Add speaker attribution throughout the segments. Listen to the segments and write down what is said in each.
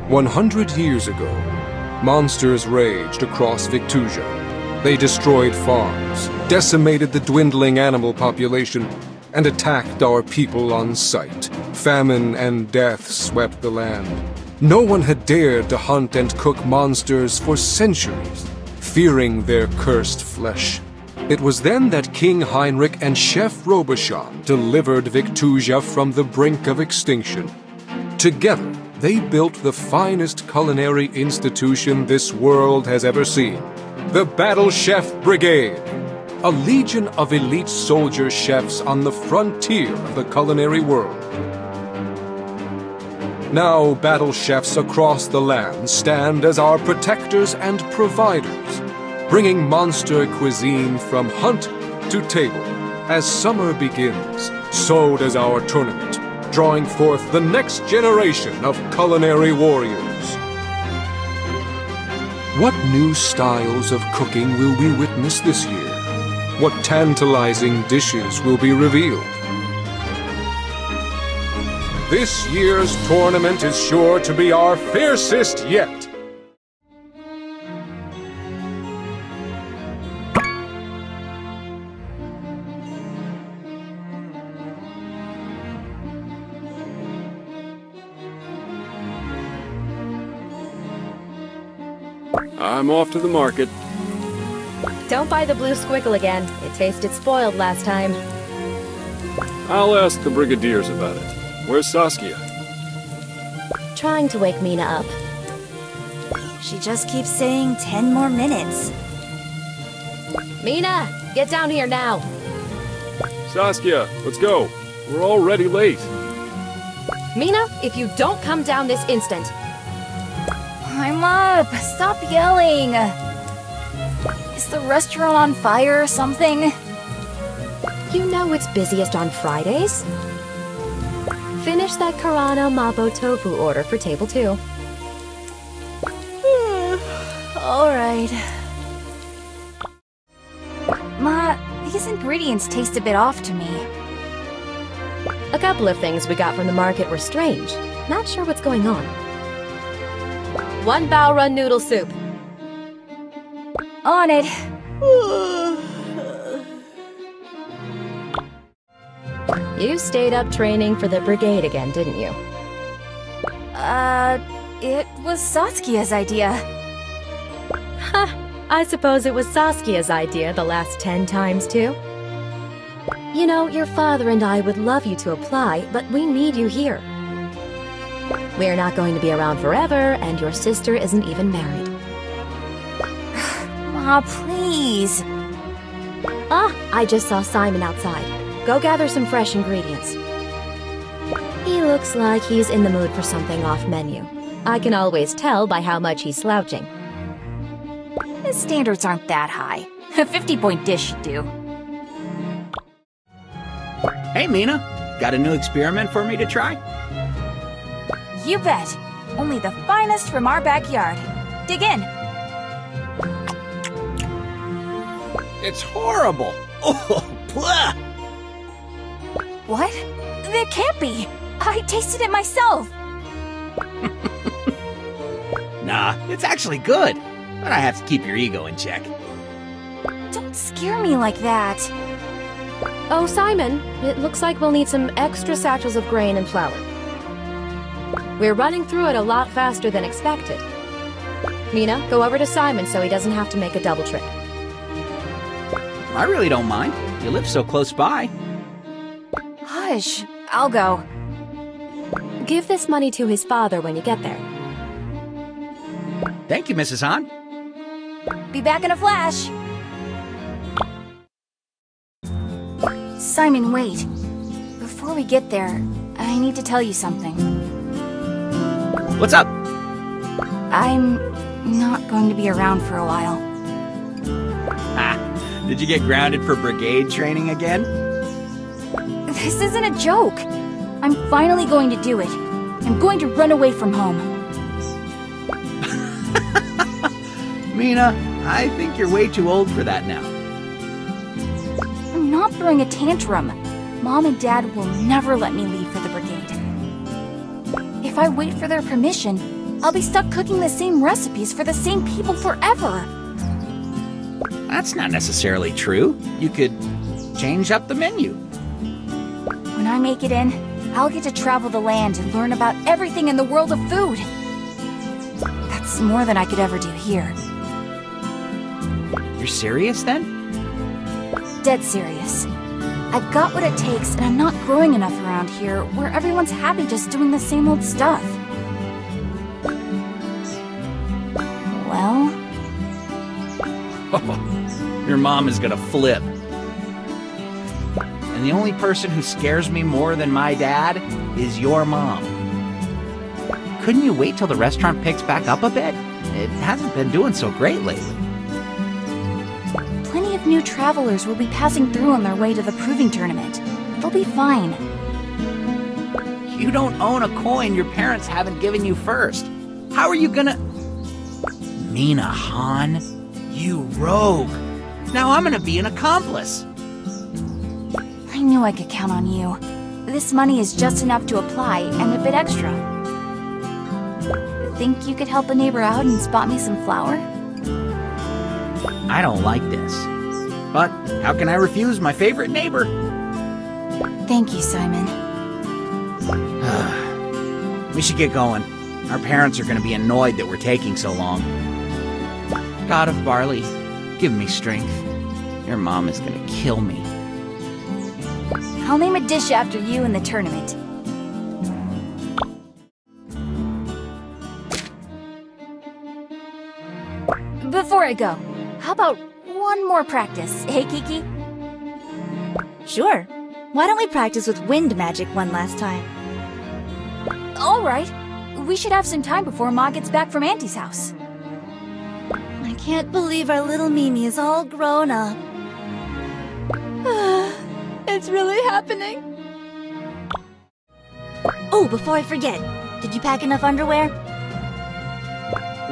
Speaker 1: 100 years ago, monsters raged across Victusia. They destroyed farms, decimated the dwindling animal population, and attacked our people on sight. Famine and death swept the land. No one had dared to hunt and cook monsters for centuries, fearing their cursed flesh. It was then that King Heinrich and Chef Robichon delivered Victusia from the brink of extinction. Together, they built the finest culinary institution this world has ever seen, the Battle Chef Brigade, a legion of elite soldier chefs on the frontier of the culinary world. Now, battle chefs across the land stand as our protectors and providers, bringing monster cuisine from hunt to table. As summer begins, so does our tournament, drawing forth the next generation of culinary warriors. What new styles of cooking will we witness this year? What tantalizing dishes will be revealed? This year's tournament is sure to be our fiercest yet.
Speaker 2: I'm off to the market.
Speaker 3: Don't buy the blue squiggle again. It tasted spoiled last time.
Speaker 2: I'll ask the Brigadiers about it. Where's Saskia?
Speaker 3: Trying to wake Mina up.
Speaker 4: She just keeps saying 10 more minutes.
Speaker 3: Mina, get down here now.
Speaker 2: Saskia, let's go. We're already late.
Speaker 3: Mina, if you don't come down this instant.
Speaker 4: I'm up. Stop yelling. Is the restaurant on fire or something?
Speaker 3: You know it's busiest on Fridays. Finish that Karana Mabo Tofu order for table 2.
Speaker 4: Alright. Ma, these ingredients taste a bit off to me.
Speaker 3: A couple of things we got from the market were strange. Not sure what's going on. 1 bao run noodle soup.
Speaker 4: On it.
Speaker 3: You stayed up training for the brigade again, didn't you?
Speaker 4: It was Saskia's idea.
Speaker 3: Ha! I suppose it was Saskia's idea the last 10 times, too. You know, your father and I would love you to apply, but we need you here. We're not going to be around forever, and your sister isn't even married.
Speaker 4: Ma, please.
Speaker 3: Ah, I just saw Simon outside. Go gather some fresh ingredients. He looks like he's in the mood for something off menu. I can always tell by how much he's slouching.
Speaker 4: His standards aren't that high. A 50-point dish should do.
Speaker 5: Hey, Mina. Got a new experiment for me to try?
Speaker 4: You bet. Only the finest from our backyard. Dig in.
Speaker 5: It's horrible. Oh, blah.
Speaker 4: What? That can't be. I tasted it myself.
Speaker 5: Nah, it's actually good. But I have to keep your ego in check.
Speaker 4: Don't scare me like that.
Speaker 3: Oh, Simon, it looks like we'll need some extra satchels of grain and flour. We're running through it a lot faster than expected. Mina, go over to Simon so he doesn't have to make a double trip.
Speaker 5: I really don't mind. You live so close by.
Speaker 4: Hush. I'll go.
Speaker 3: Give this money to his father when you get there.
Speaker 5: Thank you, Mrs. Han.
Speaker 4: Be back in a flash. Simon, wait. Before we get there, I need to tell you something.
Speaker 5: What's up?
Speaker 4: I'm not going to be around for a while.
Speaker 5: Ah, did you get grounded for brigade training again?
Speaker 4: This isn't a joke. I'm finally going to do it. I'm going to run away from home.
Speaker 5: Mina, I think you're way too old for that now.
Speaker 4: I'm not throwing a tantrum. Mom and Dad will never let me leave for the brigade. If I wait for their permission, I'll be stuck cooking the same recipes for the same people forever.
Speaker 5: That's not necessarily true. You could change up the menu.
Speaker 4: When I make it in, I'll get to travel the land and learn about everything in the world of food. That's more than I could ever do here.
Speaker 5: You're serious then?
Speaker 4: Dead serious. I've got what it takes, and I'm not growing enough around here where everyone's happy just doing the same old stuff. Well...
Speaker 5: Your mom is gonna flip. And the only person who scares me more than my dad is your mom. Couldn't you wait till the restaurant picks back up a bit? It hasn't been doing so great lately.
Speaker 4: Plenty of new travelers will be passing through on their way to the proving tournament. They'll be fine.
Speaker 5: You don't own a coin your parents haven't given you first. How are you gonna... Mina Han, you rogue. Now I'm gonna be an accomplice.
Speaker 4: I knew I could count on you. This money is just enough to apply, and a bit extra. Think you could help a neighbor out and spot me some flour?
Speaker 5: I don't like this. But how can I refuse my favorite neighbor?
Speaker 4: Thank you, Simon.
Speaker 5: We should get going. Our parents are going to be annoyed that we're taking so long. God of barley, give me strength. Your mom is going to kill me.
Speaker 4: I'll name a dish after you in the tournament. Before I go, how about one more practice, hey Kiki?
Speaker 3: Sure. Why don't we practice with wind magic one last time?
Speaker 4: Alright. We should have some time before Ma gets back from Auntie's house.
Speaker 3: I can't believe our little Mimi is all grown up. It's really happening. Oh, before I forget, did you pack enough underwear?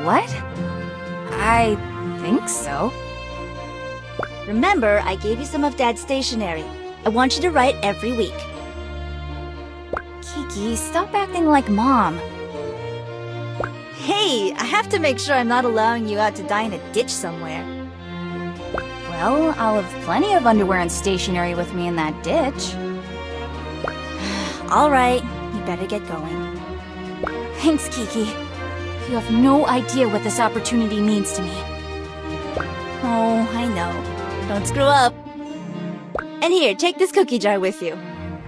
Speaker 4: What? I think so.
Speaker 3: Remember, I gave you some of Dad's stationery. I want you to write every week.
Speaker 4: Kiki, stop acting like Mom.
Speaker 3: Hey, I have to make sure I'm not allowing you out to die in a ditch somewhere.
Speaker 4: Well, I'll have plenty of underwear and stationery with me in that ditch.
Speaker 3: All right, you better get going.
Speaker 4: Thanks, Kiki. You have no idea what this opportunity means to me.
Speaker 3: Oh, I know. Don't screw up. And here, take this cookie jar with you.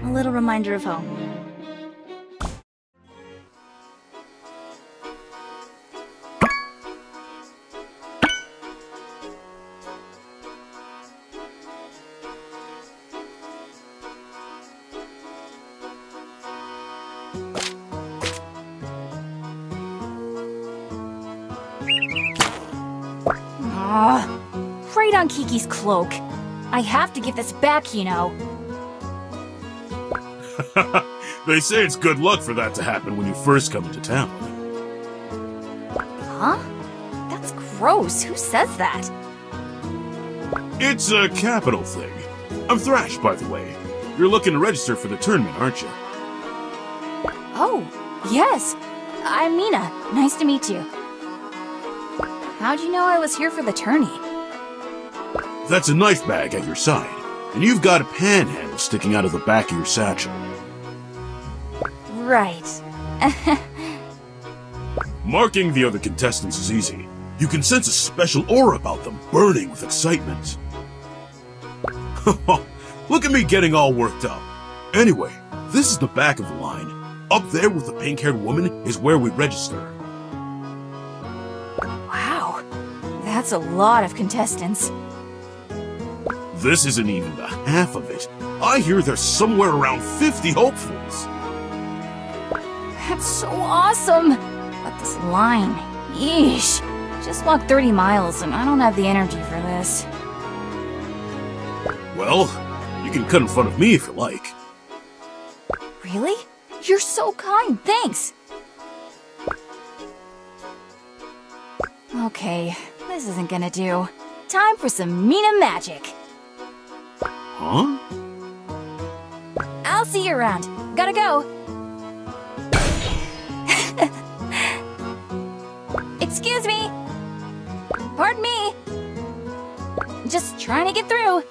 Speaker 3: A little reminder of home.
Speaker 4: Right on Kiki's cloak. I have to give this back, you know.
Speaker 2: They say it's good luck for that to happen when you first come into town.
Speaker 4: Huh? That's gross. Who says that?
Speaker 2: It's a capital thing. I'm Thrash, by the way. You're looking to register for the tournament, aren't you?
Speaker 4: Oh, yes. I'm Mina. Nice to meet you. How'd you know I was here for the tourney?
Speaker 2: That's a knife bag at your side, and you've got a panhandle sticking out of the back of your satchel.
Speaker 4: Right.
Speaker 2: Marking the other contestants is easy. You can sense a special aura about them, burning with excitement. Look at me getting all worked up. Anyway, this is the back of the line. Up there with the pink-haired woman is where we register.
Speaker 4: Wow. That's a lot of contestants.
Speaker 2: This isn't even the half of it. I hear there's somewhere around 50 hopefuls.
Speaker 4: That's so awesome! But this line, yeesh. Just walked 30 miles and I don't have the energy for this.
Speaker 2: Well, you can cut in front of me if you like.
Speaker 4: Really? You're so kind, thanks! Okay, this isn't gonna do. Time for some Mina magic!
Speaker 2: Huh?
Speaker 4: I'll see you around. Gotta go! Excuse me. Pardon me. Just trying to get through.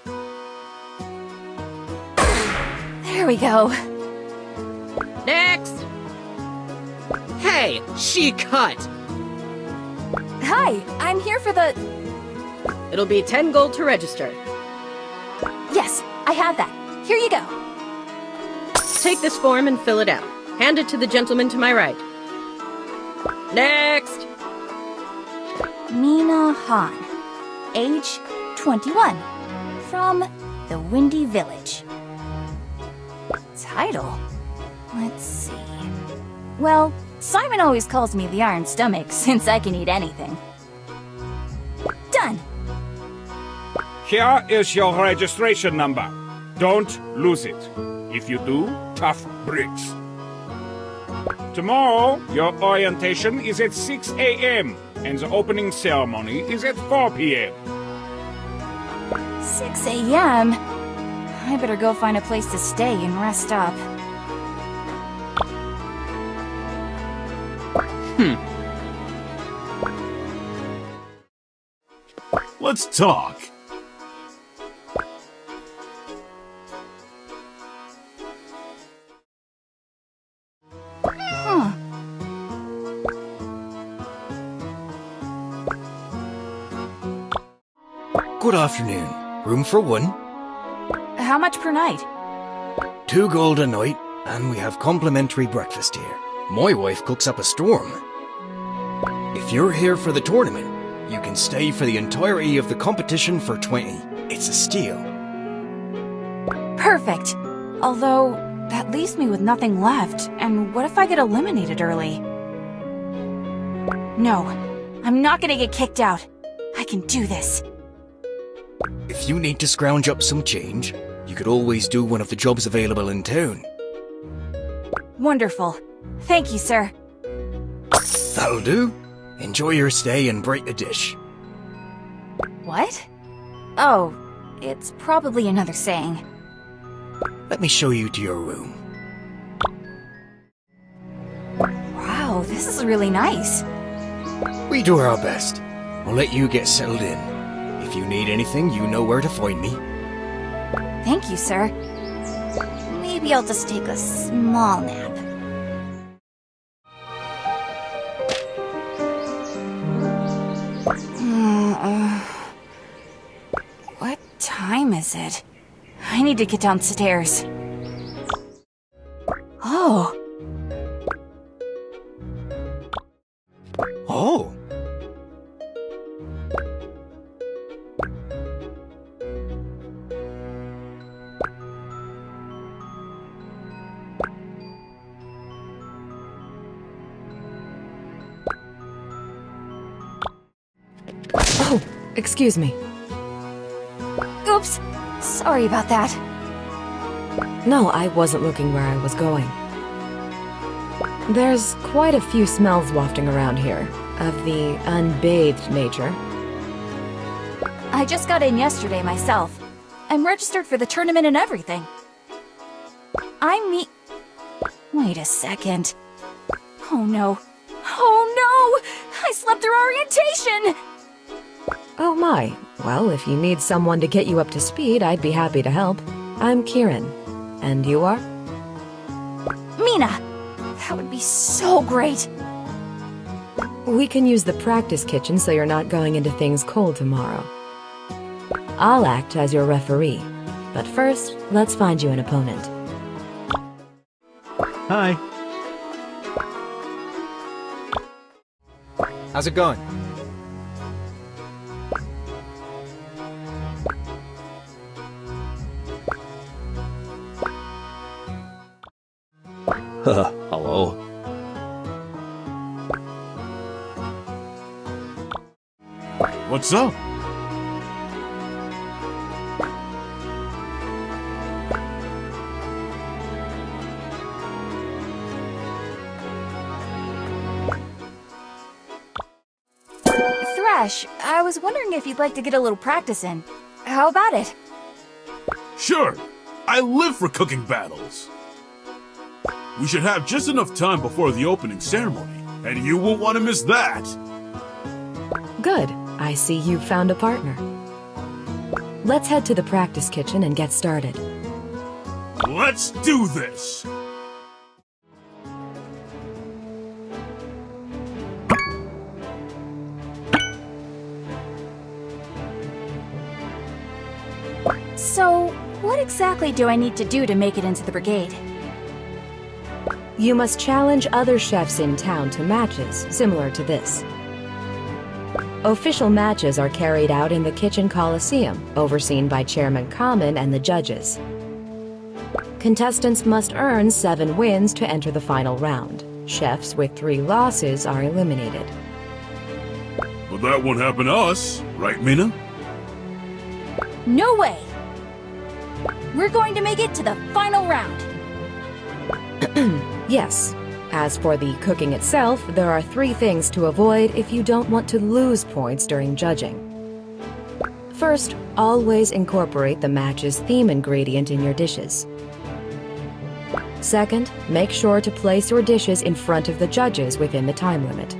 Speaker 4: There we go.
Speaker 6: Next! Hey, she cut!
Speaker 4: Hi, I'm here for the...
Speaker 6: It'll be 10 gold to register.
Speaker 4: Yes, I have that. Here you go.
Speaker 6: Take this form and fill it out. Hand it to the gentleman to my right. Next!
Speaker 4: Mina Han, age 21, from the Windy Village. Title? Let's see. Well, Simon always calls me the Iron Stomach since I can eat anything. Done!
Speaker 7: Here is your registration number. Don't lose it. If you do, tough bricks. Tomorrow, your orientation is at 6 a.m. and the opening ceremony is at 4 p.m.
Speaker 4: 6 a.m.? I better go find a place to stay and rest up.
Speaker 2: Let's talk.
Speaker 4: Huh.
Speaker 8: Good afternoon. Room for one?
Speaker 4: How much per night?
Speaker 8: 2 gold a night, and we have complimentary breakfast here. My wife cooks up a storm. If you're here for the tournament, you can stay for the entirety of the competition for 20. It's a steal.
Speaker 4: Perfect. Although, that leaves me with nothing left, and what if I get eliminated early? No, I'm not gonna get kicked out. I can do this.
Speaker 8: If you need to scrounge up some change, you could always do one of the jobs available in town.
Speaker 4: Wonderful. Thank you, sir.
Speaker 8: That'll do. Enjoy your stay and break the dish.
Speaker 4: What? Oh, it's probably another saying.
Speaker 8: Let me show you to your room.
Speaker 4: Wow, this is really nice.
Speaker 8: We do our best. We'll let you get settled in. If you need anything, you know where to find me.
Speaker 4: Thank you, sir. Maybe I'll just take a small nap. What time is it? I need to get downstairs. Oh.
Speaker 8: Oh.
Speaker 3: Oh, excuse me.
Speaker 4: Oops. Sorry about that.
Speaker 3: No, I wasn't looking where I was going. There's quite a few smells wafting around here, of the unbathed nature.
Speaker 4: I just got in yesterday myself. I'm registered for the tournament and everything. Wait a second. Oh no. Oh no! I slept through orientation!
Speaker 3: Oh my. Well, if you need someone to get you up to speed, I'd be happy to help. I'm Kieran. And you are?
Speaker 4: Mina! That would be so great!
Speaker 3: We can use the practice kitchen so you're not going into things cold tomorrow. I'll act as your referee. But first, let's find you an opponent.
Speaker 9: Hi.
Speaker 8: How's it going?
Speaker 9: Hello.
Speaker 2: What's up?
Speaker 4: Thresh, I was wondering if you'd like to get a little practice in. How about it?
Speaker 2: Sure. I live for cooking battles. We should have just enough time before the opening ceremony, and you won't want to miss that.
Speaker 3: Good. I see you've found a partner. Let's head to the practice kitchen and get started.
Speaker 2: Let's do this!
Speaker 4: So, what exactly do I need to do to make it into the brigade?
Speaker 3: You must challenge other chefs in town to matches similar to this. Official matches are carried out in the Kitchen Coliseum, overseen by Chairman Common and the judges. Contestants must earn 7 wins to enter the final round. Chefs with 3 losses are eliminated.
Speaker 2: But that won't happen to us, right, Mina?
Speaker 4: No way! We're going to make it to the final round!
Speaker 3: Yes. As for the cooking itself, there are 3 things to avoid if you don't want to lose points during judging. First, always incorporate the match's theme ingredient in your dishes. Second, make sure to place your dishes in front of the judges within the time limit.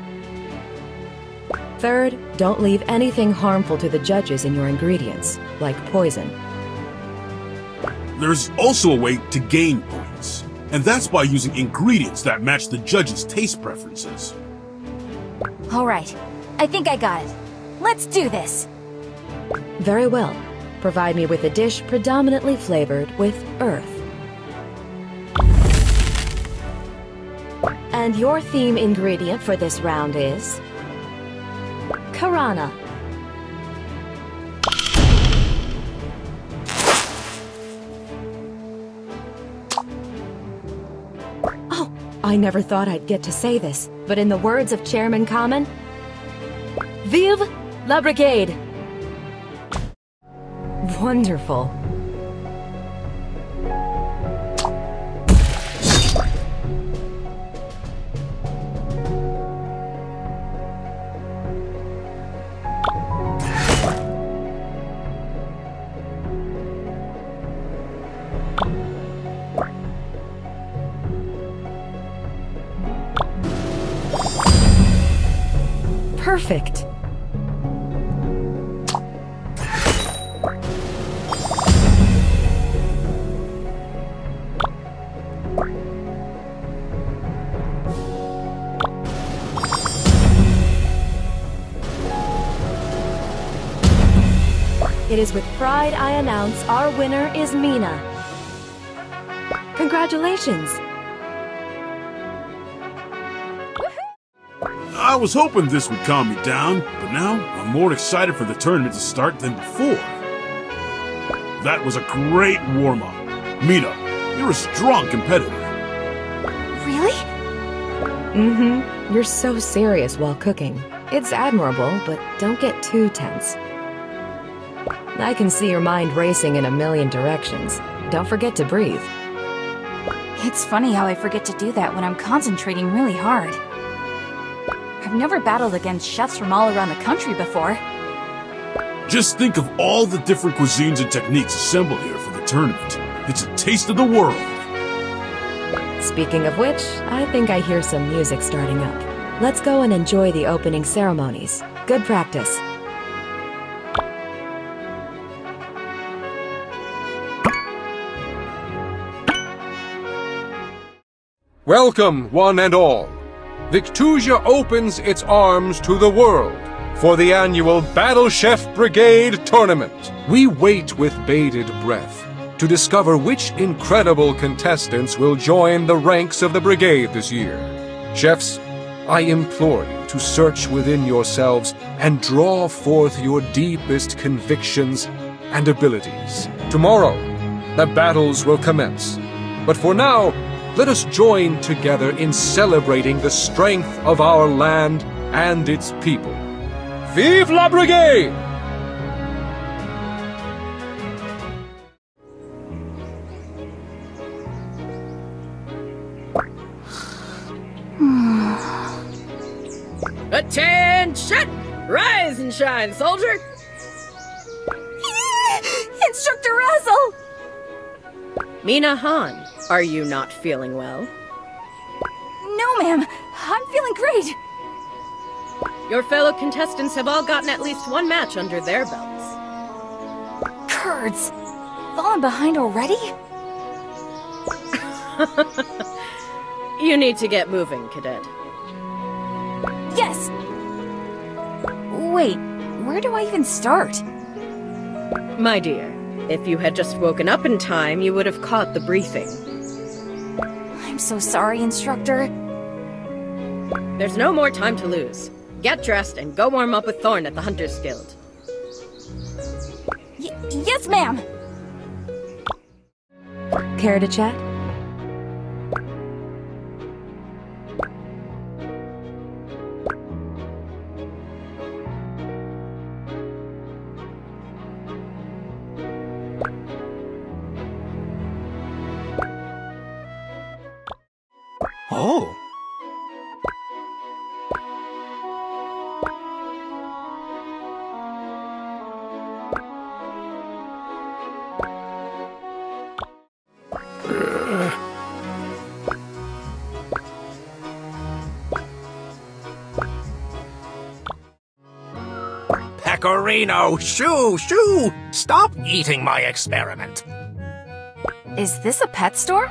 Speaker 3: Third, don't leave anything harmful to the judges in your ingredients, like poison.
Speaker 2: There's also a way to gain points, and that's by using ingredients that match the judges' taste preferences.
Speaker 4: Alright, I think I got it. Let's do this!
Speaker 3: Very well. Provide me with a dish predominantly flavored with earth. And your theme ingredient for this round is... Karana. Oh, I never thought I'd get to say this, but in the words of Chairman Common, Vive la Brigade! Wonderful. Perfect. It is with pride I announce our winner is Mina. Congratulations!
Speaker 2: I was hoping this would calm me down, but now I'm more excited for the tournament to start than before. That was a great warm-up. Mina, you're a strong competitor.
Speaker 4: Really?
Speaker 3: Mm-hmm. You're so serious while cooking. It's admirable, but don't get too tense. I can see your mind racing in a million directions. Don't forget to breathe.
Speaker 4: It's funny how I forget to do that when I'm concentrating really hard. I've never battled against chefs from all around the country before.
Speaker 2: Just think of all the different cuisines and techniques assembled here for the tournament. It's a taste of the world.
Speaker 3: Speaking of which, I think I hear some music starting up. Let's go and enjoy the opening ceremonies. Good practice.
Speaker 1: Welcome, one and all. Victusia opens its arms to the world for the annual Battle Chef Brigade Tournament. We wait with bated breath to discover which incredible contestants will join the ranks of the brigade this year. Chefs, I implore you to search within yourselves and draw forth your deepest convictions and abilities. Tomorrow, the battles will commence. But for now, let us join together in celebrating the strength of our land and its people. Vive la Brigade!
Speaker 6: Attention! Rise and shine, soldier!
Speaker 4: Instructor Razzle!
Speaker 6: Mina Han, are you not feeling well?
Speaker 4: No, ma'am. I'm feeling great.
Speaker 6: Your fellow contestants have all gotten at least one match under their belts.
Speaker 4: Kurds! Fallen behind already?
Speaker 6: You need to get moving, Cadet.
Speaker 4: Yes! Wait, where do I even start?
Speaker 6: My dear, if you had just woken up in time, you would have caught the briefing.
Speaker 4: I'm so sorry, Instructor.
Speaker 6: There's no more time to lose. Get dressed and go warm up with Thorn at the Hunter's Guild.
Speaker 4: Yes, ma'am!
Speaker 3: Care to chat?
Speaker 8: Oh!
Speaker 9: Pecorino, shoo! Stop eating my experiment.
Speaker 4: Is this a pet store?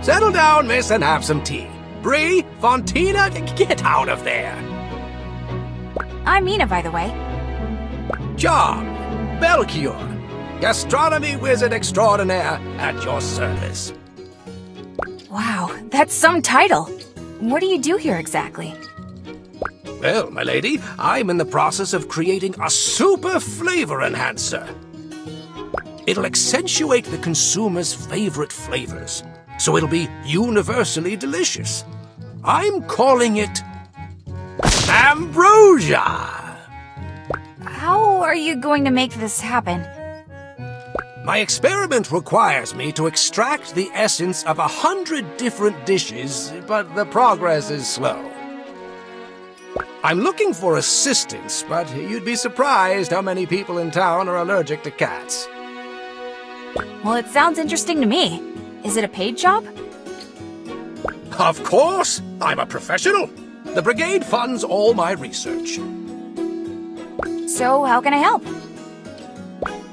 Speaker 9: Settle down, miss, and have some tea. Bree, Fontina, get out of there.
Speaker 4: I'm Mina, by the way.
Speaker 9: John, Belchior, gastronomy wizard extraordinaire at your service.
Speaker 4: Wow, that's some title. What do you do here exactly?
Speaker 9: Well, my lady, I'm in the process of creating a super flavor enhancer. It'll accentuate the consumer's favorite flavors, so it'll be universally delicious. I'm calling it Ambrosia!
Speaker 4: How are you going to make this happen?
Speaker 9: My experiment requires me to extract the essence of 100 different dishes, but the progress is slow. I'm looking for assistance, but you'd be surprised how many people in town are allergic to cats.
Speaker 4: Well, it sounds interesting to me. Is it a paid job?
Speaker 9: Of course! I'm a professional. The Brigade funds all my research.
Speaker 4: So, how can I help?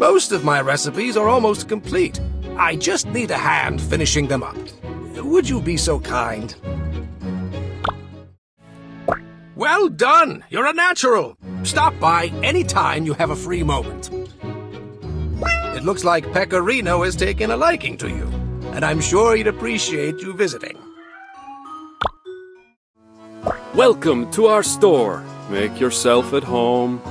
Speaker 9: Most of my recipes are almost complete. I just need a hand finishing them up. Would you be so kind? Well done! You're a natural! Stop by any time you have a free moment. It looks like Pecorino has taken a liking to you, and I'm sure he'd appreciate you visiting.
Speaker 10: Welcome to our store. Make yourself at home.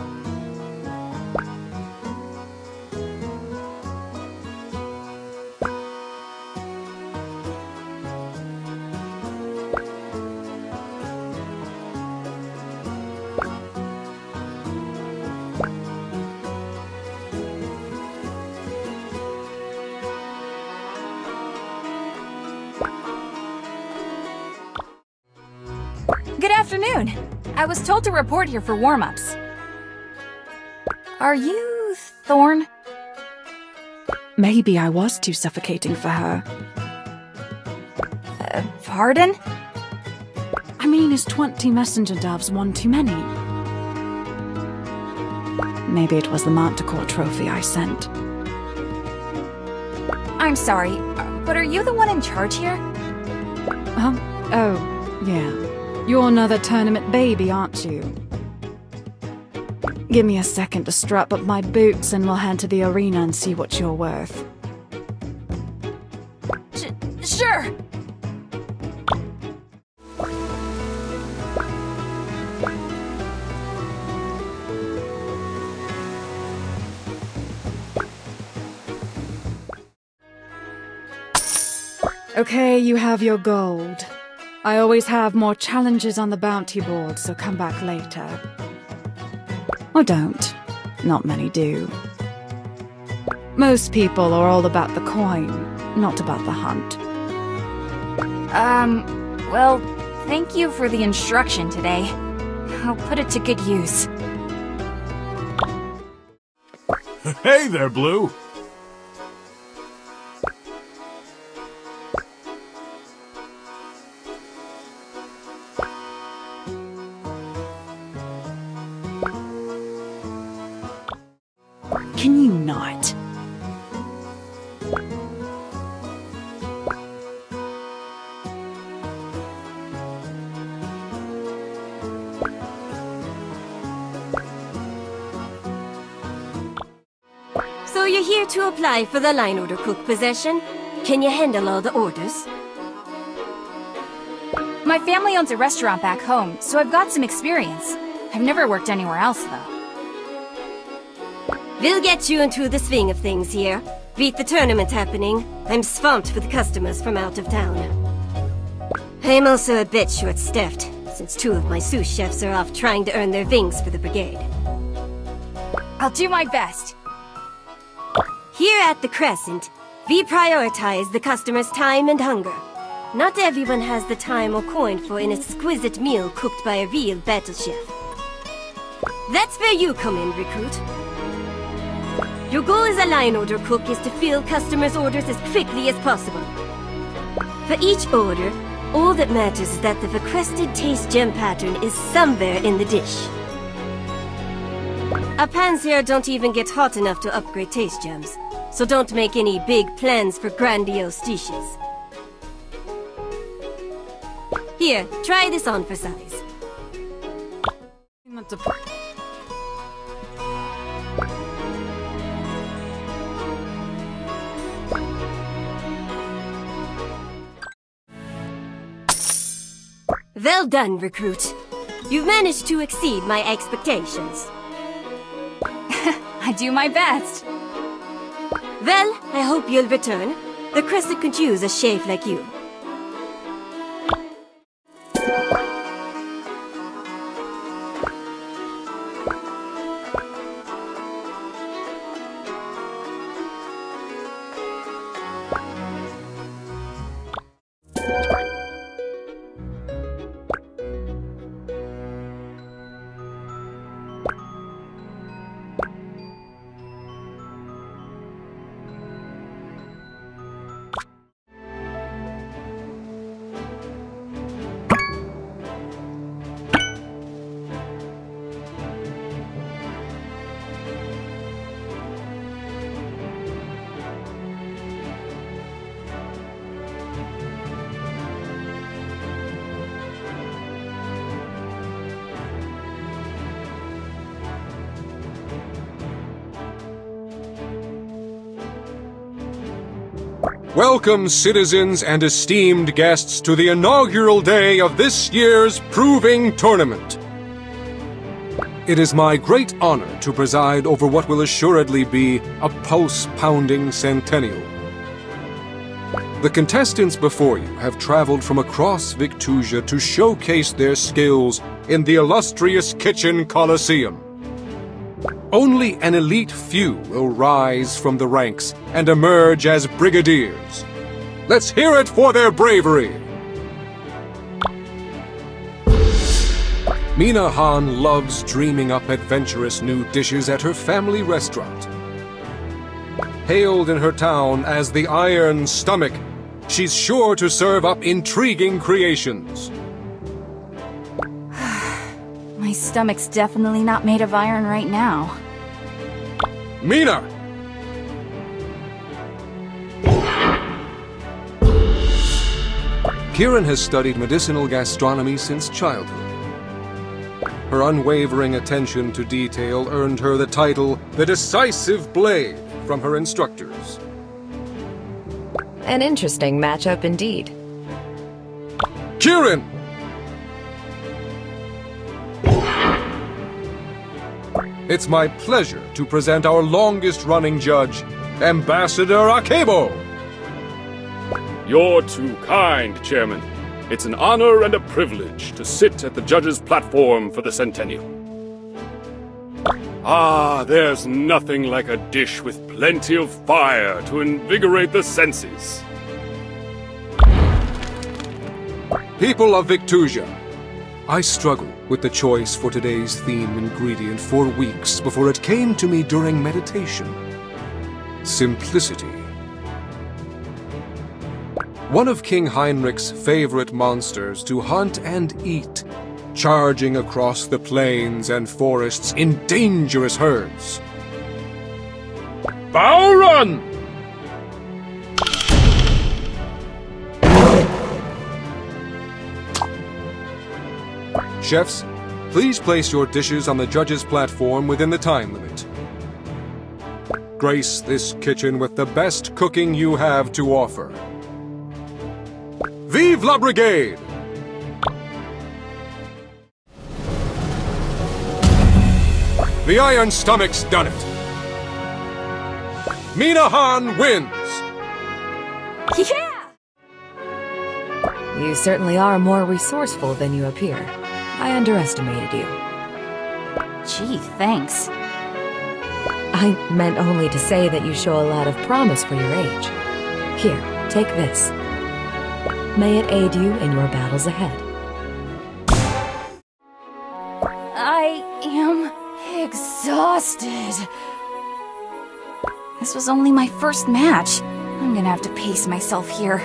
Speaker 4: Good afternoon. I was told to report here for warm-ups. Are you Thorn?
Speaker 11: Maybe I was too suffocating for her.
Speaker 4: Pardon?
Speaker 11: I mean, is 20 messenger doves one too many? Maybe it was the Manticore trophy I sent.
Speaker 4: I'm sorry, but are you the one in charge here?
Speaker 11: Oh, yeah. You're another tournament baby, aren't you? Give me a second to strap up my boots and we'll head to the arena and see what you're worth.
Speaker 4: Sure!
Speaker 11: Okay, you have your gold. I always have more challenges on the bounty board, so come back later. Or don't. Not many do. Most people are all about the coin, not about the hunt.
Speaker 4: Well, thank you for the instruction today. I'll put it to good use.
Speaker 2: Hey there, Blue.
Speaker 11: not.
Speaker 12: So you're here to apply for the line order cook position? Can you handle all the orders?
Speaker 4: My family owns a restaurant back home, so I've got some experience. I've never worked anywhere else, though.
Speaker 12: We'll get you into the swing of things here. Beat the tournament happening. I'm swamped with customers from out of town. I'm also a bit short-staffed, since 2 of my sous chefs are off trying to earn their wings for the brigade.
Speaker 4: I'll do my best.
Speaker 12: Here at the Crescent, we prioritize the customer's time and hunger. Not everyone has the time or coin for an exquisite meal cooked by a real battle chef. That's where you come in, recruit. Your goal as a line order cook is to fill customers' orders as quickly as possible. For each order, all that matters is that the requested taste gem pattern is somewhere in the dish. Our pans here don't even get hot enough to upgrade taste gems, so don't make any big plans for grandiose dishes. Here, try this on for size. Well done, recruit. You've managed to exceed my expectations.
Speaker 4: I do my best.
Speaker 12: Well, I hope you'll return. The Crescent could use a chef like you.
Speaker 1: Welcome, citizens and esteemed guests, to the inaugural day of this year's Proving Tournament. It is my great honor to preside over what will assuredly be a pulse-pounding centennial. The contestants before you have traveled from across Victusia to showcase their skills in the illustrious Kitchen Coliseum. Only an elite few will rise from the ranks and emerge as brigadiers. Let's hear it for their bravery! Mina Han loves dreaming up adventurous new dishes at her family restaurant. Hailed in her town as the Iron Stomach, she's sure to serve up intriguing creations.
Speaker 4: My stomach's definitely not made of iron right now.
Speaker 1: Mina! Kieran has studied medicinal gastronomy since childhood. Her unwavering attention to detail earned her the title, the Decisive Blade, from her instructors.
Speaker 3: An interesting matchup indeed.
Speaker 1: Kieran! It's my pleasure to present our longest-running judge, Ambassador Akebo.
Speaker 10: You're too kind, Chairman. It's an honor and a privilege to sit at the judge's platform for the centennial. Ah, there's nothing like a dish with plenty of fire to invigorate the senses.
Speaker 1: People of Victusia, I struggled with the choice for today's theme ingredient for weeks before it came to me during meditation. Simplicity. One of King Heinrich's favorite monsters to hunt and eat, charging across the plains and forests in dangerous herds.
Speaker 10: Bow run!
Speaker 1: Chefs, please place your dishes on the judges' platform within the time limit. Grace this kitchen with the best cooking you have to offer. Vive la Brigade! The Iron Stomach's done it. Mina Han wins!
Speaker 3: Yeah! You certainly are more resourceful than you appear. I underestimated you.
Speaker 4: Gee, thanks.
Speaker 3: I meant only to say that you show a lot of promise for your age. Here, take this. May it aid you in your battles ahead.
Speaker 4: I am exhausted. This was only my first match. I'm gonna have to pace myself here.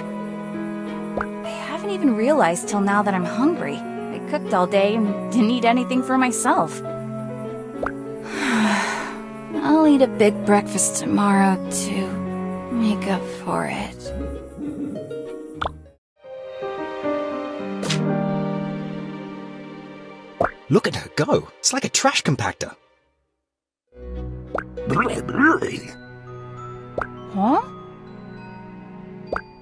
Speaker 4: I haven't even realized till now that I'm hungry. I cooked all day and didn't eat anything for myself. I'll eat a big breakfast tomorrow to make up for it.
Speaker 8: Look at her go. It's like a trash compactor.
Speaker 4: Huh?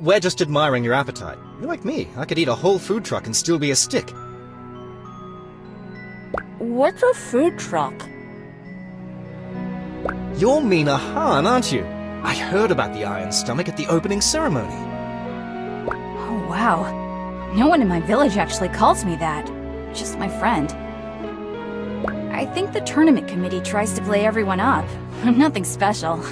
Speaker 8: We're just admiring your appetite. You're like me. I could eat a whole food truck and still be a stick.
Speaker 4: What's a food truck?
Speaker 8: You're Mina Han, aren't you? I heard about the Iron Stomach at the opening ceremony.
Speaker 4: Oh, wow. No one in my village actually calls me that. Just my friend. I think the tournament committee tries to play everyone up. I'm nothing special.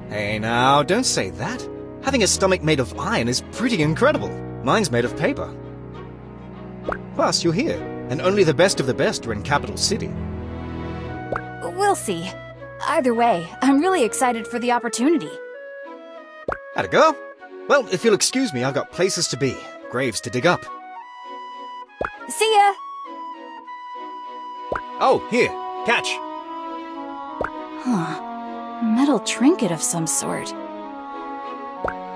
Speaker 8: Hey now, don't say that. Having a stomach made of iron is pretty incredible. Mine's made of paper. Plus, you're here, and only the best of the best are in Capital City.
Speaker 4: We'll see. Either way, I'm really excited for the opportunity.
Speaker 8: How'd it go? Well, if you'll excuse me, I've got places to be, graves to dig up.
Speaker 4: See ya!
Speaker 8: Oh, here, catch.
Speaker 4: Huh. A metal trinket of some sort.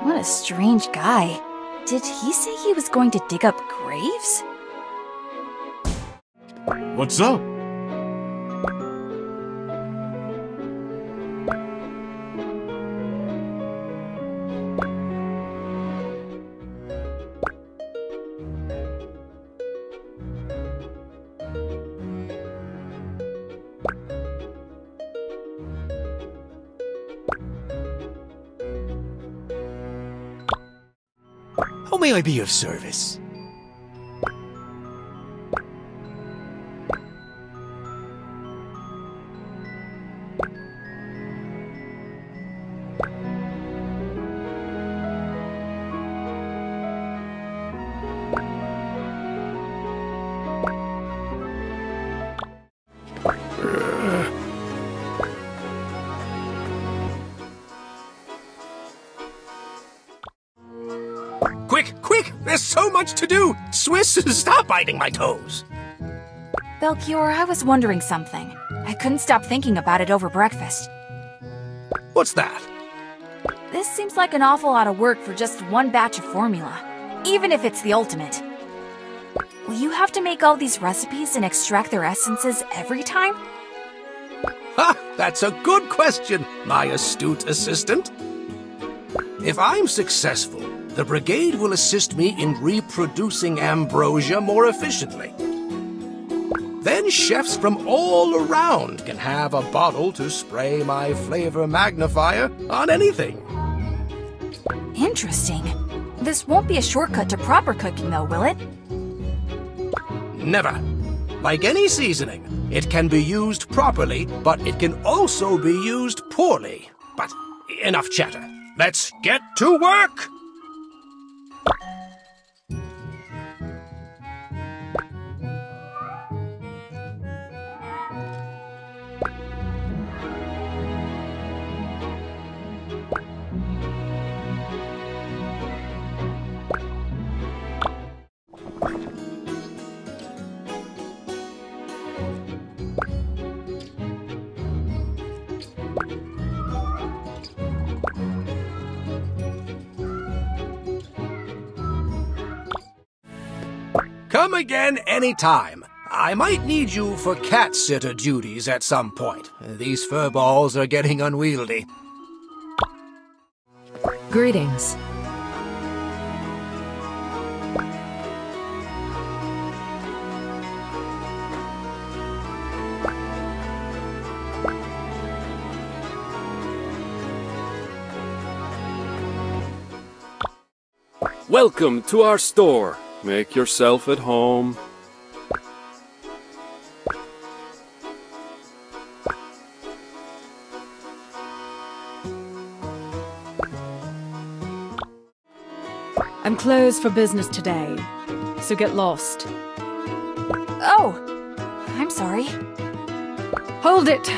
Speaker 4: What a strange guy. Did he say he was going to dig up graves?
Speaker 2: What's up?
Speaker 8: How may I be of service?
Speaker 9: Quick, quick! There's so much to do! Swiss, stop biting my toes!
Speaker 4: Belchior, I was wondering something. I couldn't stop thinking about it over breakfast.
Speaker 9: What's that?
Speaker 4: This seems like an awful lot of work for just one batch of formula, even if it's the ultimate. Will you have to make all these recipes and extract their essences every time?
Speaker 9: Ha! That's a good question, my astute assistant. If I'm successful, the Brigade will assist me in reproducing ambrosia more efficiently. Then chefs from all around can have a bottle to spray my flavor magnifier on anything.
Speaker 4: Interesting. This won't be a shortcut to proper cooking, though, will it?
Speaker 9: Never. Like any seasoning, it can be used properly, but it can also be used poorly. But enough chatter. Let's get to work! Come again anytime. I might need you for cat sitter duties at some point. These furballs are getting unwieldy.
Speaker 3: Greetings.
Speaker 10: Welcome to our store. Make yourself at home.
Speaker 11: I'm closed for business today, so get lost.
Speaker 4: Oh, I'm sorry.
Speaker 11: Hold it!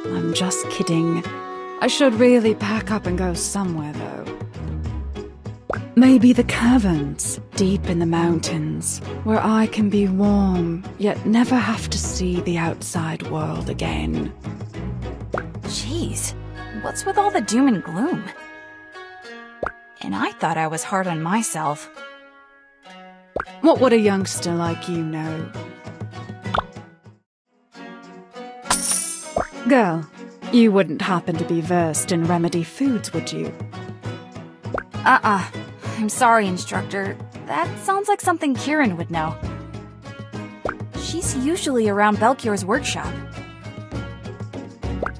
Speaker 11: I'm just kidding. I should really pack up and go somewhere, though. Maybe the caverns, deep in the mountains, where I can be warm, yet never have to see the outside world again.
Speaker 4: Jeez, what's with all the doom and gloom? And I thought I was hard on myself.
Speaker 11: What would a youngster like you know? Girl, you wouldn't happen to be versed in remedy foods, would you?
Speaker 4: I'm sorry, instructor. That sounds like something Kieran would know. She's usually around Belchior's workshop.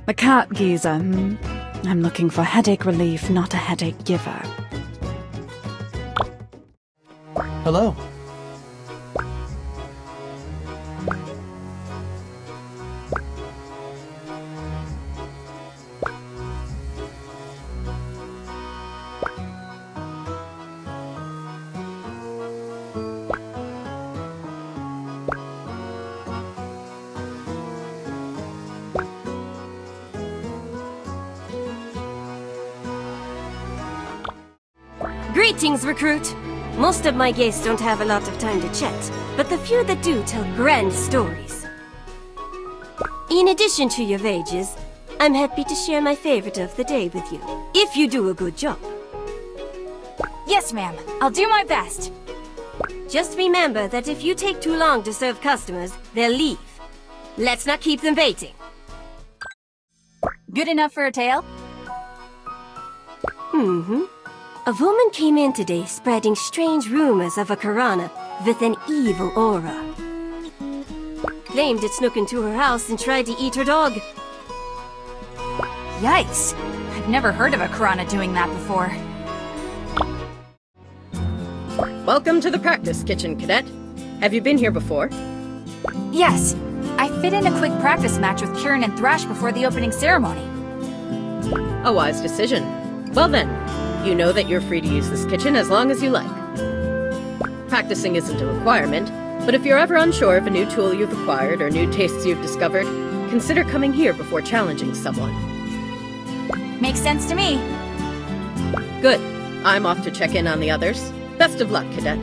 Speaker 11: The cat geezer, hmm? I'm looking for headache relief, not a headache giver.
Speaker 8: Hello.
Speaker 12: Greetings, recruit! Most of my guests don't have a lot of time to chat, but the few that do tell grand stories. In addition to your wages, I'm happy to share my favorite of the day with you, if you do a good job.
Speaker 4: Yes, ma'am. I'll do my best.
Speaker 12: Just remember that if you take too long to serve customers, they'll leave. Let's not keep them waiting.
Speaker 4: Good enough for a tale?
Speaker 12: A woman came in today spreading strange rumors of a Karana with an evil aura. Claimed it snuck into her house and tried to eat her dog.
Speaker 4: Yikes. I've never heard of a Karana doing that before.
Speaker 6: Welcome to the practice kitchen, Cadet. Have you been here before?
Speaker 4: Yes. I fit in a quick practice match with Kieran and Thrash before the opening ceremony.
Speaker 6: A wise decision. Well then, you know that you're free to use this kitchen as long as you like. Practicing isn't a requirement, but if you're ever unsure of a new tool you've acquired or new tastes you've discovered, consider coming here before challenging someone.
Speaker 4: Makes sense to me.
Speaker 6: Good. I'm off to check in on the others. Best of luck, Cadet.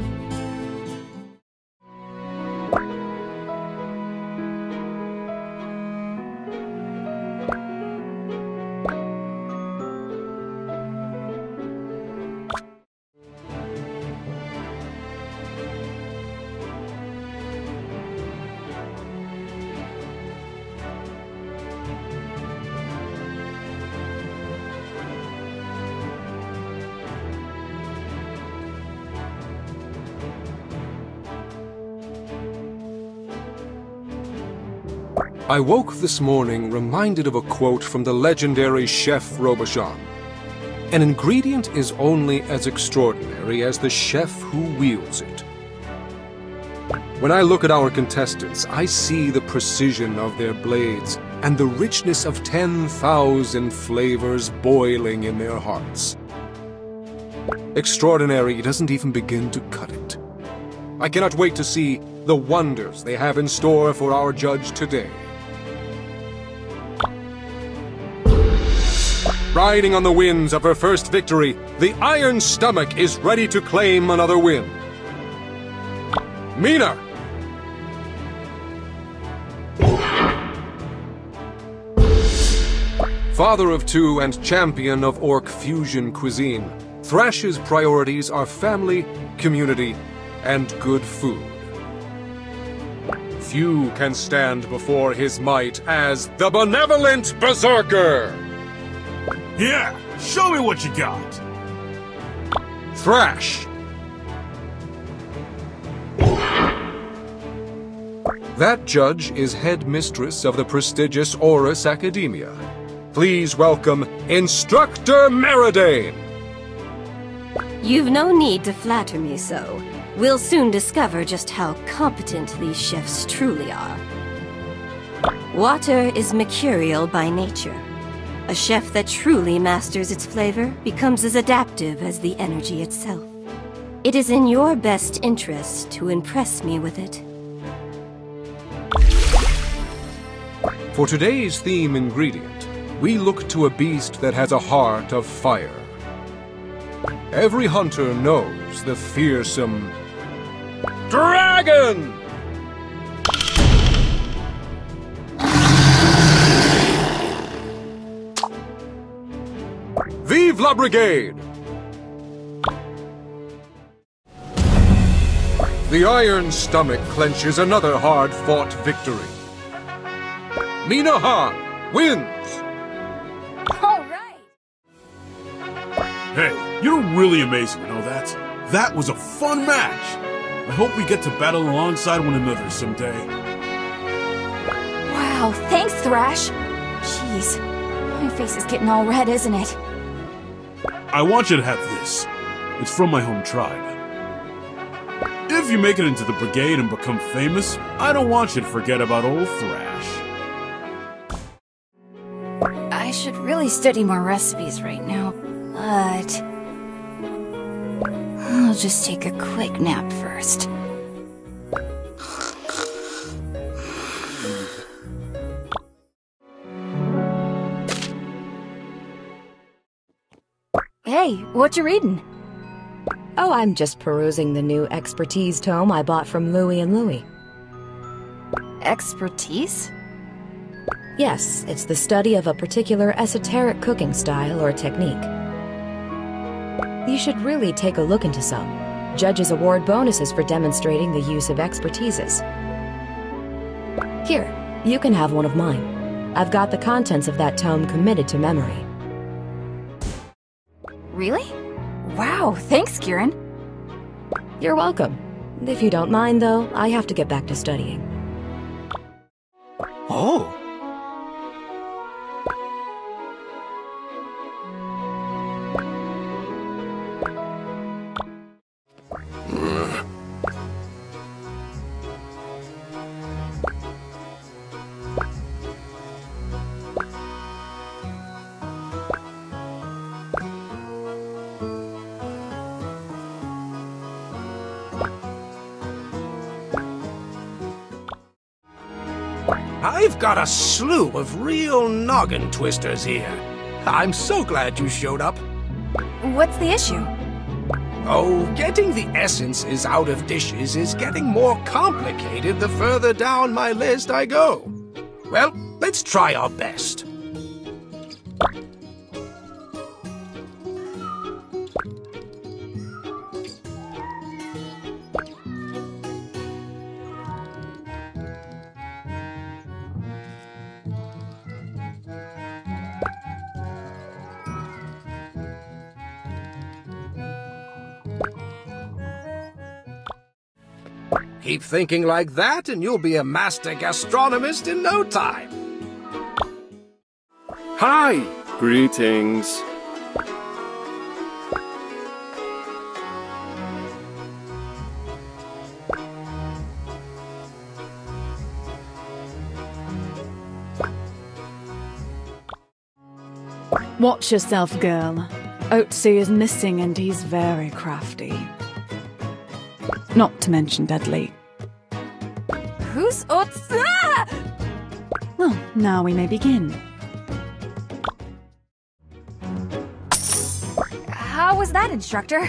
Speaker 1: I woke this morning reminded of a quote from the legendary Chef Robichon. An ingredient is only as extraordinary as the chef who wields it. When I look at our contestants, I see the precision of their blades and the richness of 10,000 flavors boiling in their hearts. Extraordinary doesn't even begin to cut it. I cannot wait to see the wonders they have in store for our judge today. Riding on the winds of her first victory, the Iron Stomach is ready to claim another win. Mina! Father of two and champion of Orc fusion cuisine, Thrash's priorities are family, community, and good food. Few can stand before his might as the benevolent Berserker!
Speaker 2: Yeah, show me what you got!
Speaker 1: Thrash! That judge is head mistress of the prestigious Horus Academia. Please welcome Instructor Meridane!
Speaker 12: You've no need to flatter me so. We'll soon discover just how competent these chefs truly are. Water is mercurial by nature. A chef that truly masters its flavor becomes as adaptive as the energy itself. It is in your best interest to impress me with it.
Speaker 1: For today's theme ingredient, we look to a beast that has a heart of fire. Every hunter knows the fearsome dragon! Vive la Brigade! The Iron Stomach clenches another hard-fought victory. Mina Han wins!
Speaker 4: Alright!
Speaker 2: Hey, you're really amazing, you know that? That was a fun match! I hope we get to battle alongside one another someday.
Speaker 4: Wow, thanks, Thrash! Jeez, my face is getting all red, isn't it?
Speaker 2: I want you to have this. It's from my home tribe. If you make it into the brigade and become famous, I don't want you to forget about old Thrash.
Speaker 4: I should really study more recipes right now, but I'll just take a quick nap first. Hey, what you reading?
Speaker 3: Oh, I'm just perusing the new expertise tome I bought from Louie and Louie.
Speaker 4: Expertise?
Speaker 3: Yes, it's the study of a particular esoteric cooking style or technique. You should really take a look into some. Judges award bonuses for demonstrating the use of expertises. Here, you can have one of mine. I've got the contents of that tome committed to memory.
Speaker 4: Really? Wow, thanks, Kieran.
Speaker 3: You're welcome. If you don't mind, though, I have to get back to studying.
Speaker 8: Oh!
Speaker 9: I've got a slew of real noggin twisters here. I'm so glad you showed up.
Speaker 4: What's the issue?
Speaker 9: Oh, getting the essences out of dishes is getting more complicated the further down my list I go. Well, let's try our best. Keep thinking like that, and you'll be a master gastronomist in no time.
Speaker 10: Hi! Greetings.
Speaker 11: Watch yourself, girl. Otzi is missing and he's very crafty. Not to mention deadly.
Speaker 4: Who's Otzi? Ah!
Speaker 11: Well, now we may begin.
Speaker 4: How was that, instructor?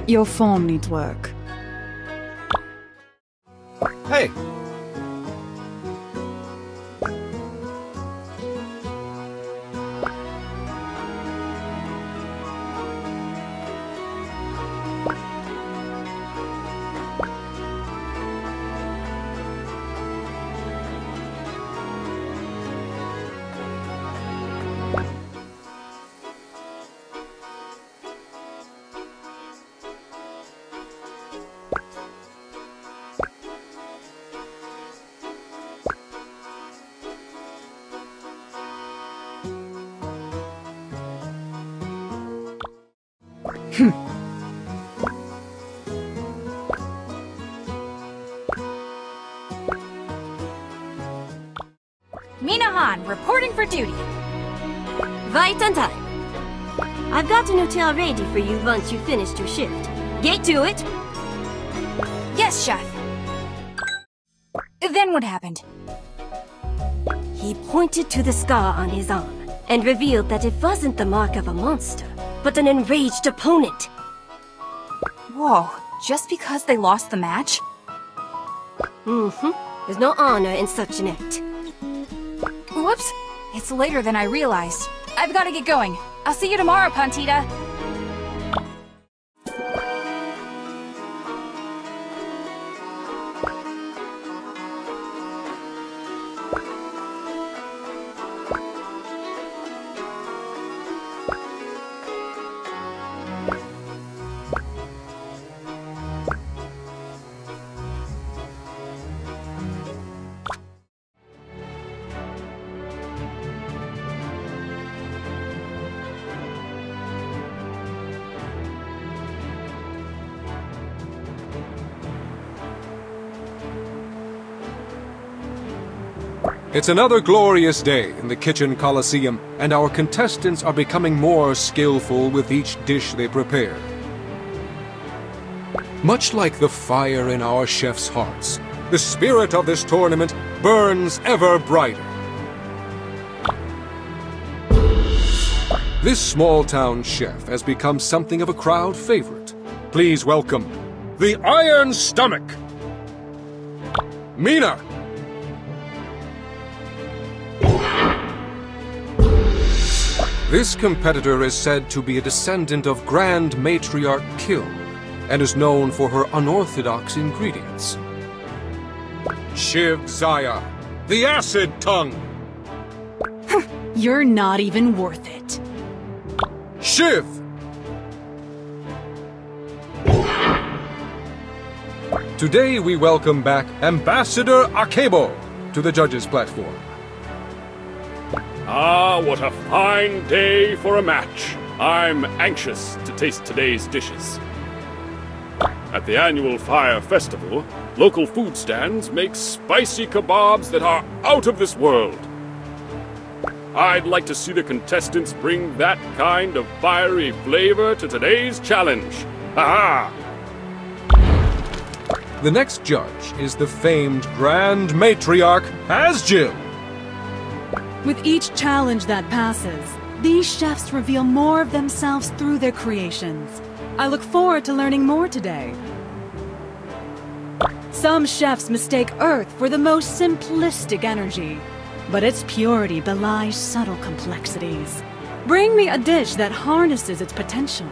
Speaker 11: Your form needs work.
Speaker 9: Hey,
Speaker 4: Mina Han, reporting for duty.
Speaker 12: Right on time. I've got an hotel ready for you once you've finished your shift. Get to it!
Speaker 4: Yes, Chef. Then what happened?
Speaker 12: He pointed to the scar on his arm and revealed that it wasn't the mark of a monster, but an enraged opponent.
Speaker 4: Whoa, just because they lost the match?
Speaker 12: There's no honor in such an act.
Speaker 4: Whoops. It's later than I realized. I've got to get going. I'll see you tomorrow, Pantita.
Speaker 1: It's another glorious day in the Kitchen Coliseum, and our contestants are becoming more skillful with each dish they prepare. Much like the fire in our chefs' hearts, the spirit of this tournament burns ever brighter. This small-town chef has become something of a crowd favorite. Please welcome the Iron Stomach, Mina. This competitor is said to be a descendant of Grand Matriarch Kill, and is known for her unorthodox ingredients. Shiv Zaya, the Acid Tongue.
Speaker 11: You're not even worth it.
Speaker 1: Shiv! Today we welcome back Ambassador Akebo to the judges' platform.
Speaker 10: Ah, what a fine day for a match. I'm anxious to taste today's dishes. At the annual Fire Festival, local food stands make spicy kebabs that are out of this world. I'd like to see the contestants bring that kind of fiery flavor to today's challenge. Ha-ha!
Speaker 1: The next judge is the famed Grand Matriarch Asjil.
Speaker 11: With each challenge that passes, these chefs reveal more of themselves through their creations. I look forward to learning more today. Some chefs mistake Earth for the most simplistic energy, but its purity belies subtle complexities. Bring me a dish that harnesses its potential.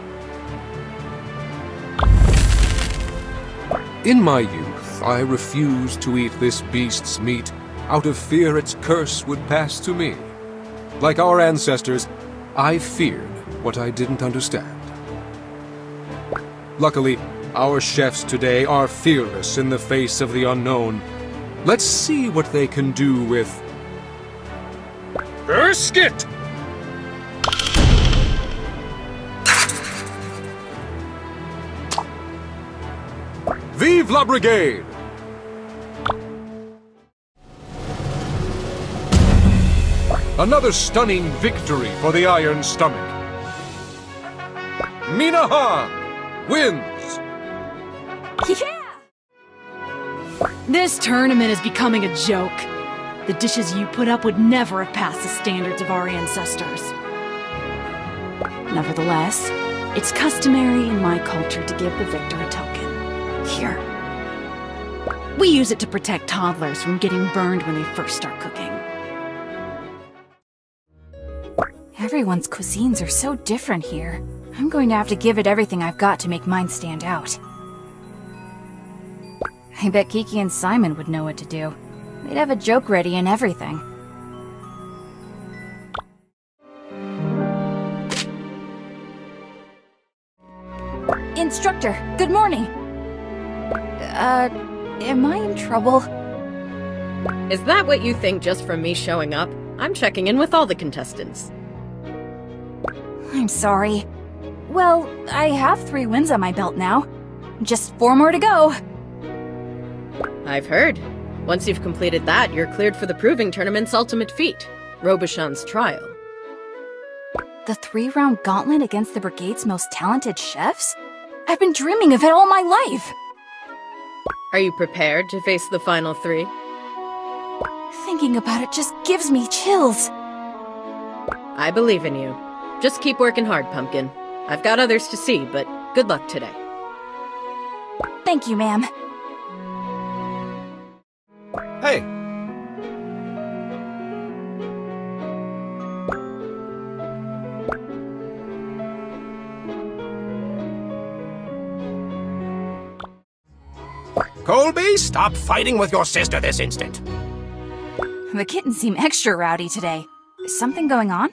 Speaker 1: In my youth, I refused to eat this beast's meat out of fear its curse would pass to me. Like our ancestors, I feared what I didn't understand. Luckily, our chefs today are fearless in the face of the unknown. Let's see what they can do with brisket! Vive la Brigade! Another stunning victory for the Iron Stomach. Mina Han wins!
Speaker 11: Yeah! This tournament is becoming a joke. The dishes you put up would never have passed the standards of our ancestors. Nevertheless, it's customary in my culture to give the victor a token. Here. We use it to protect toddlers from getting burned when they first start cooking.
Speaker 4: Everyone's cuisines are so different here. I'm going to have to give it everything I've got to make mine stand out. I bet Kiki and Simon would know what to do. They'd have a joke ready and everything. Instructor, good morning. Am I in trouble?
Speaker 6: Is that what you think just from me showing up? I'm checking in with all the contestants.
Speaker 4: I'm sorry. Well, I have 3 wins on my belt now. Just 4 more to go.
Speaker 6: I've heard. Once you've completed that, you're cleared for the Proving Tournament's ultimate feat, Robuchon's Trial.
Speaker 4: The 3-round gauntlet against the Brigade's most talented chefs? I've been dreaming of it all my life!
Speaker 6: Are you prepared to face the final 3?
Speaker 4: Thinking about it just gives me chills.
Speaker 6: I believe in you. Just keep working hard, Pumpkin. I've got others to see, but good luck today.
Speaker 4: Thank you, ma'am.
Speaker 9: Hey! Colby, stop fighting with your sister this instant.
Speaker 4: The kittens seem extra rowdy today. Is something going on?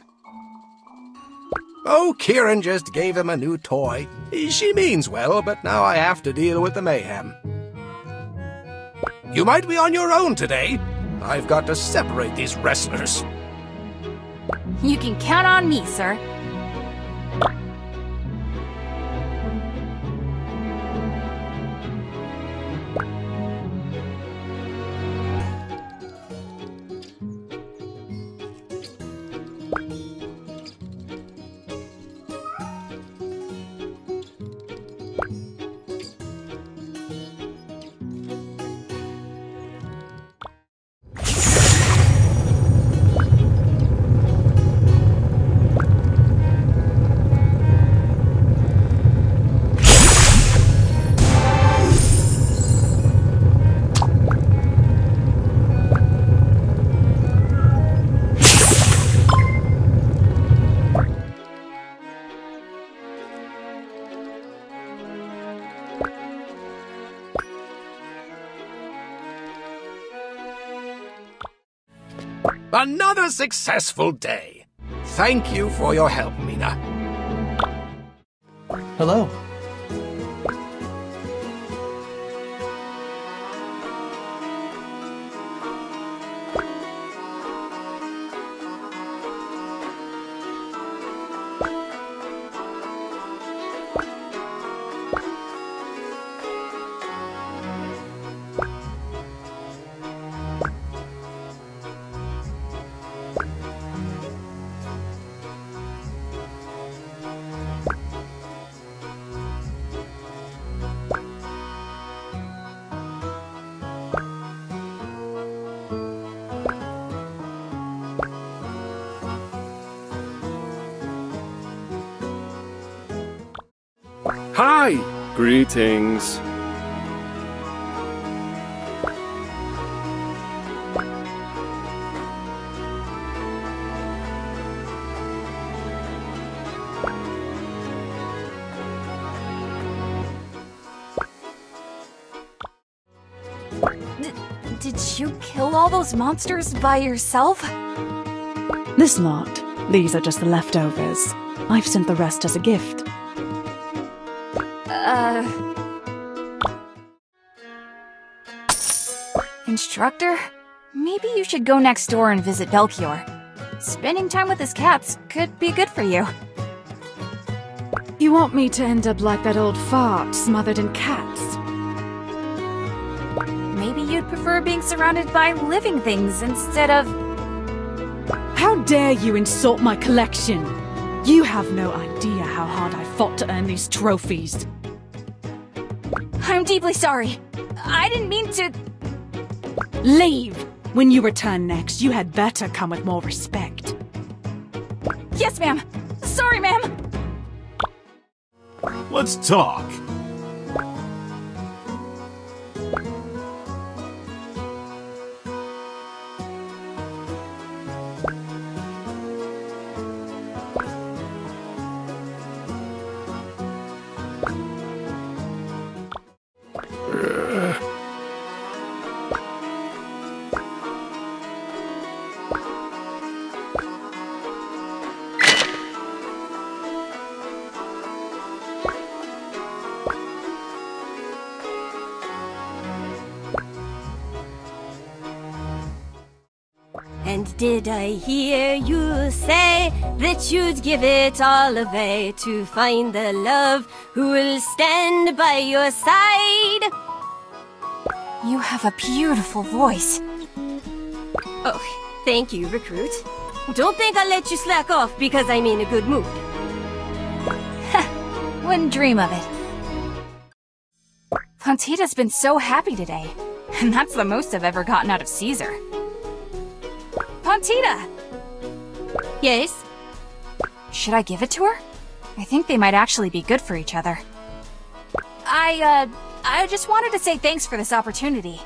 Speaker 9: Oh, Kieran just gave him a new toy. She means well, but now I have to deal with the mayhem. You might be on your own today. I've got to separate these wrestlers.
Speaker 4: You can count on me, sir.
Speaker 9: Another successful day. Thank you for your help, Mina.
Speaker 13: Hello.
Speaker 10: Hi! Greetings.
Speaker 4: Did you kill all those monsters by yourself?
Speaker 11: This lot. These are just the leftovers. I've sent the rest as a gift.
Speaker 4: Instructor? Maybe you should go next door and visit Belchior. Spending time with his cats could be good for you.
Speaker 11: You want me to end up like that old fart smothered in cats?
Speaker 4: Maybe you'd prefer being surrounded by living things instead of...
Speaker 11: How dare you insult my collection? You have no idea how hard I fought to earn these trophies.
Speaker 4: I'm deeply sorry. I didn't mean to...
Speaker 11: Leave! When you return next, you had better come with more respect.
Speaker 4: Yes, ma'am! Sorry, ma'am!
Speaker 2: Let's talk.
Speaker 12: And did I hear you say that you'd give it all away to find the love who will stand by your side?
Speaker 4: You have a beautiful voice.
Speaker 12: Oh, thank you, Recruit. Don't think I'll let you slack off because I'm in a good mood.
Speaker 4: Wouldn't dream of it. Pontita's been so happy today, and that's the most I've ever gotten out of Caesar. Pontita!
Speaker 12: Yes?
Speaker 4: Should I give it to her? I think they might actually be good for each other. I just wanted to say thanks for this opportunity.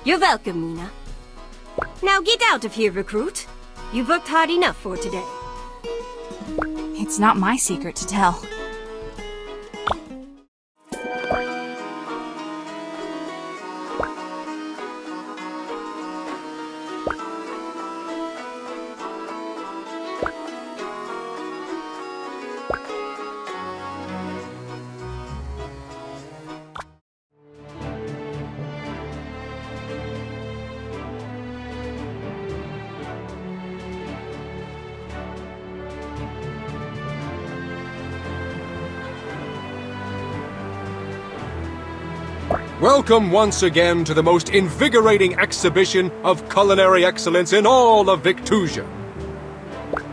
Speaker 12: You're welcome, Mina. Now get out of here, Recruit. You've worked hard enough for today.
Speaker 4: It's not my secret to tell.
Speaker 1: Welcome once again to the most invigorating exhibition of culinary excellence in all of Victusia.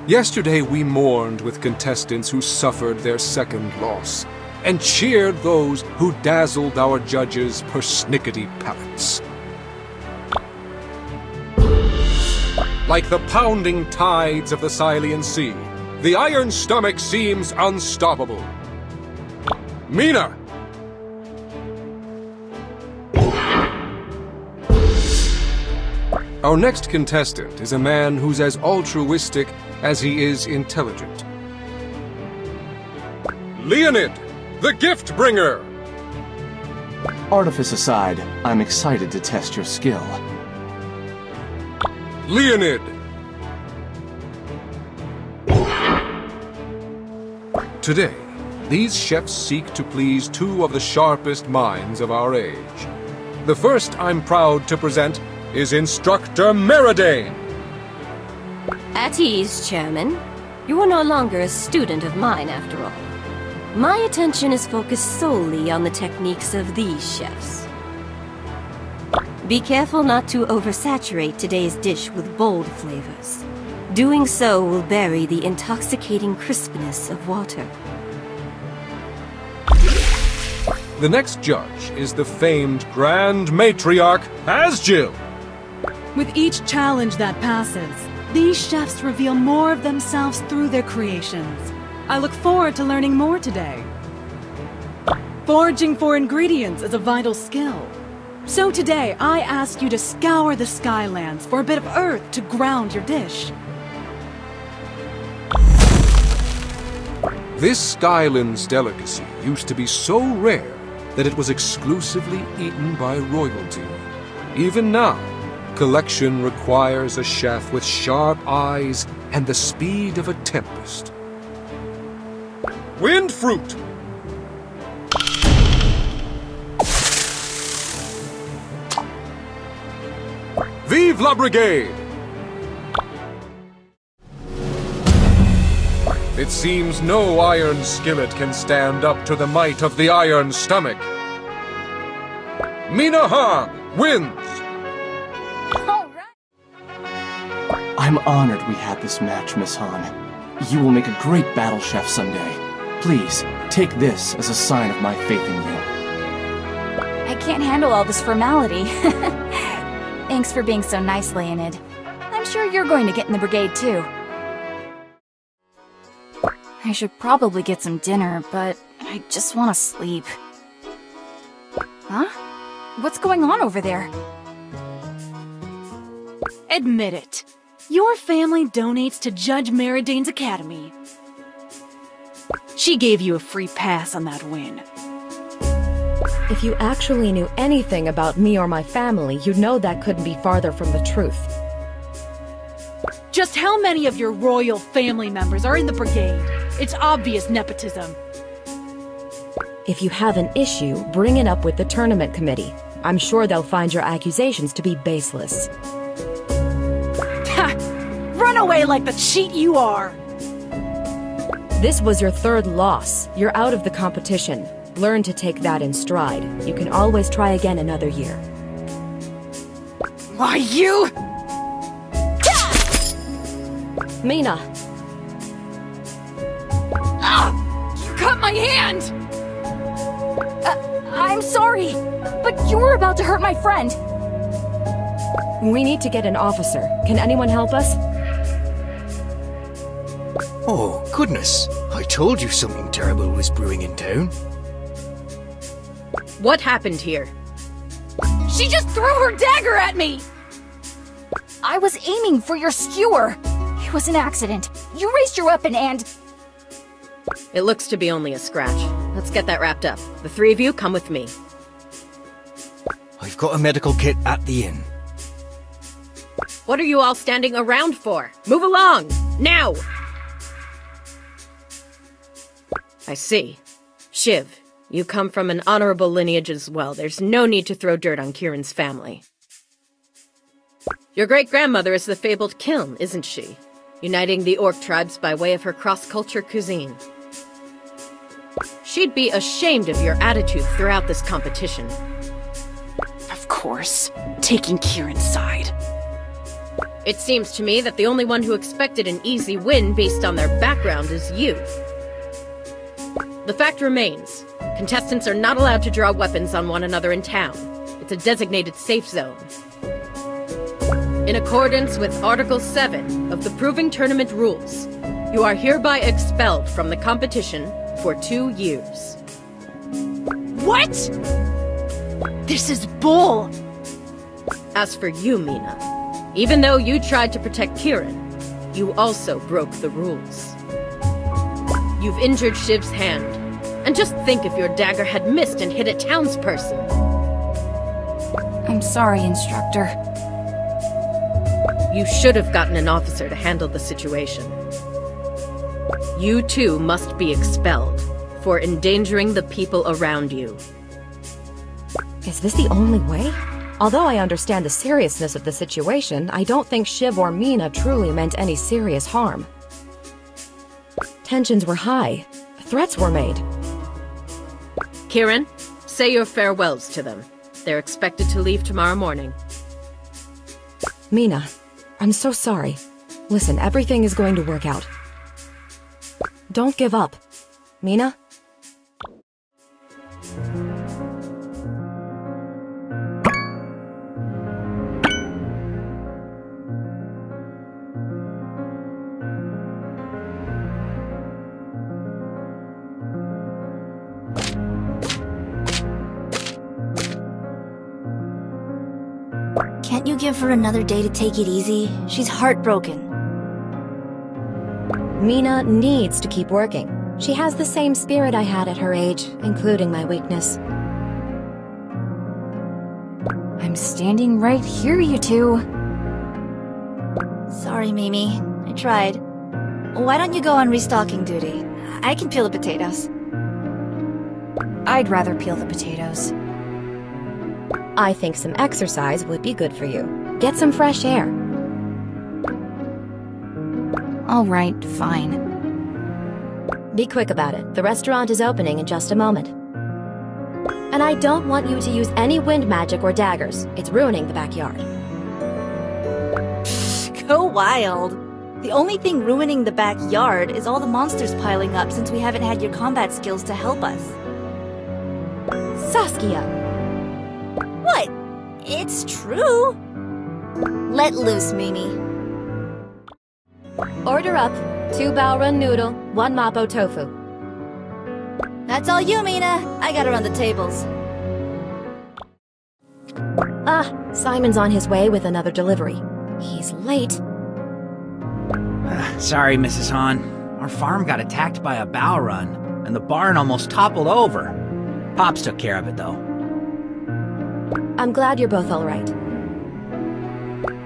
Speaker 1: Yesterday we mourned with contestants who suffered their second loss, and cheered those who dazzled our judges' persnickety palates. Like the pounding tides of the Scythian Sea, the Iron Stomach seems unstoppable. Mina! Our next contestant is a man who's as altruistic as he is intelligent. Leonid, the Gift Bringer!
Speaker 13: Artifice aside, I'm excited to test your skill.
Speaker 1: Leonid! Today, these chefs seek to please two of the sharpest minds of our age. The first I'm proud to present is Instructor Meridane.
Speaker 12: At ease, Chairman. You are no longer a student of mine, after all. My attention is focused solely on the techniques of these chefs. Be careful not to oversaturate today's dish with bold flavors. Doing so will bury the intoxicating crispness of water.
Speaker 1: The next judge is the famed Grand Matriarch, Asgil.
Speaker 14: With each challenge that passes, these chefs reveal more of themselves through their creations. I look forward to learning more today. Foraging for ingredients is a vital skill. So today, I ask you to scour the Skylands for a bit of earth to ground your dish.
Speaker 1: This Skylands delicacy used to be so rare that it was exclusively eaten by royalty. Even now, collection requires a chef with sharp eyes and the speed of a tempest. Wind fruit! Vive la Brigade! It seems no iron skillet can stand up to the might of the Iron Stomach. Mina Han wins!
Speaker 13: I'm honored we had this match, Miss Han. You will make a great battle chef someday. Please, take this as a sign of my faith in you.
Speaker 4: I can't handle all this formality. Thanks for being so nice, Leonid. I'm sure you're going to get in the brigade, too. I should probably get some dinner, but I just want to sleep. Huh? What's going on over there?
Speaker 14: Admit it. Your family donates to Judge Meridane's academy. She gave you a free pass on that win.
Speaker 3: If you actually knew anything about me or my family, you'd know that couldn't be farther from the truth.
Speaker 14: Just how many of your royal family members are in the brigade? It's obvious nepotism.
Speaker 3: If you have an issue, bring it up with the tournament committee. I'm sure they'll find your accusations to be baseless.
Speaker 14: Run away like the cheat you are!
Speaker 3: This was your third loss. You're out of the competition. Learn to take that in stride. You can always try again another year.
Speaker 4: Why, you?
Speaker 3: Mina!
Speaker 4: Ah! You cut my hand! I'm sorry, but you were about to hurt my friend.
Speaker 3: We need to get an officer. Can anyone help us?
Speaker 8: Oh, goodness. I told you something terrible was brewing in town.
Speaker 6: What happened here?
Speaker 4: She just threw her dagger at me! I was aiming for your skewer. It was an accident. You raised your weapon and...
Speaker 6: It looks to be only a scratch. Let's get that wrapped up. The three of you come with me.
Speaker 8: I've got a medical kit at the inn.
Speaker 6: What are you all standing around for? Move along! Now! I see. Shiv, you come from an honorable lineage as well. There's no need to throw dirt on Kieran's family. Your great-grandmother is the fabled Kiln, isn't she? Uniting the orc tribes by way of her cross-culture cuisine. She'd be ashamed of your attitude throughout this competition.
Speaker 14: Of course, taking Kieran's side.
Speaker 6: It seems to me that the only one who expected an easy win based on their background is you. The fact remains, contestants are not allowed to draw weapons on one another in town. It's a designated safe zone. In accordance with Article 7 of the Proving Tournament rules, you are hereby expelled from the competition for 2 years.
Speaker 14: What? This is bull!
Speaker 6: As for you, Mina, even though you tried to protect Kieran, you also broke the rules. You've injured Shiv's hand, and just think if your dagger had missed and hit a townsperson.
Speaker 4: I'm sorry, Instructor.
Speaker 6: You should have gotten an officer to handle the situation. You too must be expelled for endangering the people around you.
Speaker 3: Is this the only way? Although I understand the seriousness of the situation, I don't think Shiv or Mina truly meant any serious harm. Tensions were high. Threats were made.
Speaker 6: Kieran, say your farewells to them. They're expected to leave tomorrow morning.
Speaker 3: Mina, I'm so sorry. Listen, everything is going to work out. Don't give up. Mina?
Speaker 15: Can't you give her another day to take it easy? She's heartbroken.
Speaker 3: Mina needs to keep working. She has the same spirit I had at her age, including my weakness.
Speaker 4: I'm standing right here, you two.
Speaker 15: Sorry, Mimi. I tried. Why don't you go on restocking duty? I can peel the potatoes.
Speaker 4: I'd rather peel the potatoes.
Speaker 3: I think some exercise would be good for you. Get some fresh air.
Speaker 4: All right, fine.
Speaker 3: Be quick about it. The restaurant is opening in just a moment. And I don't want you to use any wind magic or daggers. It's ruining the backyard.
Speaker 15: Go wild. The only thing ruining the backyard is all the monsters piling up since we haven't had your combat skills to help us.
Speaker 3: Saskia!
Speaker 15: What? It's true. Let loose, Mimi.
Speaker 3: Order up. 2 Baorun noodle, 1 Mapo tofu.
Speaker 15: That's all you, Mina. I gotta run the tables.
Speaker 3: Simon's on his way with another delivery. He's late.
Speaker 5: Sorry, Mrs. Han. Our farm got attacked by a Baorun, and the barn almost toppled over. Pops took care of it, though.
Speaker 3: I'm glad you're both all right.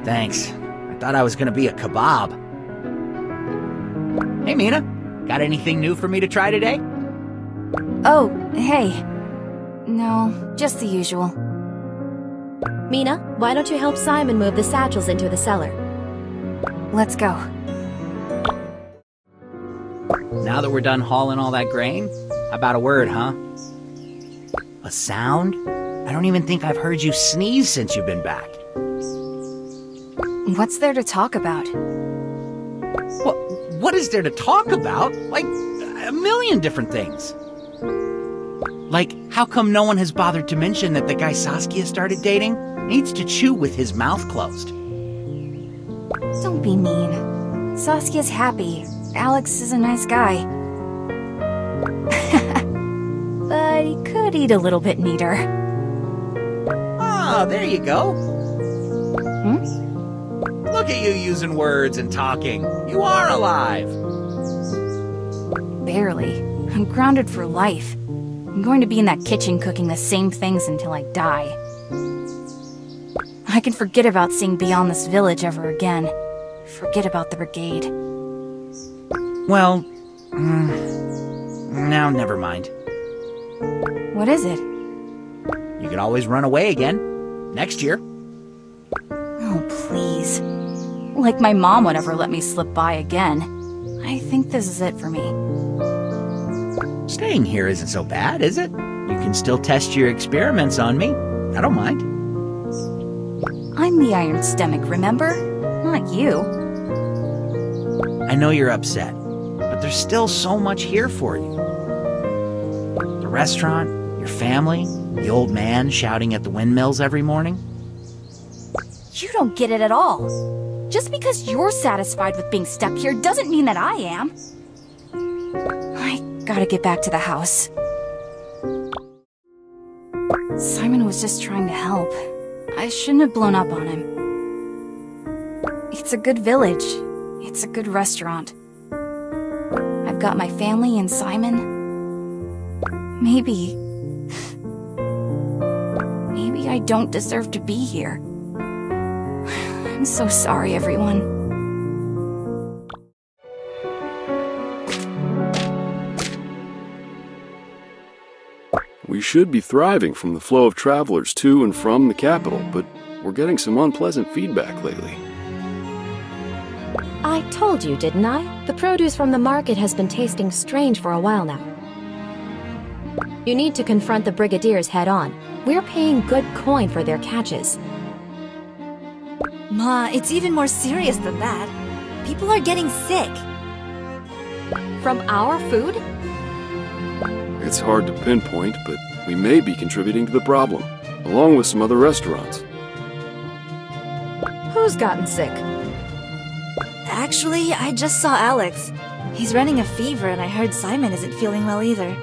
Speaker 5: Thanks. I thought I was gonna be a kebab. Hey, Mina. Got anything new for me to try today?
Speaker 4: Oh, hey. No, just the usual.
Speaker 3: Mina, why don't you help Simon move the satchels into the cellar?
Speaker 4: Let's go.
Speaker 5: Now that we're done hauling all that grain, how about a word, huh? A sound? I don't even think I've heard you sneeze since you've been back.
Speaker 4: What's there to talk about?
Speaker 5: What is there to talk about? Like, a million different things. Like, how come no one has bothered to mention that the guy Saskia started dating needs to chew with his mouth closed?
Speaker 4: Don't be mean. Saskia's happy. Alex is a nice guy. But he could eat a little bit neater.
Speaker 5: Oh, there you go. Look at you using words and talking. You are alive.
Speaker 4: Barely. I'm grounded for life. I'm going to be in that kitchen cooking the same things until I die. I can forget about seeing beyond this village ever again. Forget about the Brigade.
Speaker 5: Well, now never mind.
Speaker 4: What is it?
Speaker 5: You could always run away again. Next year.
Speaker 4: Oh, please. Like my mom would ever let me slip by again. I think this is it for me.
Speaker 5: Staying here isn't so bad, is it? You can still test your experiments on me. I don't mind.
Speaker 4: I'm the Iron Stomach, remember? Not you.
Speaker 5: I know you're upset, but there's still so much here for you. The restaurant, your family, the old man shouting at the windmills every morning.
Speaker 4: You don't get it at all. Just because you're satisfied with being stuck here doesn't mean that I am. I gotta get back to the house. Simon was just trying to help. I shouldn't have blown up on him. It's a good village. It's a good restaurant. I've got my family and Simon. Maybe I don't deserve to be here. I'm so sorry, everyone.
Speaker 10: We should be thriving from the flow of travelers to and from the capital, but we're getting some unpleasant feedback lately.
Speaker 3: I told you, didn't I? The produce from the market has been tasting strange for a while now. You need to confront the Brigadiers head-on. We're paying good coin for their catches.
Speaker 15: Ma, it's even more serious than that. People are getting sick.
Speaker 3: From our food?
Speaker 10: It's hard to pinpoint, but we may be contributing to the problem, along with some other restaurants.
Speaker 3: Who's gotten sick?
Speaker 15: Actually, I just saw Alex. He's running a fever, and I heard Simon isn't feeling well either.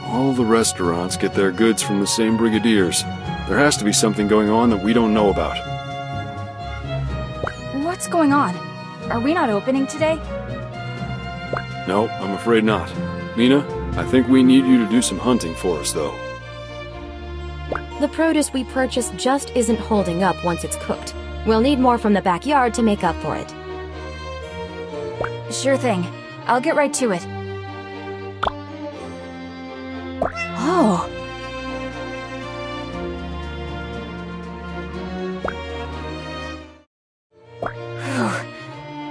Speaker 10: All the restaurants get their goods from the same Brigadiers. There has to be something going on that we don't know about.
Speaker 4: What's going on? Are we not opening today?
Speaker 10: No, I'm afraid not. Mina, I think we need you to do some hunting for us, though.
Speaker 3: The produce we purchased just isn't holding up once it's cooked. We'll need more from the backyard to make up for it.
Speaker 4: Sure thing. I'll get right to it. Oh.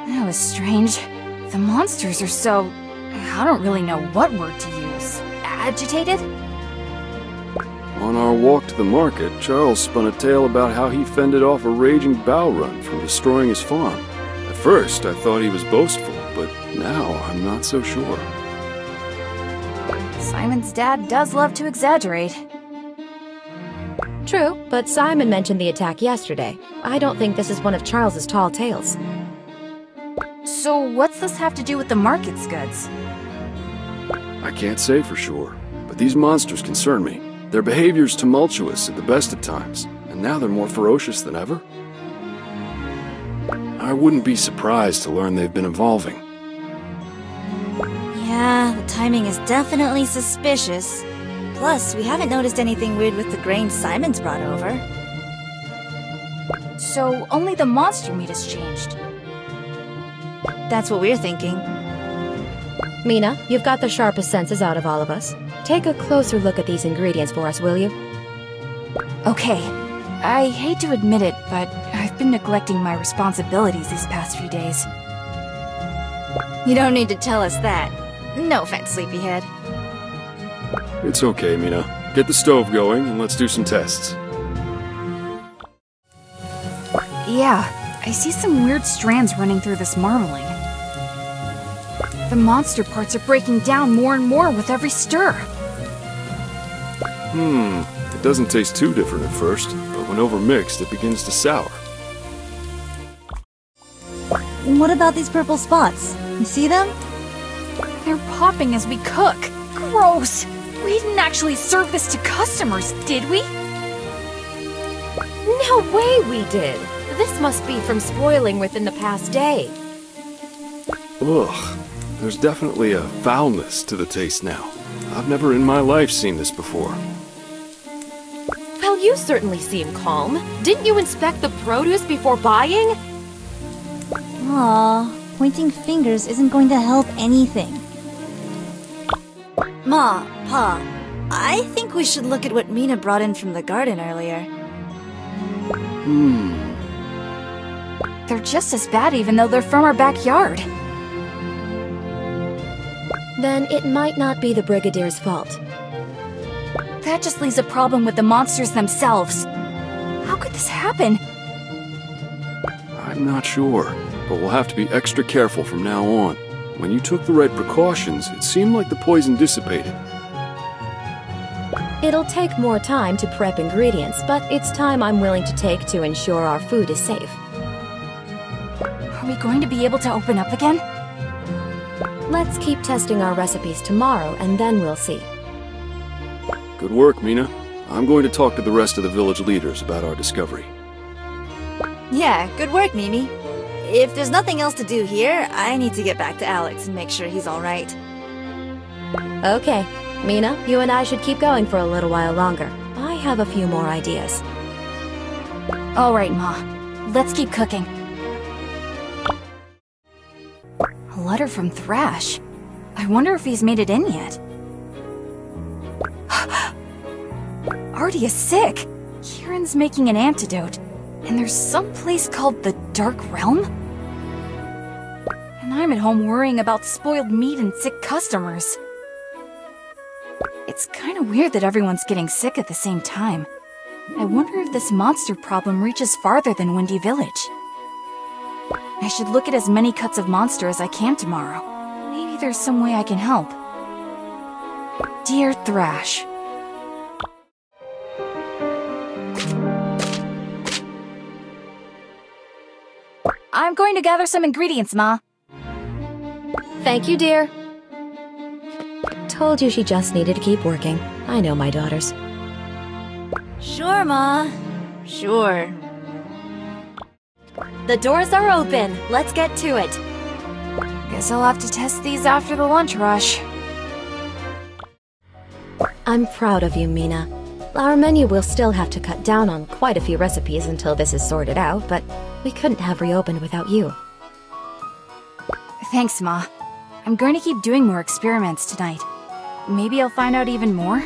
Speaker 4: That was strange. The monsters are so... I don't really know what word to use. Agitated?
Speaker 10: On our walk to the market, Charles spun a tale about how he fended off a raging bow run from destroying his farm. At first, I thought he was boastful, but now I'm not so sure.
Speaker 4: Simon's dad does love to exaggerate.
Speaker 3: True, but Simon mentioned the attack yesterday. I don't think this is one of Charles's tall tales.
Speaker 4: So what's this have to do with the market's goods?
Speaker 10: I can't say for sure, but these monsters concern me. Their behavior's tumultuous at the best of times, and now they're more ferocious than ever. I wouldn't be surprised to learn they've been evolving.
Speaker 15: Yeah, the timing is definitely suspicious. Plus, we haven't noticed anything weird with the grain Simon's brought over.
Speaker 4: So only the monster meat has changed.
Speaker 15: That's what we're thinking.
Speaker 3: Mina, you've got the sharpest senses out of all of us. Take a closer look at these ingredients for us, will you?
Speaker 4: Okay. I hate to admit it, but I've been neglecting my responsibilities these past few days.
Speaker 15: You don't need to tell us that. No offense, sleepyhead.
Speaker 10: It's okay, Mina. Get the stove going and let's do some tests.
Speaker 4: Yeah, I see some weird strands running through this marbling. The monster parts are breaking down more and more with every stir.
Speaker 10: It doesn't taste too different at first, but when overmixed, it begins to sour.
Speaker 15: What about these purple spots? You see them?
Speaker 4: They're popping as we cook. Gross! We didn't actually serve this to customers, did we?
Speaker 3: No way we did! This must be from spoiling within the past day.
Speaker 10: Ugh, there's definitely a foulness to the taste now. I've never in my life seen this before.
Speaker 3: Well, you certainly seem calm. Didn't you inspect the produce before buying?
Speaker 15: Aw, pointing fingers isn't going to help anything. Ma, Pa, I think we should look at what Mina brought in from the garden earlier.
Speaker 4: They're just as bad even though they're from our backyard.
Speaker 3: Then it might not be the Brigadier's fault.
Speaker 4: That just leaves a problem with the monsters themselves. How could this happen?
Speaker 10: I'm not sure, but we'll have to be extra careful from now on. When you took the right precautions, it seemed like the poison dissipated.
Speaker 3: It'll take more time to prep ingredients, but it's time I'm willing to take to ensure our food is safe.
Speaker 4: Are we going to be able to open up again?
Speaker 3: Let's keep testing our recipes tomorrow, and then we'll see.
Speaker 10: Good work, Mina. I'm going to talk to the rest of the village leaders about our discovery.
Speaker 15: Yeah, good work, Mimi. If there's nothing else to do here, I need to get back to Alex and make sure he's alright.
Speaker 3: Okay. Mina, you and I should keep going for a little while longer. I have a few more ideas.
Speaker 4: Alright, Ma. Let's keep cooking. A letter from Thrash. I wonder if he's made it in yet. Artie is sick. Kieran's making an antidote. And there's some place called the Dark Realm? And I'm at home worrying about spoiled meat and sick customers. It's kind of weird that everyone's getting sick at the same time. I wonder if this monster problem reaches farther than Windy Village. I should look at as many cuts of monster as I can tomorrow. Maybe there's some way I can help. Dear Thrash. I'm going to gather some ingredients, Ma.
Speaker 3: Thank you, dear. Told you she just needed to keep working. I know my daughters.
Speaker 15: Sure, Ma. Sure.
Speaker 3: The doors are open. Let's get to it.
Speaker 4: Guess I'll have to test these after the lunch rush.
Speaker 3: I'm proud of you, Mina. Our menu will still have to cut down on quite a few recipes until this is sorted out, but we couldn't have reopened without you.
Speaker 4: Thanks, Ma. I'm going to keep doing more experiments tonight. Maybe I'll find out even more?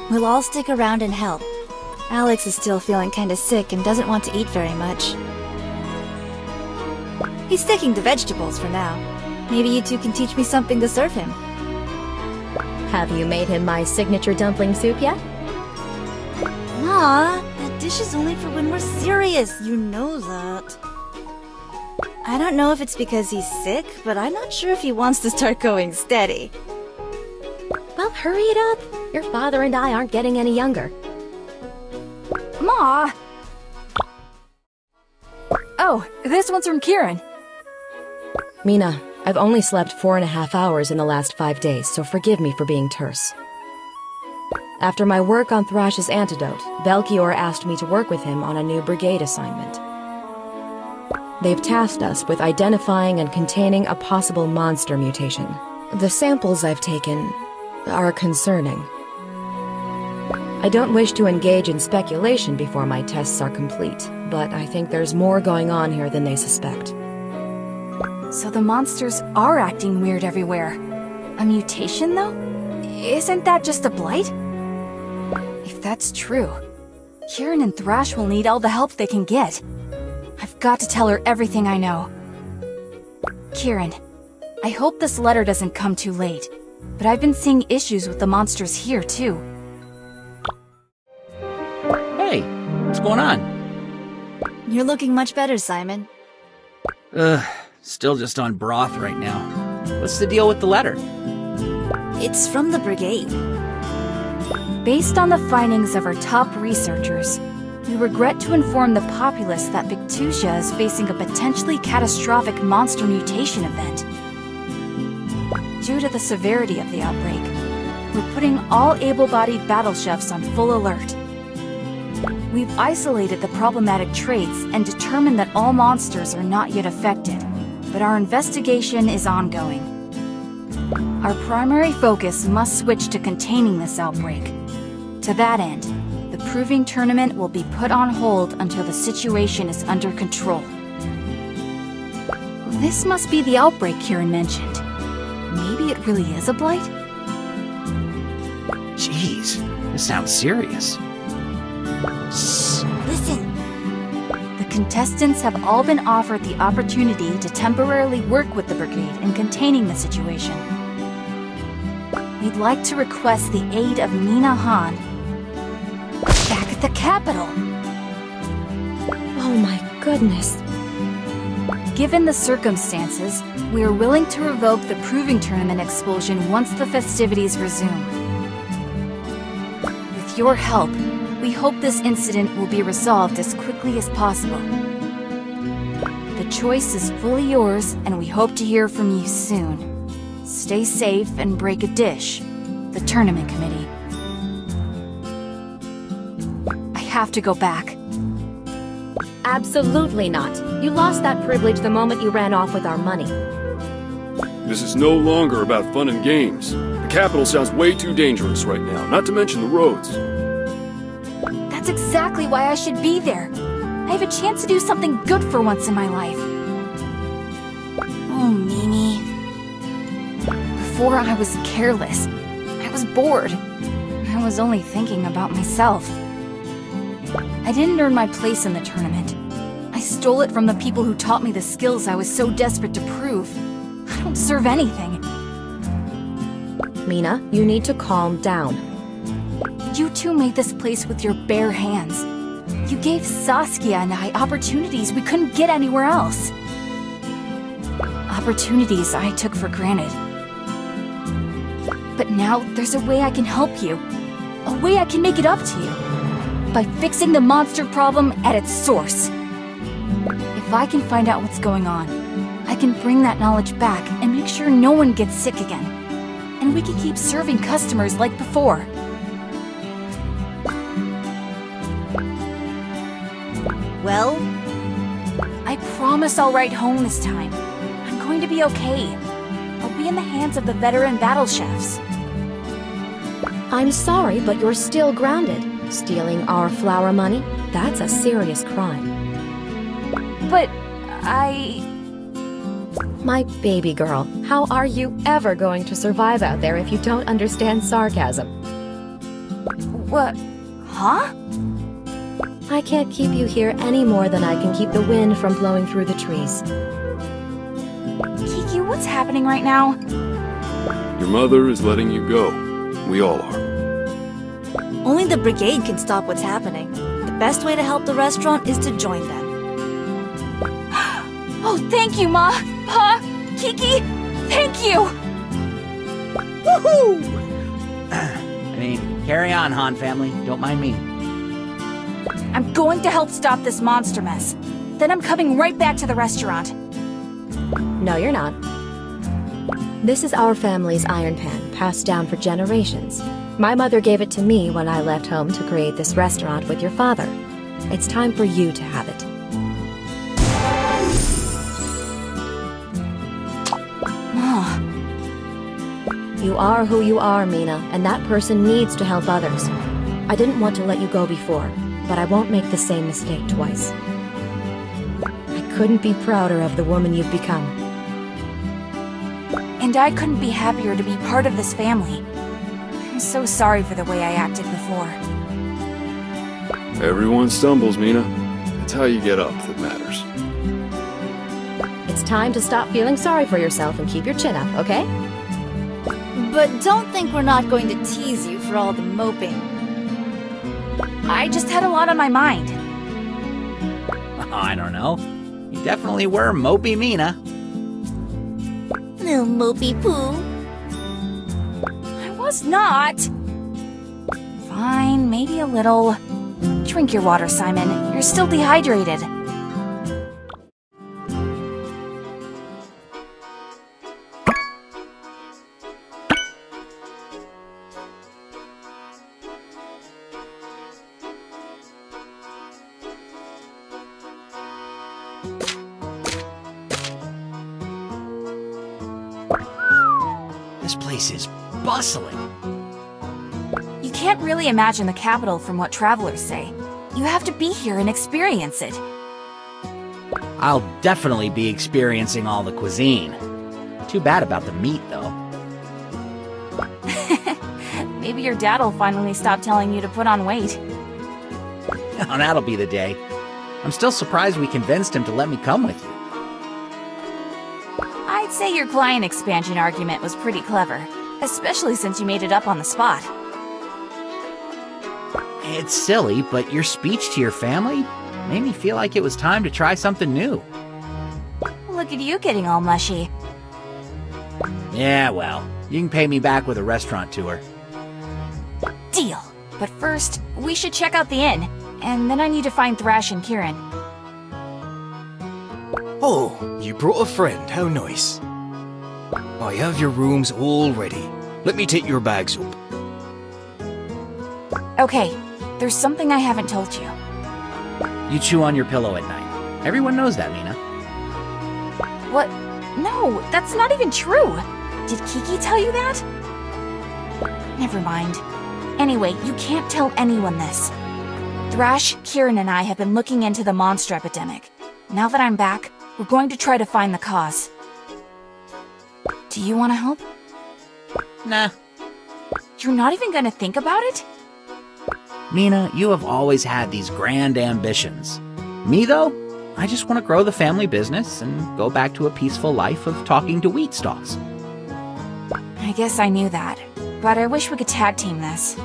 Speaker 15: We'll all stick around and help. Alex is still feeling kinda sick and doesn't want to eat very much. He's sticking to vegetables for now. Maybe you two can teach me something to serve him.
Speaker 3: Have you made him my signature dumpling soup yet?
Speaker 15: Ma, that dish is only for when we're serious. You know that. I don't know if it's because he's sick, but I'm not sure if he wants to start going steady.
Speaker 3: Well, hurry it up. Your father and I aren't getting any younger.
Speaker 4: Ma! Oh, this one's from Kieran.
Speaker 3: Mina, I've only slept 4.5 hours in the last 5 days, so forgive me for being terse. After my work on Thrash's antidote, Belchior asked me to work with him on a new brigade assignment. They've tasked us with identifying and containing a possible monster mutation. The samples I've taken are concerning. I don't wish to engage in speculation before my tests are complete, but I think there's more going on here than they suspect.
Speaker 4: So the monsters are acting weird everywhere. A mutation, though? Isn't that just a blight? If that's true, Kieran and Thrash will need all the help they can get. I've got to tell her everything I know. Kieran, I hope this letter doesn't come too late. but I've been seeing issues with the monsters here, too.
Speaker 5: Hey, what's going on?
Speaker 15: You're looking much better, Simon.
Speaker 5: Still just on broth right now. What's the deal with the letter?
Speaker 15: It's from the Brigade.
Speaker 4: Based on the findings of our top researchers, we regret to inform the populace that Victusia is facing a potentially catastrophic monster mutation event. Due to the severity of the outbreak, we're putting all able-bodied battle chefs on full alert. We've isolated the problematic traits and determined that all monsters are not yet affected, but our investigation is ongoing. Our primary focus must switch to containing this outbreak. To that end, the Proving Tournament will be put on hold until the situation is under control. This must be the outbreak Kieran mentioned. Maybe it really is a blight?
Speaker 5: Jeez, this sounds serious.
Speaker 15: Shh, listen.
Speaker 4: The contestants have all been offered the opportunity to temporarily work with the Brigade in containing the situation. We'd like to request the aid of Mina Han back at the capital.
Speaker 3: Oh my goodness.
Speaker 4: Given the circumstances, we are willing to revoke the Proving Tournament expulsion once the festivities resume. With your help, we hope this incident will be resolved as quickly as possible. The choice is fully yours, and we hope to hear from you soon. Stay safe and break a dish. The Tournament Committee. I have to go back.
Speaker 3: Absolutely not. You lost that privilege the moment you ran off with our money.
Speaker 10: This is no longer about fun and games. The capital sounds way too dangerous right now, not to mention the roads.
Speaker 4: That's exactly why I should be there. I have a chance to do something good for once in my life.
Speaker 15: Oh, Mimi.
Speaker 4: Before I was careless. I was bored. I was only thinking about myself. I didn't earn my place in the tournament. I stole it from the people who taught me the skills I was so desperate to prove. I don't deserve anything.
Speaker 3: Mina, you need to calm down.
Speaker 4: You two made this place with your bare hands. You gave Saskia and I opportunities we couldn't get anywhere else. Opportunities I took for granted. But now there's a way I can help you. A way I can make it up to you. By fixing the monster problem at its source. If I can find out what's going on, I can bring that knowledge back and make sure no one gets sick again. And we can keep serving customers like before.
Speaker 15: Well?
Speaker 4: I promise I'll write home this time. I'm going to be okay. I'll be in the hands of the veteran battle chefs.
Speaker 3: I'm sorry, but you're still grounded. Stealing our flower money? That's a serious crime.
Speaker 4: But
Speaker 3: My baby girl, how are you ever going to survive out there if you don't understand sarcasm?
Speaker 4: What? Huh?
Speaker 3: I can't keep you here any more than I can keep the wind from blowing through the trees.
Speaker 4: Kiki, what's happening right now?
Speaker 10: Your mother is letting you go. We all are.
Speaker 15: Only the Brigade can stop what's happening. The best way to help the restaurant is to join them.
Speaker 4: Oh, thank you, Ma! Pa! Kiki! Thank you!
Speaker 5: Woohoo! I mean, carry on, Han family. Don't mind me.
Speaker 4: I'm going to help stop this monster mess. Then I'm coming right back to the restaurant.
Speaker 3: No, you're not. This is our family's iron pan, passed down for generations. My mother gave it to me when I left home to create this restaurant with your father. It's time for you to have it.
Speaker 4: Ma.
Speaker 3: You are who you are, Mina, and that person needs to help others. I didn't want to let you go before, but I won't make the same mistake twice. I couldn't be prouder of the woman you've become.
Speaker 4: And I couldn't be happier to be part of this family. I'm so sorry for the way I acted before.
Speaker 10: Everyone stumbles, Mina. It's how you get up that matters.
Speaker 3: It's time to stop feeling sorry for yourself and keep your chin up, okay?
Speaker 15: But don't think we're not going to tease you for all the moping.
Speaker 4: I just had a lot on my mind.
Speaker 5: Oh, I don't know. You definitely were mopey Mina.
Speaker 15: Little mopey poo.
Speaker 4: I was not. Fine, maybe a little. Drink your water, Simon. You're still dehydrated.
Speaker 5: This place is bustling.
Speaker 4: You can't really imagine the capital from what travelers say. You have to be here and experience it.
Speaker 5: I'll definitely be experiencing all the cuisine. Too bad about the meat, though.
Speaker 4: Maybe your dad will finally stop telling you to put on weight.
Speaker 5: Oh, that'll be the day. I'm still surprised we convinced him to let me come with you.
Speaker 4: I'd say your client expansion argument was pretty clever, especially since you made it up on the spot.
Speaker 5: It's silly, but your speech to your family made me feel like it was time to try something new.
Speaker 4: Look at you getting all mushy.
Speaker 5: Yeah, well, you can pay me back with a restaurant tour.
Speaker 4: Deal. But first, we should check out the inn, and then I need to find Thrash and Kieran.
Speaker 8: Oh, you brought a friend, how nice. I have your rooms all ready. Let me take your bags up.
Speaker 4: Okay, there's something I haven't told you.
Speaker 5: You chew on your pillow at night. Everyone knows that, Mina.
Speaker 4: What? No, that's not even true. Did Kiki tell you that? Never mind. Anyway, you can't tell anyone this. Thrash, Kieran, and I have been looking into the monster epidemic. Now that I'm back, we're going to try to find the cause. Do you want to help?
Speaker 5: Nah.
Speaker 4: You're not even going to think about it?
Speaker 5: Mina, you have always had these grand ambitions. Me, though, I just want to grow the family business and go back to a peaceful life of talking to wheat stalls.
Speaker 4: I guess I knew that, but I wish we could tag team this.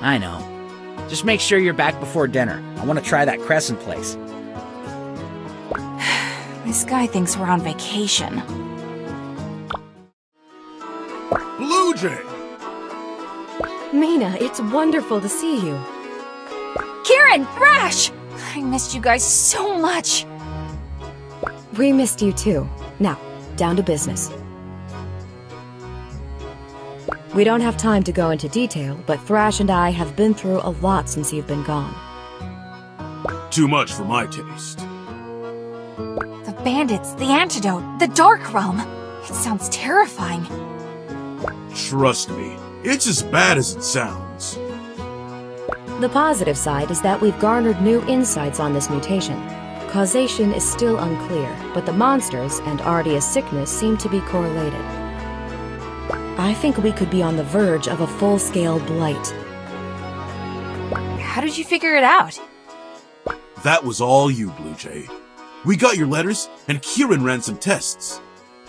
Speaker 5: I know. Just make sure you're back before dinner. I want to try that crescent place.
Speaker 4: This guy thinks we're on vacation.
Speaker 2: Blue Jay!
Speaker 3: Mina, it's wonderful to see you.
Speaker 4: Kieran! Thrash! I missed you guys so much.
Speaker 3: We missed you too. Now, down to business. We don't have time to go into detail, but Thrash and I have been through a lot since you've been gone.
Speaker 2: Too much for my taste.
Speaker 4: The bandits, the antidote, the dark realm. It sounds terrifying.
Speaker 2: Trust me, it's as bad as it sounds.
Speaker 3: The positive side is that we've garnered new insights on this mutation. Causation is still unclear, but the monsters and Ardia's sickness seem to be correlated. I think we could be on the verge of a full-scale blight.
Speaker 4: How did you figure it out?
Speaker 2: That was all you, Blue Jay. We got your letters, and Kieran ran some tests.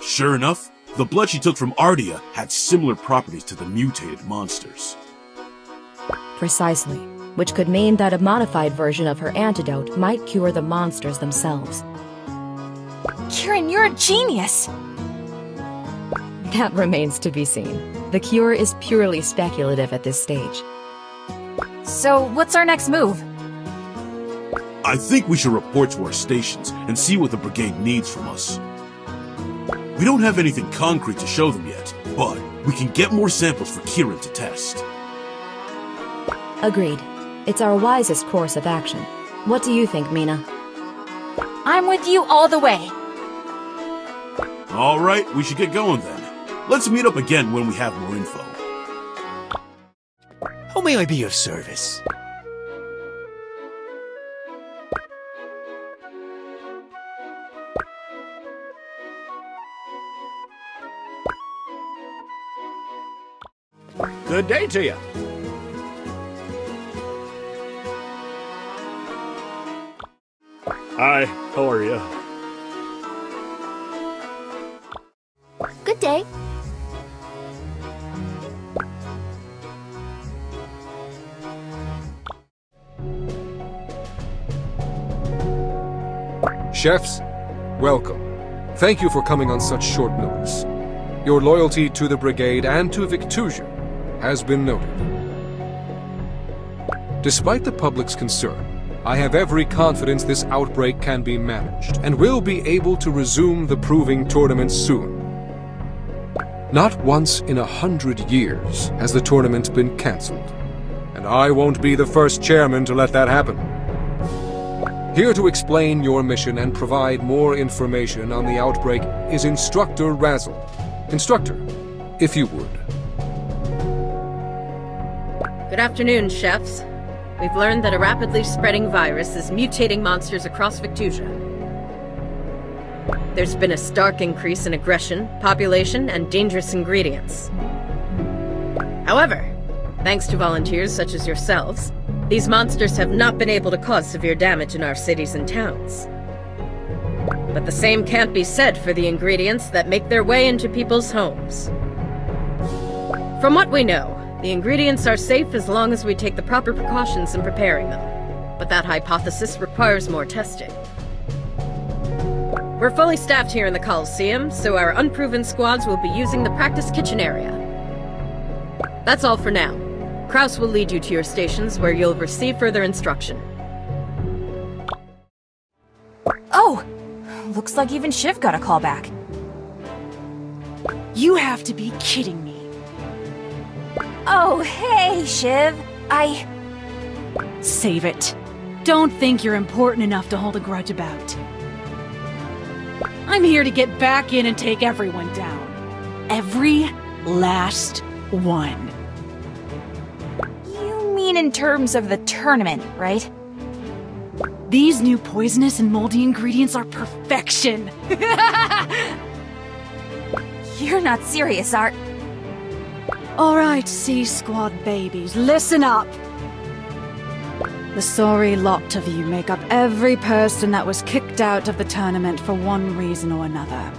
Speaker 2: Sure enough, the blood she took from Ardia had similar properties to the mutated monsters.
Speaker 3: Precisely, which could mean that a modified version of her antidote might cure the monsters themselves.
Speaker 4: Kieran, you're a genius!
Speaker 3: That remains to be seen. The cure is purely speculative at this stage.
Speaker 4: So, what's our next move?
Speaker 2: I think we should report to our stations and see what the brigade needs from us. We don't have anything concrete to show them yet, but we can get more samples for Kieran to test.
Speaker 3: Agreed. It's our wisest course of action. What do you think, Mina?
Speaker 4: I'm with you all the way.
Speaker 2: All right, we should get going then. Let's meet up again when we have more info.
Speaker 8: How may I be of service?
Speaker 7: Good day to you.
Speaker 10: Hi, how are you?
Speaker 12: Good day.
Speaker 1: Chefs, welcome. Thank you for coming on such short notice. Your loyalty to the Brigade and to Victusia has been noted. Despite the public's concern, I have every confidence this outbreak can be managed, and will be able to resume the proving tournament soon. Not once in 100 years has the tournament been cancelled, and I won't be the first chairman to let that happen. Here to explain your mission and provide more information on the outbreak is Instructor Razzle. Instructor, if you would.
Speaker 6: Good afternoon, chefs. We've learned that a rapidly spreading virus is mutating monsters across Victusia. There's been a stark increase in aggression, population, and dangerous ingredients. However, thanks to volunteers such as yourselves, these monsters have not been able to cause severe damage in our cities and towns. But the same can't be said for the ingredients that make their way into people's homes. From what we know, the ingredients are safe as long as we take the proper precautions in preparing them. But that hypothesis requires more testing. We're fully staffed here in the Coliseum, so our unproven squads will be using the practice kitchen area. That's all for now. Kraus will lead you to your stations where you'll receive further instruction.
Speaker 4: Oh! Looks like even Shiv got a call back.
Speaker 14: You have to be kidding me.
Speaker 4: Oh, hey, Shiv.
Speaker 14: Save it. Don't think you're important enough to hold a grudge about. I'm here to get back in and take everyone down. Every last one.
Speaker 4: You mean in terms of the tournament, right?
Speaker 14: These new poisonous and moldy ingredients are perfection.
Speaker 4: You're not serious, Art.
Speaker 14: All right, C-Squad babies, listen up. The sorry lot of you make up every person that was kicked out of the tournament for one reason or another.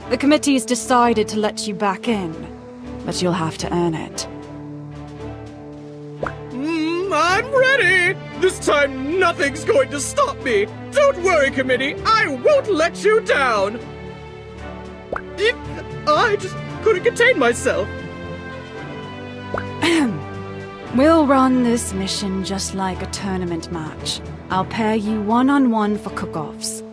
Speaker 14: The committee's decided to let you back in, but you'll have to earn it.
Speaker 16: I'm ready! This time nothing's going to stop me! Don't worry, committee, I won't let you down! I just couldn't contain myself.
Speaker 14: We'll run this mission just like a tournament match. I'll pair you one-on-one for cook-offs.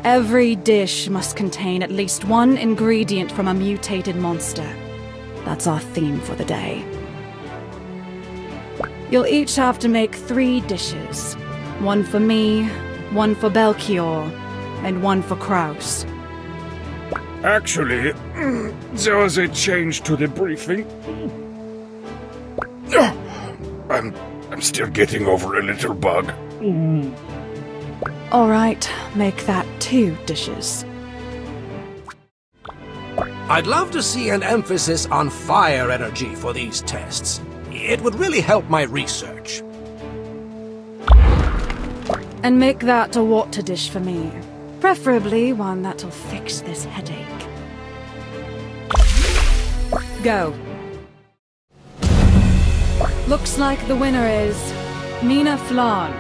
Speaker 14: Every dish must contain at least one ingredient from a mutated monster. That's our theme for the day. You'll each have to make 3 dishes. One for me, one for Belchior, and one for Kraus.
Speaker 7: Actually, there was a change to the briefing. I'm still getting over a little bug.
Speaker 14: All right, make that 2 dishes.
Speaker 9: I'd love to see an emphasis on fire energy for these tests. It would really help my research.
Speaker 14: And make that a water dish for me. Preferably one that'll fix this headache. Go. Looks like the winner is Mina Flan.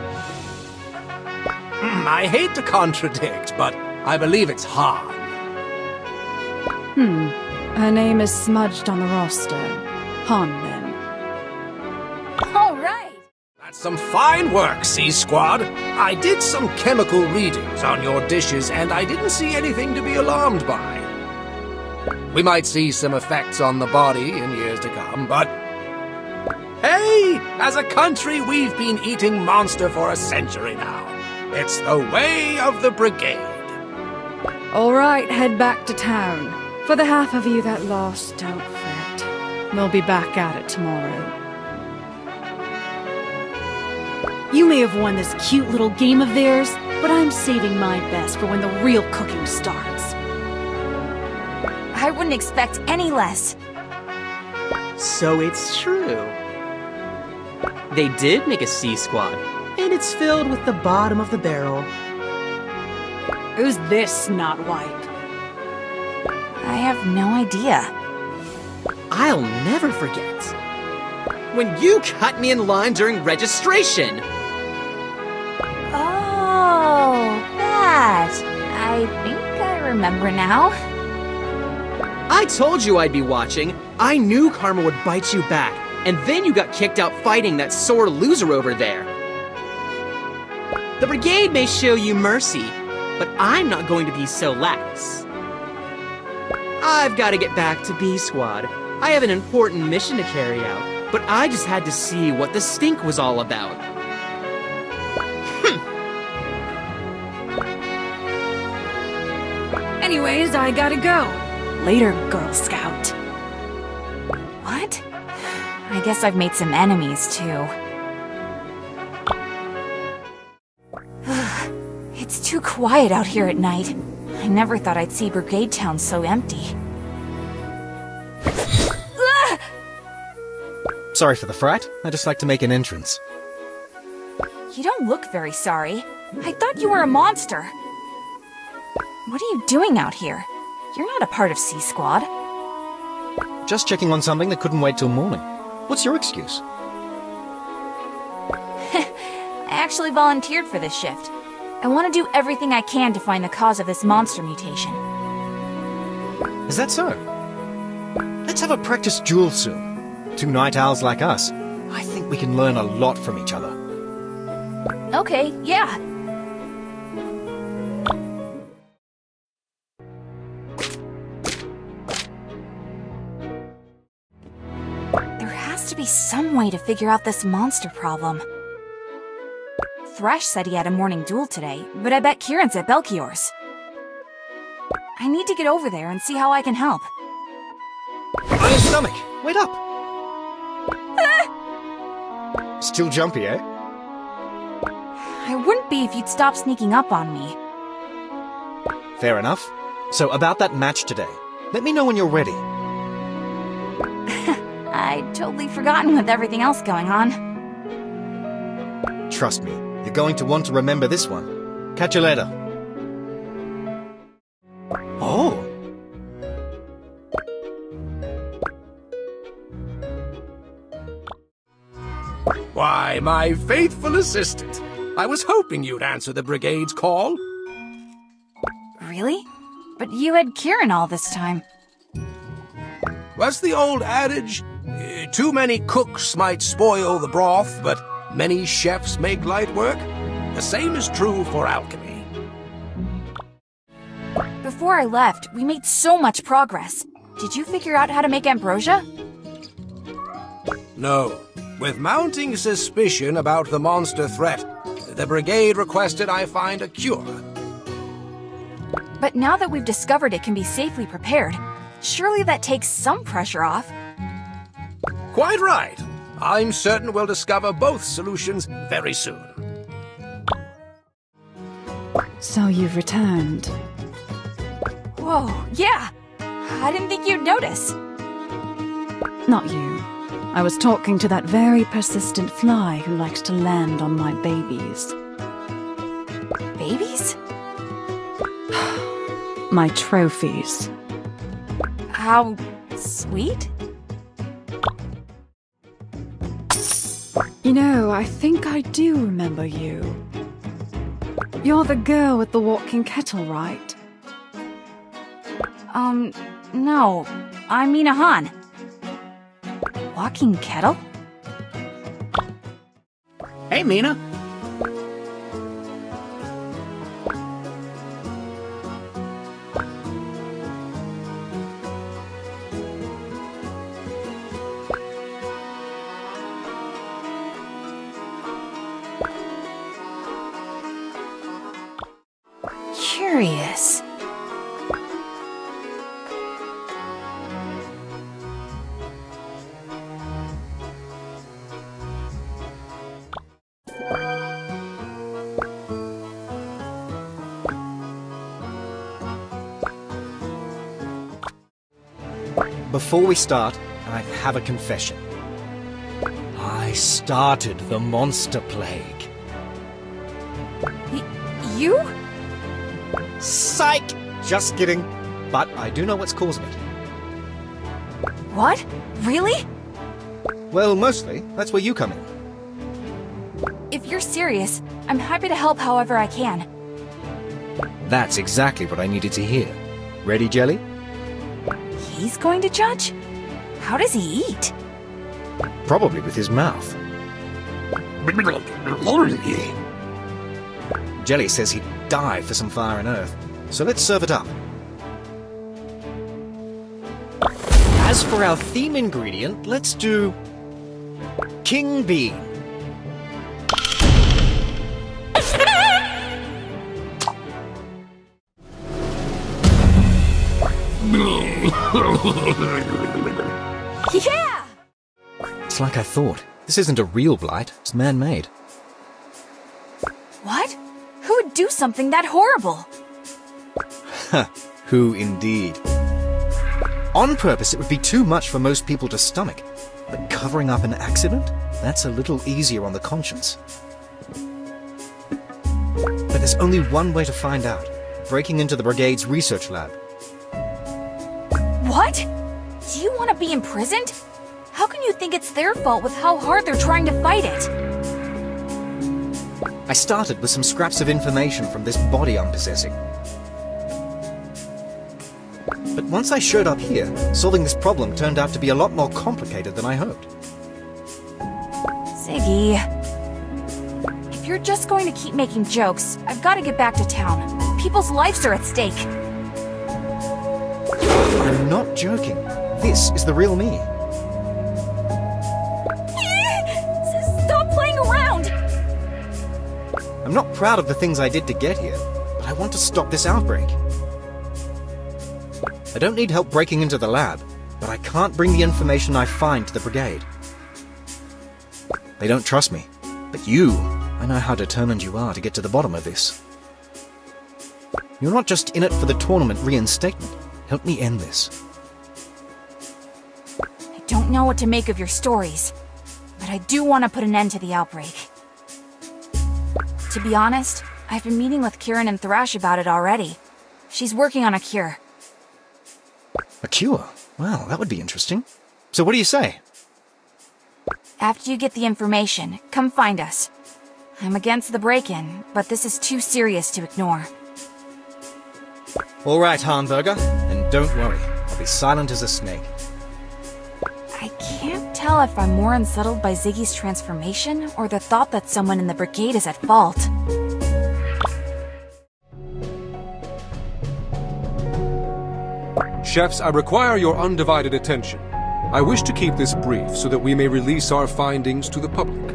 Speaker 9: I hate to contradict, but I believe it's Han.
Speaker 14: Her name is smudged on the roster. Han, then.
Speaker 4: All right!
Speaker 9: That's some fine work, C-Squad. I did some chemical readings on your dishes, and I didn't see anything to be alarmed by. We might see some effects on the body in years to come, but... Hey! As a country, we've been eating monster for a century now. It's the way of the Brigade.
Speaker 14: All right, head back to town. For the half of you that lost, don't fret. We'll be back at it tomorrow. You may have won this cute little game of theirs, but I'm saving my best for when the real cooking starts.
Speaker 4: I wouldn't expect any less.
Speaker 17: So it's true. They did make a C-Squad, and it's filled with the bottom of the barrel.
Speaker 14: Who's this snot wipe?
Speaker 4: I have no idea.
Speaker 17: I'll never forget when you cut me in line during registration.
Speaker 4: I think I remember now.
Speaker 17: I told you I'd be watching. I knew Karma would bite you back, and then you got kicked out fighting that sore loser over there. The Brigade may show you mercy, but I'm not going to be so lax. I've got to get back to B Squad. I have an important mission to carry out, but I just had to see what the stink was all about.
Speaker 14: Anyways, I gotta go. Later, Girl Scout.
Speaker 4: What? I guess I've made some enemies, too. It's too quiet out here at night. I never thought I'd see Brigade Town so empty.
Speaker 8: Sorry for the fright. I just like to make an entrance.
Speaker 4: You don't look very sorry. I thought you were a monster. What are you doing out here? You're not a part of C Squad.
Speaker 8: Just checking on something that couldn't wait till morning. What's your excuse?
Speaker 4: I actually volunteered for this shift. I want to do everything I can to find the cause of this monster mutation.
Speaker 8: Is that so? Let's have a practice duel soon. Two night owls like us. I think we can learn a lot from each other.
Speaker 4: Okay, yeah. There has to be some way to figure out this monster problem. Thresh said he had a morning duel today, but I bet Kieran's at Belchior's. I need to get over there and see how I can help.
Speaker 8: On his stomach! Wait up! Still jumpy, eh?
Speaker 4: I wouldn't be if you'd stop sneaking up on me.
Speaker 8: Fair enough. So, about that match today. Let me know when you're ready.
Speaker 4: I'd totally forgotten with everything else going on.
Speaker 8: Trust me, you're going to want to remember this one. Catch you later. Oh!
Speaker 9: Why, my faithful assistant. I was hoping you'd answer the Brigade's call.
Speaker 4: Really? But you had Kieran all this time.
Speaker 9: What's the old adage? Too many cooks might spoil the broth, but many chefs make light work. The same is true for alchemy.
Speaker 4: Before I left, we made so much progress. Did you figure out how to make ambrosia?
Speaker 9: No. With mounting suspicion about the monster threat, the Brigade requested I find a cure.
Speaker 4: But now that we've discovered it can be safely prepared, surely that takes some pressure off.
Speaker 9: Quite right. I'm certain we'll discover both solutions very soon.
Speaker 14: So you've returned.
Speaker 4: Whoa, yeah! I didn't think you'd notice.
Speaker 14: Not you. I was talking to that very persistent fly who likes to land on my babies.
Speaker 4: Babies?
Speaker 14: My trophies.
Speaker 4: How sweet?
Speaker 14: You know, I think I do remember you. You're the girl with the walking kettle, right?
Speaker 4: No. I'm Mina Han. Walking kettle?
Speaker 5: Hey, Mina.
Speaker 4: Curious.
Speaker 8: Before we start, I have a confession. I started the monster plague.
Speaker 4: You?
Speaker 8: Psych! Just kidding. But I do know what's causing it.
Speaker 4: What? Really?
Speaker 8: Well, mostly. That's where you come in.
Speaker 4: If you're serious, I'm happy to help however I can.
Speaker 8: That's exactly what I needed to hear. Ready, Jelly?
Speaker 4: He's going to judge? How does he eat?
Speaker 8: Probably with his mouth. Jelly says he'd die for some fire and earth, so let's serve it up. As for our theme ingredient, let's do... King Bean.
Speaker 4: Yeah!
Speaker 8: It's like I thought. This isn't a real blight, it's man-made.
Speaker 4: What? Who would do something that horrible?
Speaker 8: Who indeed? On purpose, it would be too much for most people to stomach. But covering up an accident? That's a little easier on the conscience. But there's only one way to find out. Breaking into the Brigade's research lab.
Speaker 4: What? Do you want to be imprisoned? How can you think it's their fault with how hard they're trying to fight it?
Speaker 8: I started with some scraps of information from this body I'm possessing. But once I showed up here, solving this problem turned out to be a lot more complicated than I hoped.
Speaker 4: Ziggy... If you're just going to keep making jokes, I've got to get back to town. People's lives are at stake.
Speaker 8: I'm not joking. This is the real me.
Speaker 4: Stop playing around!
Speaker 8: I'm not proud of the things I did to get here, but I want to stop this outbreak. I don't need help breaking into the lab, but I can't bring the information I find to the Brigade. They don't trust me, but you, I know how determined you are to get to the bottom of this. You're not just in it for the tournament reinstatement. Help me end this.
Speaker 4: I don't know what to make of your stories, but I do want to put an end to the outbreak. To be honest, I've been meeting with Kieran and Thrash about it already. She's working on a cure.
Speaker 8: A cure? Well, that would be interesting. So what do you say?
Speaker 4: After you get the information, come find us. I'm against the break-in, but this is too serious to ignore.
Speaker 8: All right, Harnberger, and don't worry. I'll be silent as a snake.
Speaker 4: I can't tell if I'm more unsettled by Ziggy's transformation or the thought that someone in the Brigade is at fault.
Speaker 1: Chefs, I require your undivided attention. I wish to keep this brief so that we may release our findings to the public.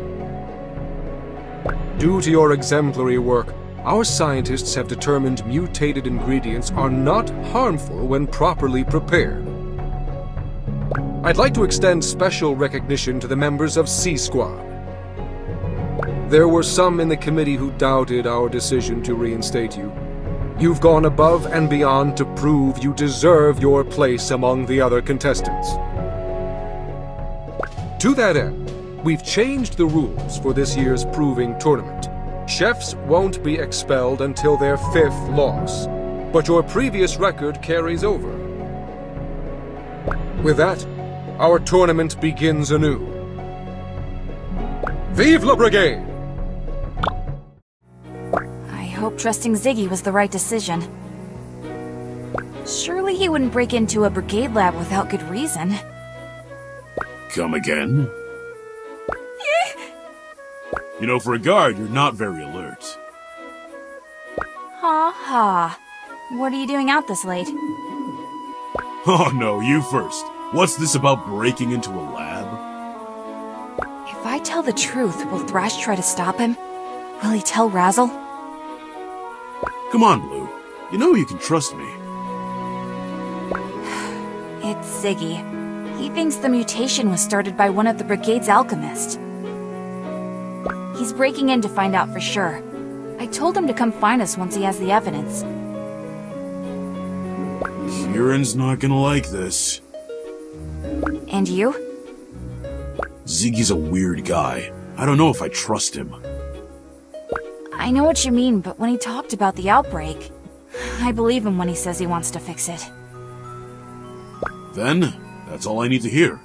Speaker 1: Due to your exemplary work, our scientists have determined mutated ingredients are not harmful when properly prepared. I'd like to extend special recognition to the members of C Squad. There were some in the committee who doubted our decision to reinstate you. You've gone above and beyond to prove you deserve your place among the other contestants. To that end, we've changed the rules for this year's proving tournament. Chefs won't be expelled until their 5th loss, but your previous record carries over. With that, our tournament begins anew. Vive la Brigade!
Speaker 4: I hope trusting Ziggy was the right decision. Surely he wouldn't break into a Brigade lab without good reason.
Speaker 2: Come again? You know, for a guard, you're not very alert.
Speaker 4: Ha ha. What are you doing out this late?
Speaker 2: Oh no, you first. What's this about breaking into a lab?
Speaker 4: If I tell the truth, will Thrash try to stop him? Will he tell Razzle?
Speaker 2: Come on, Blue. You know you can trust me.
Speaker 4: It's Ziggy. He thinks the mutation was started by one of the Brigade's alchemists. He's breaking in to find out for sure. I told him to come find us once he has the evidence.
Speaker 2: Kieran's not gonna like this.
Speaker 4: And you?
Speaker 2: Ziggy's a weird guy. I don't know if I trust him.
Speaker 4: I know what you mean, but when he talked about the outbreak, I believe him when he says he wants to fix it.
Speaker 2: Then, that's all I need to hear.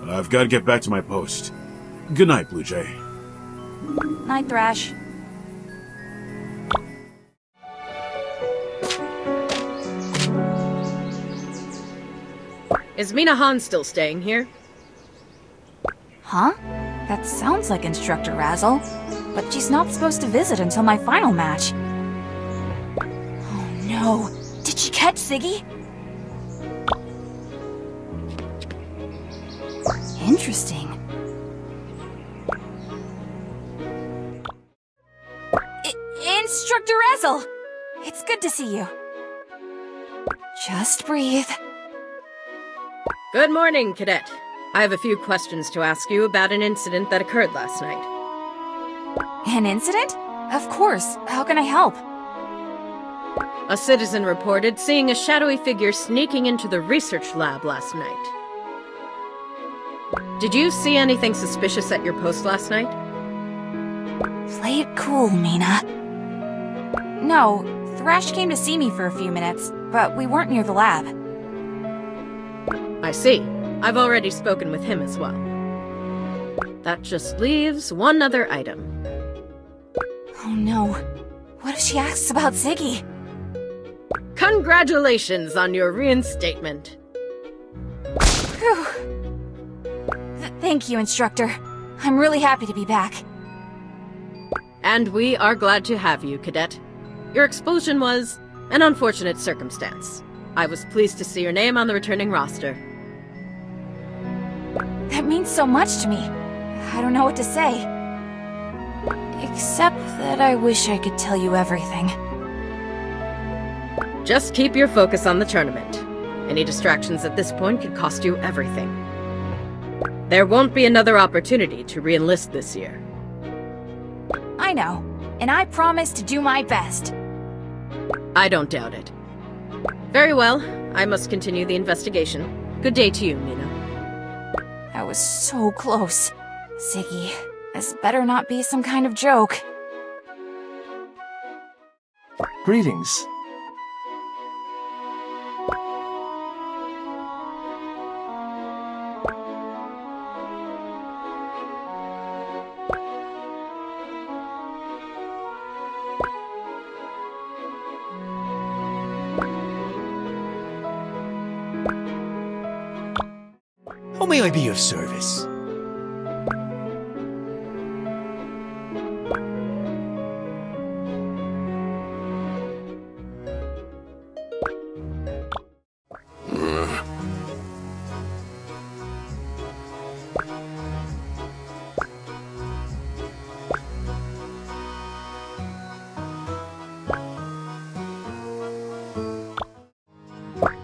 Speaker 2: I've got to get back to my post. Good night, Blue Jay.
Speaker 4: Night, Thrash.
Speaker 6: Is Mina Han still staying here?
Speaker 4: Huh? That sounds like Instructor Razzle. But she's not supposed to visit until my final match. Oh no. Did she catch Siggy? Interesting. Instructor Razzle! It's good to see you. Just breathe.
Speaker 6: Good morning, Cadet. I have a few questions to ask you about an incident that occurred last night.
Speaker 4: An incident? Of course. How can I help?
Speaker 6: A citizen reported seeing a shadowy figure sneaking into the research lab last night. Did you see anything suspicious at your post last night?
Speaker 4: Play it cool, Mina. No, Thrash came to see me for a few minutes, but we weren't near the lab.
Speaker 6: I see. I've already spoken with him as well. That just leaves one other item.
Speaker 4: Oh no. What if she asks about Siggy?
Speaker 6: Congratulations on your reinstatement.
Speaker 4: Phew. Thank you, Instructor. I'm really happy to be back.
Speaker 6: And we are glad to have you, Cadet. Your expulsion was an unfortunate circumstance. I was pleased to see your name on the returning roster.
Speaker 4: That means so much to me. I don't know what to say. Except that I wish I could tell you everything.
Speaker 6: Just keep your focus on the tournament. Any distractions at this point could cost you everything. There won't be another opportunity to re-enlist this year.
Speaker 4: I know, and I promise to do my best.
Speaker 6: I don't doubt it. Very well, I must continue the investigation. Good day to you, Mina.
Speaker 4: That was so close. Siggy, this better not be some kind of joke.
Speaker 13: Greetings.
Speaker 8: How may I be of service?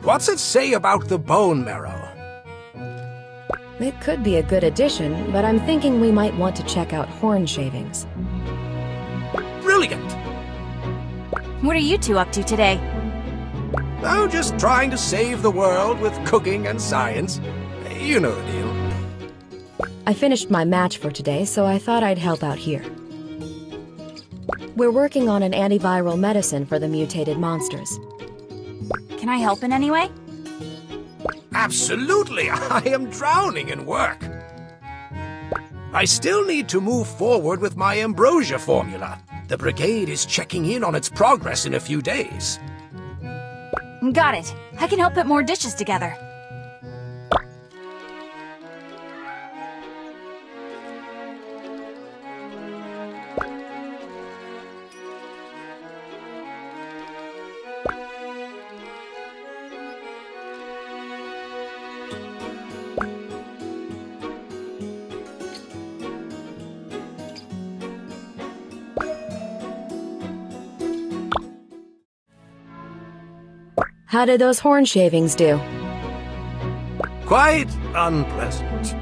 Speaker 9: What's it say about the bone marrow?
Speaker 3: It could be a good addition, but I'm thinking we might want to check out horn shavings.
Speaker 9: Brilliant!
Speaker 4: What are you two up to today?
Speaker 9: Oh, just trying to save the world with cooking and science. You know the deal.
Speaker 3: I finished my match for today, so I thought I'd help out here. We're working on an antiviral medicine for the mutated monsters.
Speaker 4: Can I help in any way?
Speaker 9: Absolutely! I am drowning in work. I still need to move forward with my ambrosia formula. The Brigade is checking in on its progress in a few days.
Speaker 4: Got it. I can help put more dishes together.
Speaker 3: How did those horn shavings do?
Speaker 9: Quite unpleasant.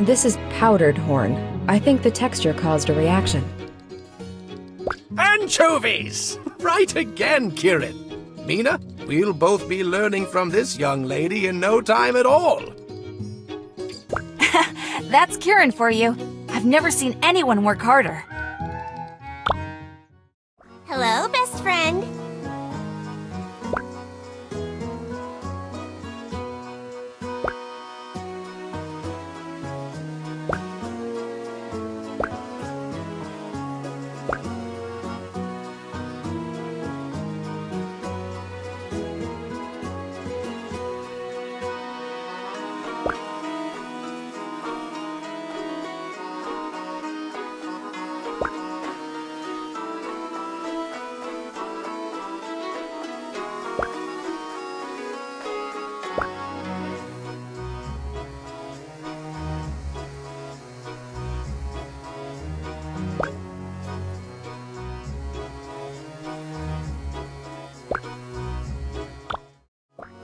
Speaker 3: This is powdered horn. I think the texture caused a reaction.
Speaker 9: Anchovies! Right again, Kirin. Mina, we'll both be learning from this young lady in no time at all.
Speaker 4: That's Kirin for you. I've never seen anyone work harder.
Speaker 12: Hello, best friend.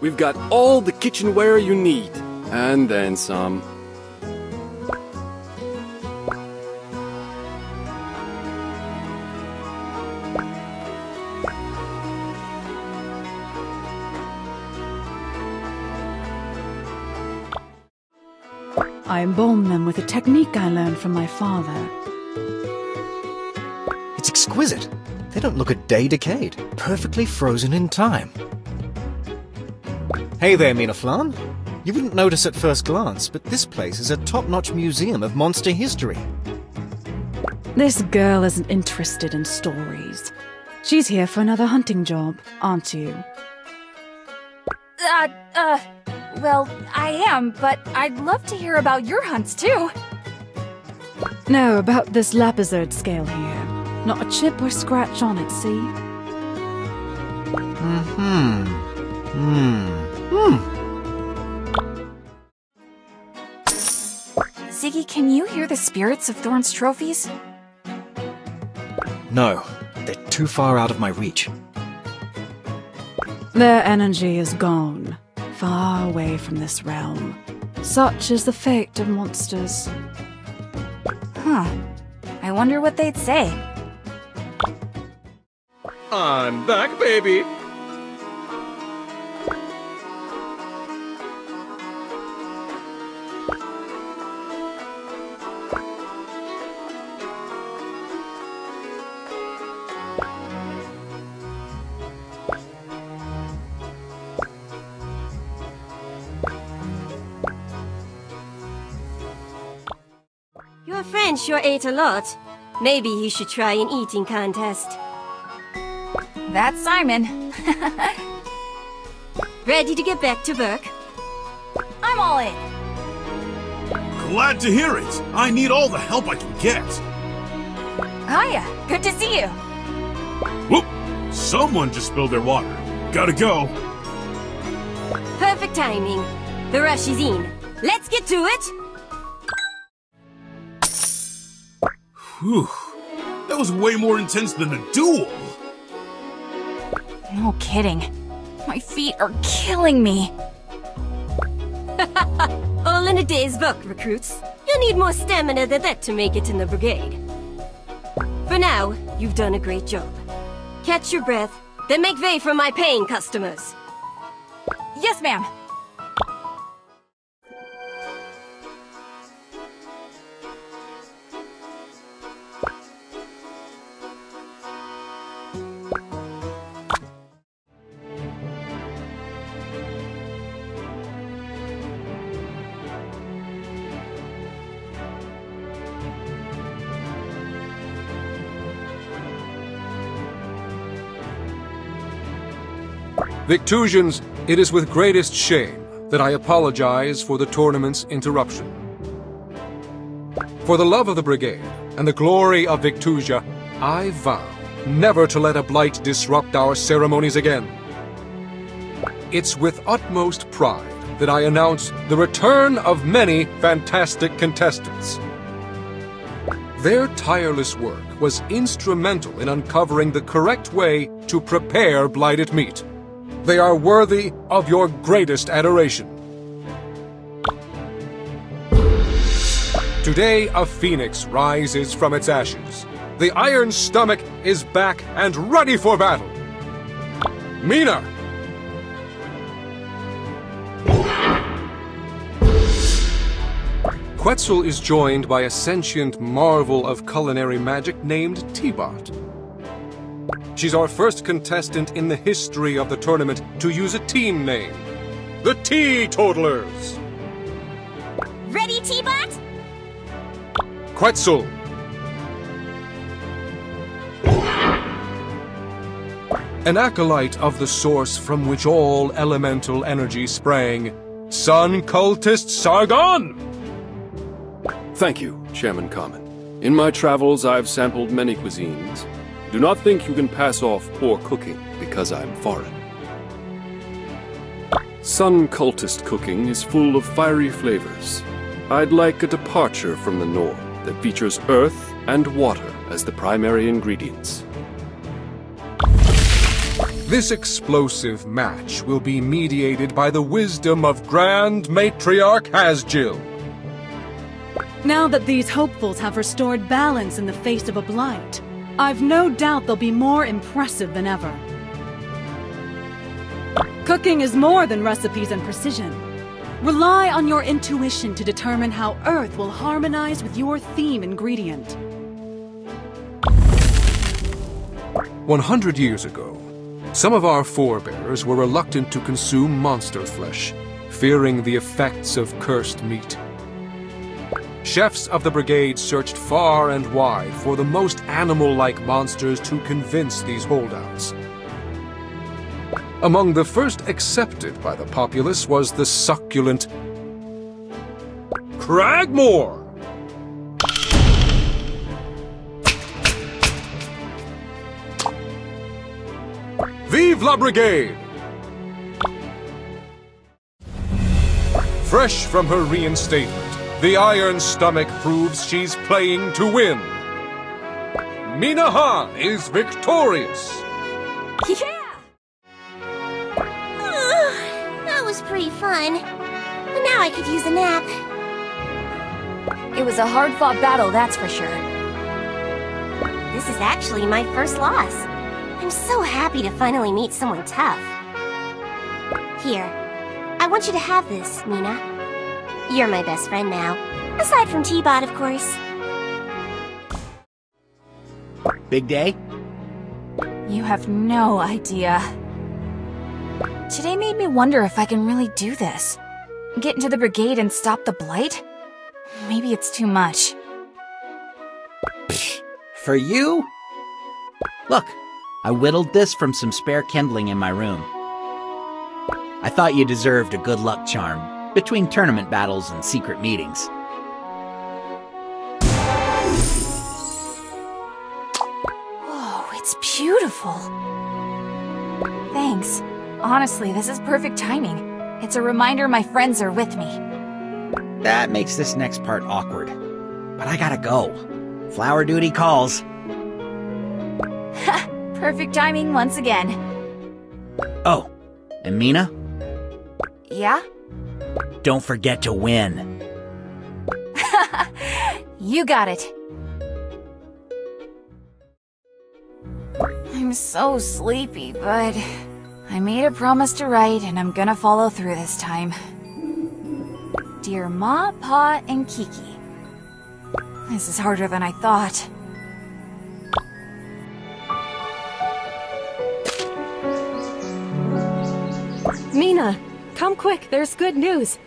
Speaker 10: We've got all the kitchenware you need, and then some.
Speaker 11: I embalm them with a technique I learned from my father.
Speaker 8: It's exquisite. They don't look a day decayed. Perfectly frozen in time. Hey there, Mina Flan. You wouldn't notice at first glance, but this place is a top-notch museum of monster history.
Speaker 11: This girl isn't interested in stories. She's here for another hunting job, aren't you?
Speaker 4: Well, I am, but I'd love to hear about your hunts too.
Speaker 11: No, about this lapizard scale here. Not a chip or scratch on it, see?
Speaker 4: Ziggy, can you hear the spirits of Thorn's trophies?
Speaker 8: No, they're too far out of my reach.
Speaker 11: Their energy is gone, far away from this realm. Such is the fate of monsters.
Speaker 4: Huh. I wonder what they'd say.
Speaker 16: I'm back, baby!
Speaker 12: Your friend sure ate a lot. Maybe he should try an eating contest.
Speaker 4: That's Simon.
Speaker 12: Ready to get back to work?
Speaker 4: I'm all in.
Speaker 2: Glad to hear it. I need all the help I can get.
Speaker 4: Hiya, good to see you.
Speaker 2: Whoop! Someone just spilled their water. Gotta go.
Speaker 12: Perfect timing. The rush is in. Let's get to it!
Speaker 2: Whew. That was way more intense than a duel.
Speaker 4: No kidding. My feet are killing me.
Speaker 12: All in a day's work, recruits. You need more stamina than that to make it in the brigade. For now, you've done a great job. Catch your breath, then make way for my paying customers.
Speaker 4: Yes, ma'am.
Speaker 1: Victusians, it is with greatest shame that I apologize for the tournament's interruption. For the love of the Brigade and the glory of Victusia, I vow never to let a blight disrupt our ceremonies again. It's with utmost pride that I announce the return of many fantastic contestants. Their tireless work was instrumental in uncovering the correct way to prepare blighted meat. They are worthy of your greatest adoration. Today, a phoenix rises from its ashes. The Iron Stomach is back and ready for battle. Mina! Quetzal is joined by a sentient marvel of culinary magic named T-Bot. She's our first contestant in the history of the tournament to use a team name. The Teetotalers!
Speaker 12: Ready, T-Bot?
Speaker 1: Quetzal! An acolyte of the source from which all elemental energy sprang, Sun Cultist Sargon!
Speaker 10: Thank you, Chairman Common. In my travels, I've sampled many cuisines. Do not think you can pass off poor cooking because I'm foreign. Sun Cultist cooking is full of fiery flavors. I'd like a departure from the norm that features earth and water as the primary ingredients.
Speaker 1: This explosive match will be mediated by the wisdom of Grand Matriarch Hasjill.
Speaker 14: Now that these hopefuls have restored balance in the face of a blight, I've no doubt they'll be more impressive than ever. Cooking is more than recipes and precision. Rely on your intuition to determine how Earth will harmonize with your theme ingredient.
Speaker 1: 100 years ago, some of our forebears were reluctant to consume monster flesh, fearing the effects of cursed meat. Chefs of the Brigade searched far and wide for the most animal-like monsters to convince these holdouts. Among the first accepted by the populace was the succulent Cragmore. Vive la Brigade! Fresh from her reinstatement, the Iron Stomach proves she's playing to win. Mina Han is victorious!
Speaker 12: Yeah! That was pretty fun. But now I could use a nap.
Speaker 4: It was a hard-fought battle, that's for sure.
Speaker 12: This is actually my first loss. I'm so happy to finally meet someone tough. Here, I want you to have this, Mina. You're my best friend now. Aside from T-Bot, of course.
Speaker 5: Big day?
Speaker 4: You have no idea. Today made me wonder if I can really do this. Get into the Brigade and stop the Blight? Maybe it's too much.
Speaker 5: For you? Look, I whittled this from some spare kindling in my room. I thought you deserved a good luck charm between tournament battles and secret meetings.
Speaker 4: Whoa, it's beautiful. Thanks. Honestly, this is perfect timing. It's a reminder my friends are with me.
Speaker 5: That makes this next part awkward. But I gotta go. Flower duty calls.
Speaker 4: Perfect timing once again.
Speaker 5: Oh, and Mina?
Speaker 4: Yeah?
Speaker 5: Don't forget to win.
Speaker 4: You got it. I'm so sleepy, but I made a promise to write, and I'm gonna follow through this time. Dear Ma, Pa, and Kiki. This is harder than I thought.
Speaker 3: Mina, come quick, there's good news.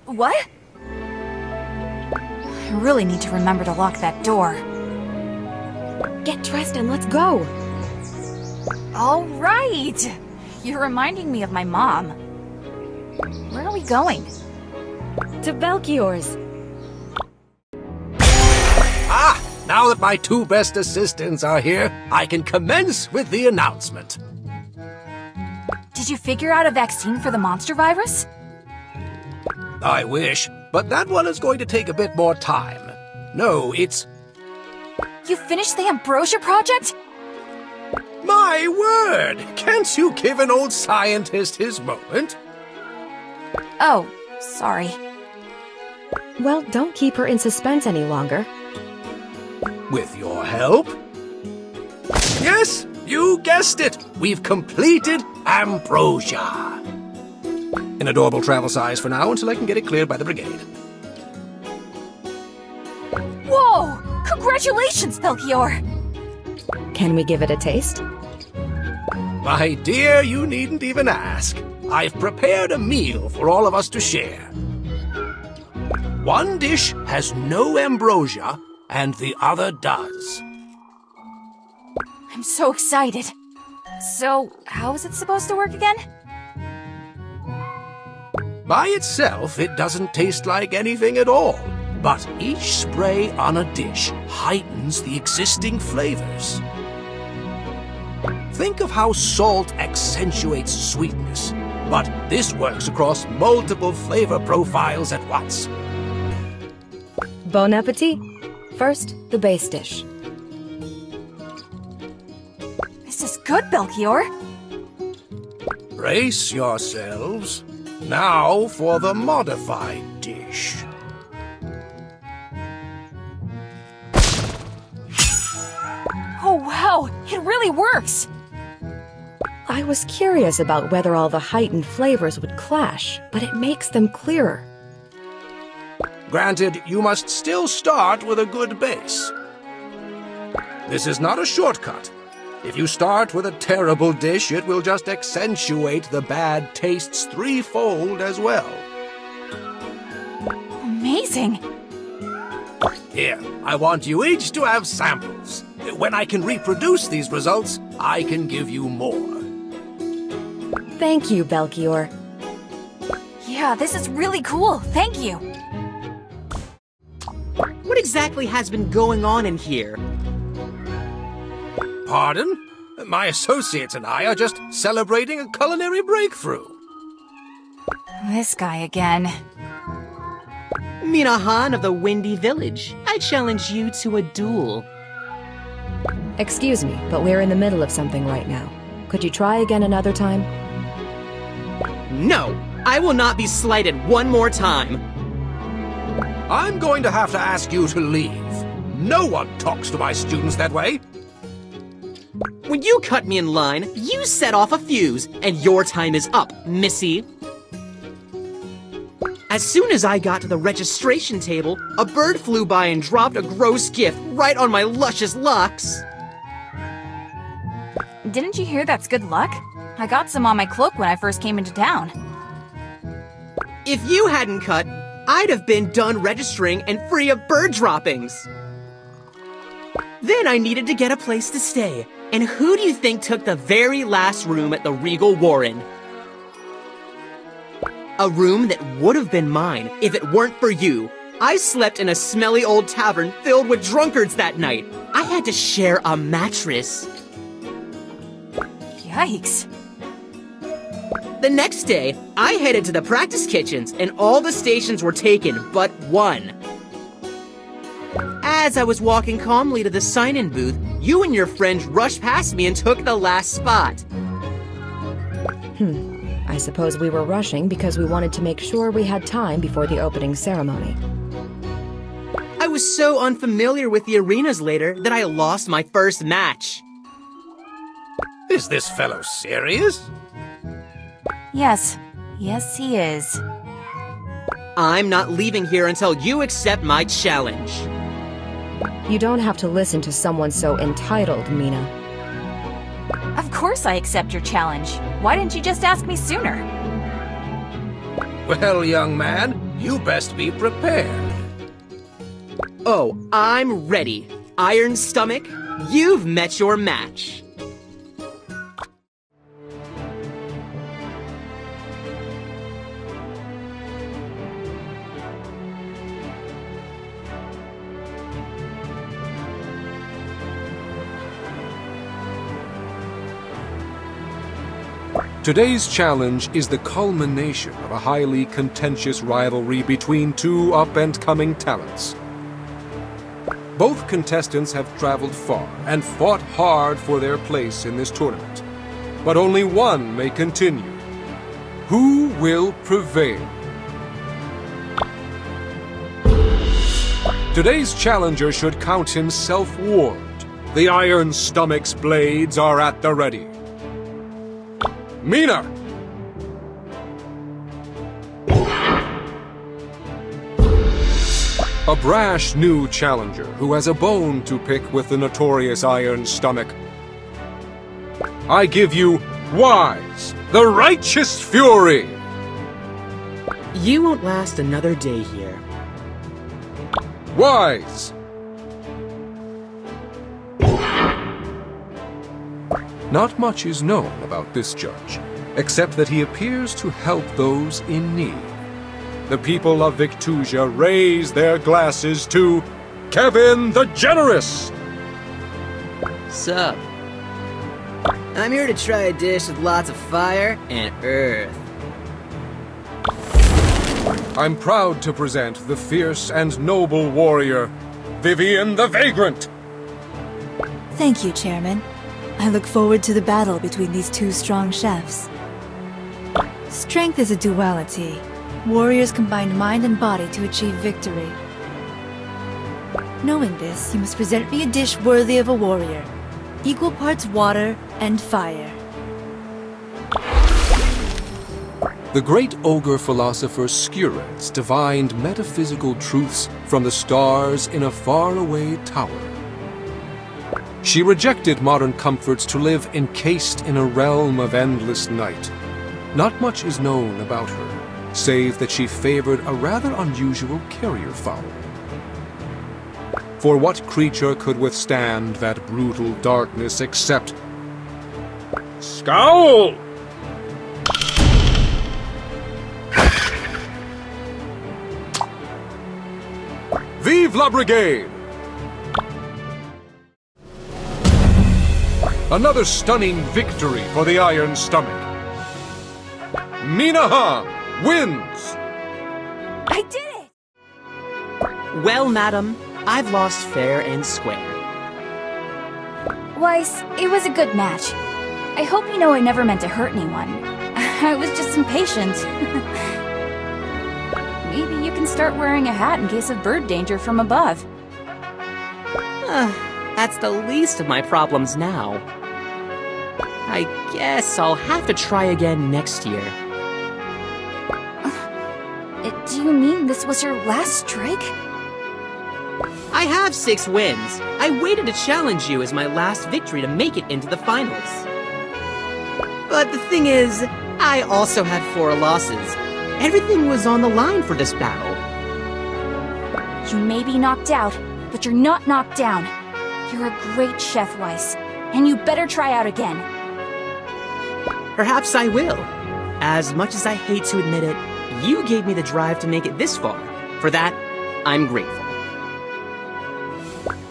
Speaker 4: What? I really need to remember to lock that door.
Speaker 3: Get dressed and let's go.
Speaker 4: All right! You're reminding me of my mom. Where are we going?
Speaker 3: To Belchior's.
Speaker 9: Ah! Now that my two best assistants are here, I can commence with the announcement.
Speaker 4: Did you figure out a vaccine for the monster virus?
Speaker 9: I wish, but that one is going to take a bit more time. No, it's...
Speaker 4: You finished the Ambrosia project?
Speaker 9: My word! Can't you give an old scientist his moment?
Speaker 4: Oh, sorry.
Speaker 3: Well, don't keep her in suspense any longer.
Speaker 9: With your help? Yes, you guessed it! We've completed Ambrosia. An adorable travel size for now until I can get it cleared by the Brigade.
Speaker 4: Whoa! Congratulations, Belchior!
Speaker 3: Can we give it a taste?
Speaker 9: My dear, you needn't even ask. I've prepared a meal for all of us to share. One dish has no ambrosia, and the other does.
Speaker 4: I'm so excited. So, how is it supposed to work again?
Speaker 9: By itself, it doesn't taste like anything at all. But each spray on a dish heightens the existing flavors. Think of how salt accentuates sweetness, but this works across multiple flavor profiles at once.
Speaker 3: Bon appetit. First, the base dish.
Speaker 4: This is good, Belchior.
Speaker 9: Brace yourselves. Now for the modified dish.
Speaker 4: Oh wow, it really works!
Speaker 3: I was curious about whether all the heightened flavors would clash, but it makes them clearer.
Speaker 9: Granted, you must still start with a good base. This is not a shortcut. If you start with a terrible dish, it will just accentuate the bad tastes threefold as well.
Speaker 4: Amazing!
Speaker 9: Here, I want you each to have samples. When I can reproduce these results, I can give you more.
Speaker 3: Thank you, Belchior.
Speaker 4: Yeah, this is really cool. Thank you.
Speaker 17: What exactly has been going on in here?
Speaker 9: Pardon? My associates and I are just celebrating a culinary breakthrough.
Speaker 4: This guy again.
Speaker 17: Minahan of the Windy Village. I challenge you to a duel.
Speaker 3: Excuse me, but we're in the middle of something right now. Could you try again another time?
Speaker 17: No! I will not be slighted one more time!
Speaker 9: I'm going to have to ask you to leave. No one talks to my students that way.
Speaker 17: When you cut me in line, you set off a fuse, and your time is up, Missy. As soon as I got to the registration table, a bird flew by and dropped a gross gift right on my luscious locks.
Speaker 4: Didn't you hear that's good luck? I got some on my cloak when I first came into town.
Speaker 17: If you hadn't cut, I'd have been done registering and free of bird droppings. Then I needed to get a place to stay. And who do you think took the very last room at the Regal Warren? A room that would have been mine if it weren't for you. I slept in a smelly old tavern filled with drunkards that night. I had to share a mattress.
Speaker 4: Yikes.
Speaker 17: The next day, I headed to the practice kitchens, and all the stations were taken but one. As I was walking calmly to the sign-in booth, you and your friend rushed past me and took the last spot.
Speaker 3: I suppose we were rushing because we wanted to make sure we had time before the opening ceremony.
Speaker 17: I was so unfamiliar with the arenas later that I lost my first match.
Speaker 9: Is this fellow serious?
Speaker 4: Yes. Yes, he is.
Speaker 17: I'm not leaving here until you accept my challenge.
Speaker 3: You don't have to listen to someone so entitled, Mina.
Speaker 4: Of course I accept your challenge. Why didn't you just ask me sooner?
Speaker 9: Well, young man, you best be prepared.
Speaker 17: Oh, I'm ready. Iron Stomach, you've met your match.
Speaker 1: Today's challenge is the culmination of a highly contentious rivalry between two up-and-coming talents. Both contestants have traveled far and fought hard for their place in this tournament, but only one may continue. Who will prevail? Today's challenger should count himself warned. The Iron Stomach's blades are at the ready. Mina! A brash new challenger who has a bone to pick with the notorious Iron Stomach. I give you Wise, the Righteous Fury!
Speaker 17: You won't last another day here.
Speaker 1: Wise! Not much is known about this judge, except that he appears to help those in need. The people of Victusia raise their glasses to Kevin the Generous!
Speaker 17: Sup? I'm here to try a dish with lots of fire and earth.
Speaker 1: I'm proud to present the fierce and noble warrior, Vivian the Vagrant!
Speaker 15: Thank you, Chairman. I look forward to the battle between these two strong chefs. Strength is a duality. Warriors combine mind and body to achieve victory. Knowing this, you must present me a dish worthy of a warrior. Equal parts water and fire.
Speaker 1: The great ogre philosopher Skirets divined metaphysical truths from the stars in a faraway tower. She rejected modern comforts to live encased in a realm of endless night. Not much is known about her, save that she favored a rather unusual carrier fowl. For what creature could withstand that brutal darkness except...
Speaker 7: Scowl!
Speaker 1: Vive la Brigade! Another stunning victory for the Iron Stomach. Minahan wins!
Speaker 4: I did it!
Speaker 17: Well, madam, I've lost fair and square.
Speaker 4: Weiss, it was a good match. I hope you know I never meant to hurt anyone. I was just impatient. Maybe you can start wearing a hat in case of bird danger from above.
Speaker 17: That's the least of my problems now. I guess I'll have to try again next year.
Speaker 4: Do you mean this was your last strike?
Speaker 17: I have 6 wins. I waited to challenge you as my last victory to make it into the finals. But the thing is, I also had 4 losses. Everything was on the line for this battle.
Speaker 4: You may be knocked out, but you're not knocked down. You're a great chef, Weiss, and you better try out again.
Speaker 17: Perhaps I will. As much as I hate to admit it, you gave me the drive to make it this far. For that, I'm grateful.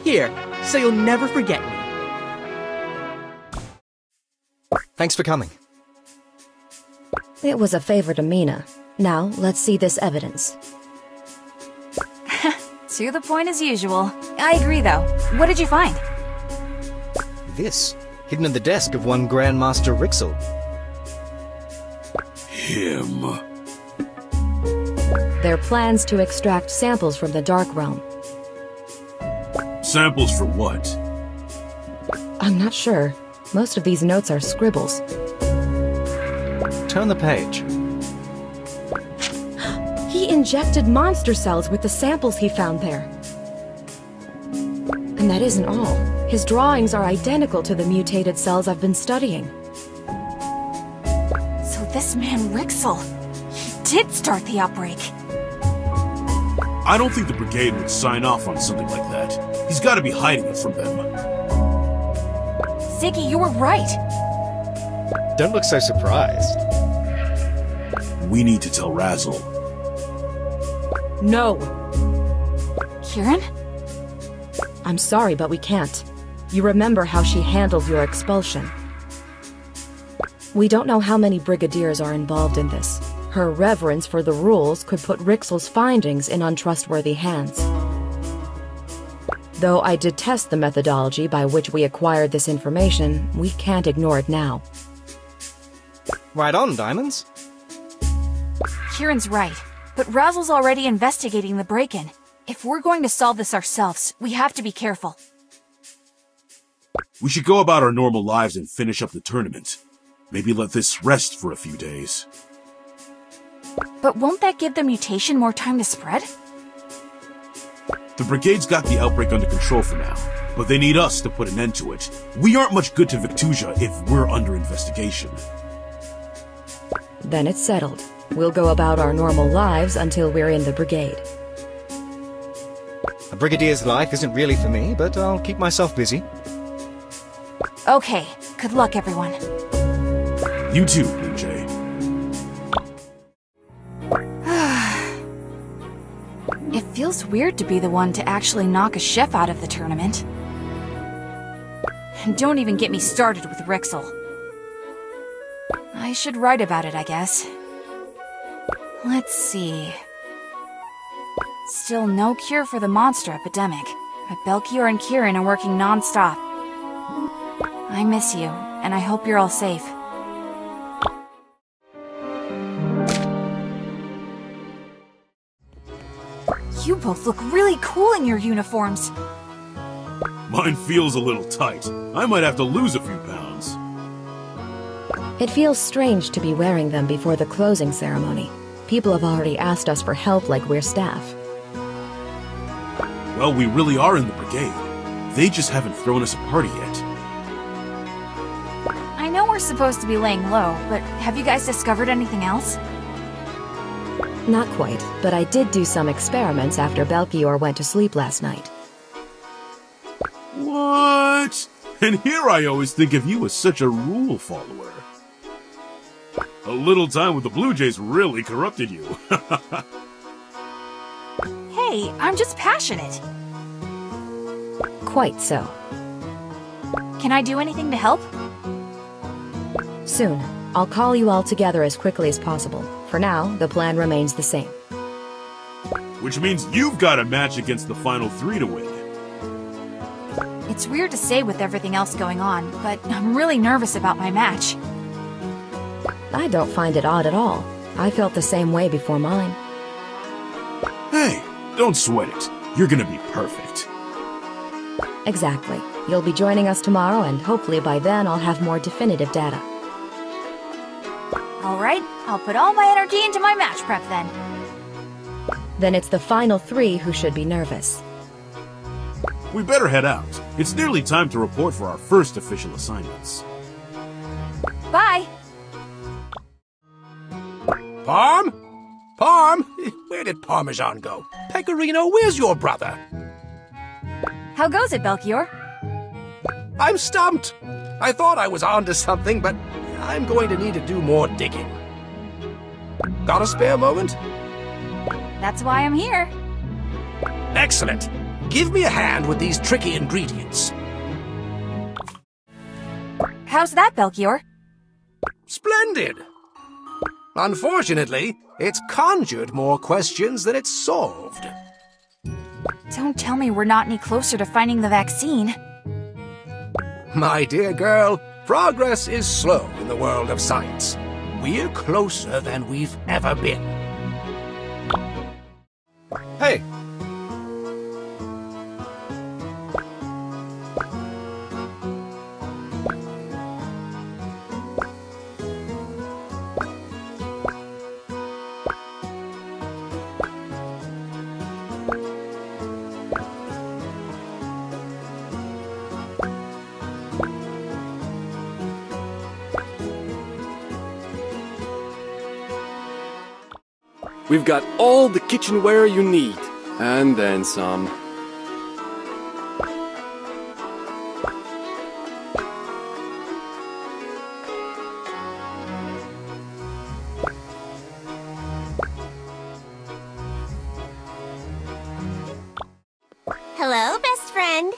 Speaker 17: Here, so you'll never forget me.
Speaker 8: Thanks for coming.
Speaker 3: It was a favor to Mina. Now, let's see this evidence.
Speaker 4: To the point as usual. I agree, though. What did you find?
Speaker 8: This, hidden in the desk of one Grandmaster Rixel.
Speaker 2: Him.
Speaker 3: Their plans to extract samples from the Dark Realm.
Speaker 2: Samples for what?
Speaker 3: I'm not sure. Most of these notes are scribbles.
Speaker 8: Turn the page.
Speaker 3: He injected monster cells with the samples he found there. And that isn't all. His drawings are identical to the mutated cells I've been studying.
Speaker 4: So this man Rixel, he did start the outbreak.
Speaker 2: I don't think the Brigade would sign off on something like that. He's got to be hiding it from them.
Speaker 4: Ziggy, you were right.
Speaker 8: Don't look so surprised.
Speaker 2: We need to tell Razzle.
Speaker 3: No.
Speaker 4: Kieran?
Speaker 3: I'm sorry, but we can't. You remember how she handled your expulsion. We don't know how many brigadiers are involved in this. Her reverence for the rules could put Rixel's findings in untrustworthy hands. Though I detest the methodology by which we acquired this information, we can't ignore it now.
Speaker 8: Right on, Diamonds.
Speaker 4: Kieran's right, but Razzle's already investigating the break-in. If we're going to solve this ourselves, we have to be careful.
Speaker 2: We should go about our normal lives and finish up the tournament. Maybe let this rest for a few days.
Speaker 4: But won't that give the mutation more time to spread?
Speaker 2: The Brigade's got the outbreak under control for now, but they need us to put an end to it. We aren't much good to Victusia if we're under investigation.
Speaker 3: Then it's settled. We'll go about our normal lives until we're in the Brigade.
Speaker 8: A brigadier's life isn't really for me, but I'll keep myself busy.
Speaker 4: Okay, good luck, everyone.
Speaker 2: You too, Blue Jay.
Speaker 4: It feels weird to be the one to actually knock a chef out of the tournament. And don't even get me started with Rixel. I should write about it, I guess. Let's see. Still no cure for the monster epidemic, but Belkior and Kieran are working non-stop. I miss you, and I hope you're all safe. You both look really cool in your uniforms.
Speaker 2: Mine feels a little tight. I might have to lose a few pounds.
Speaker 3: It feels strange to be wearing them before the closing ceremony. People have already asked us for help like we're staff.
Speaker 2: Well, we really are in the brigade. They just haven't thrown us a party yet.
Speaker 4: I know we're supposed to be laying low, but have you guys discovered anything else?
Speaker 3: Not quite, but I did do some experiments after Belchior went to sleep last night.
Speaker 2: What? And here I always think of you as such a rule follower. A little time with the Blue Jays really corrupted you.
Speaker 4: Hey, I'm just passionate.
Speaker 3: Quite so.
Speaker 4: Can I do anything to help?
Speaker 3: Soon. I'll call you all together as quickly as possible. For now, the plan remains the same.
Speaker 2: Which means you've got a match against the final 3 to win.
Speaker 4: It's weird to say with everything else going on, but I'm really nervous about my match.
Speaker 3: I don't find it odd at all. I felt the same way before mine.
Speaker 2: Hey, don't sweat it. You're gonna be perfect.
Speaker 3: Exactly. You'll be joining us tomorrow, and hopefully by then I'll have more definitive data.
Speaker 4: Alright, I'll put all my energy into my match prep then.
Speaker 3: Then it's the final 3 who should be nervous.
Speaker 2: We better head out. It's nearly time to report for our first official assignments.
Speaker 4: Bye!
Speaker 9: Parm? Parm? Where did Parmesan go? Pecorino, where's your brother?
Speaker 4: How goes it, Belchior?
Speaker 9: I'm stumped. I thought I was onto something, but I'm going to need to do more digging. Got a spare moment?
Speaker 4: That's why I'm here.
Speaker 9: Excellent. Give me a hand with these tricky ingredients.
Speaker 4: How's that, Belchior?
Speaker 9: Splendid. Unfortunately, it's conjured more questions than it's solved.
Speaker 4: Don't tell me we're not any closer to finding the vaccine.
Speaker 9: My dear girl, progress is slow in the world of science. We're closer than we've ever been. Hey!
Speaker 18: We've got all the kitchenware you need, and then some.
Speaker 12: Hello, best friend.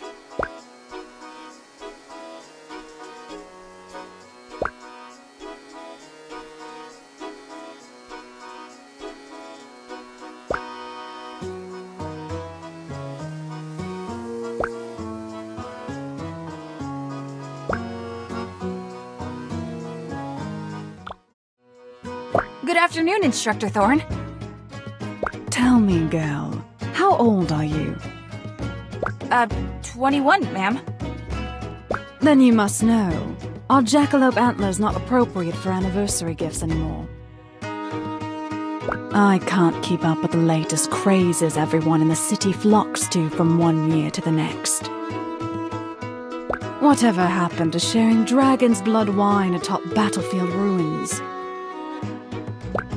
Speaker 4: Good afternoon, Instructor Thorn.
Speaker 11: Tell me, girl, how old are you?
Speaker 4: 21, ma'am.
Speaker 11: Then you must know, our jackalope antler's not appropriate for anniversary gifts anymore. I can't keep up with the latest crazes everyone in the city flocks to from one year to the next. Whatever happened to sharing dragon's blood wine atop battlefield ruins?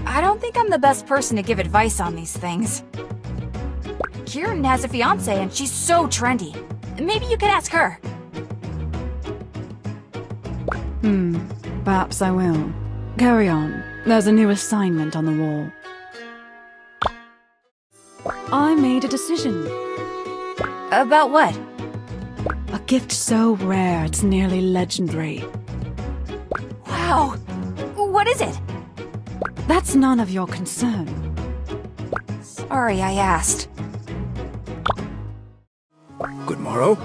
Speaker 4: I don't think I'm the best person to give advice on these things. Kieran has a fiancé and she's so trendy. Maybe you could ask her.
Speaker 11: Perhaps I will. Carry on. There's a new assignment on the wall. I made a decision.
Speaker 4: About what?
Speaker 11: A gift so rare it's nearly legendary.
Speaker 4: Wow! What is it?
Speaker 11: That's none of your concern.
Speaker 4: Sorry I asked.
Speaker 9: Good morrow.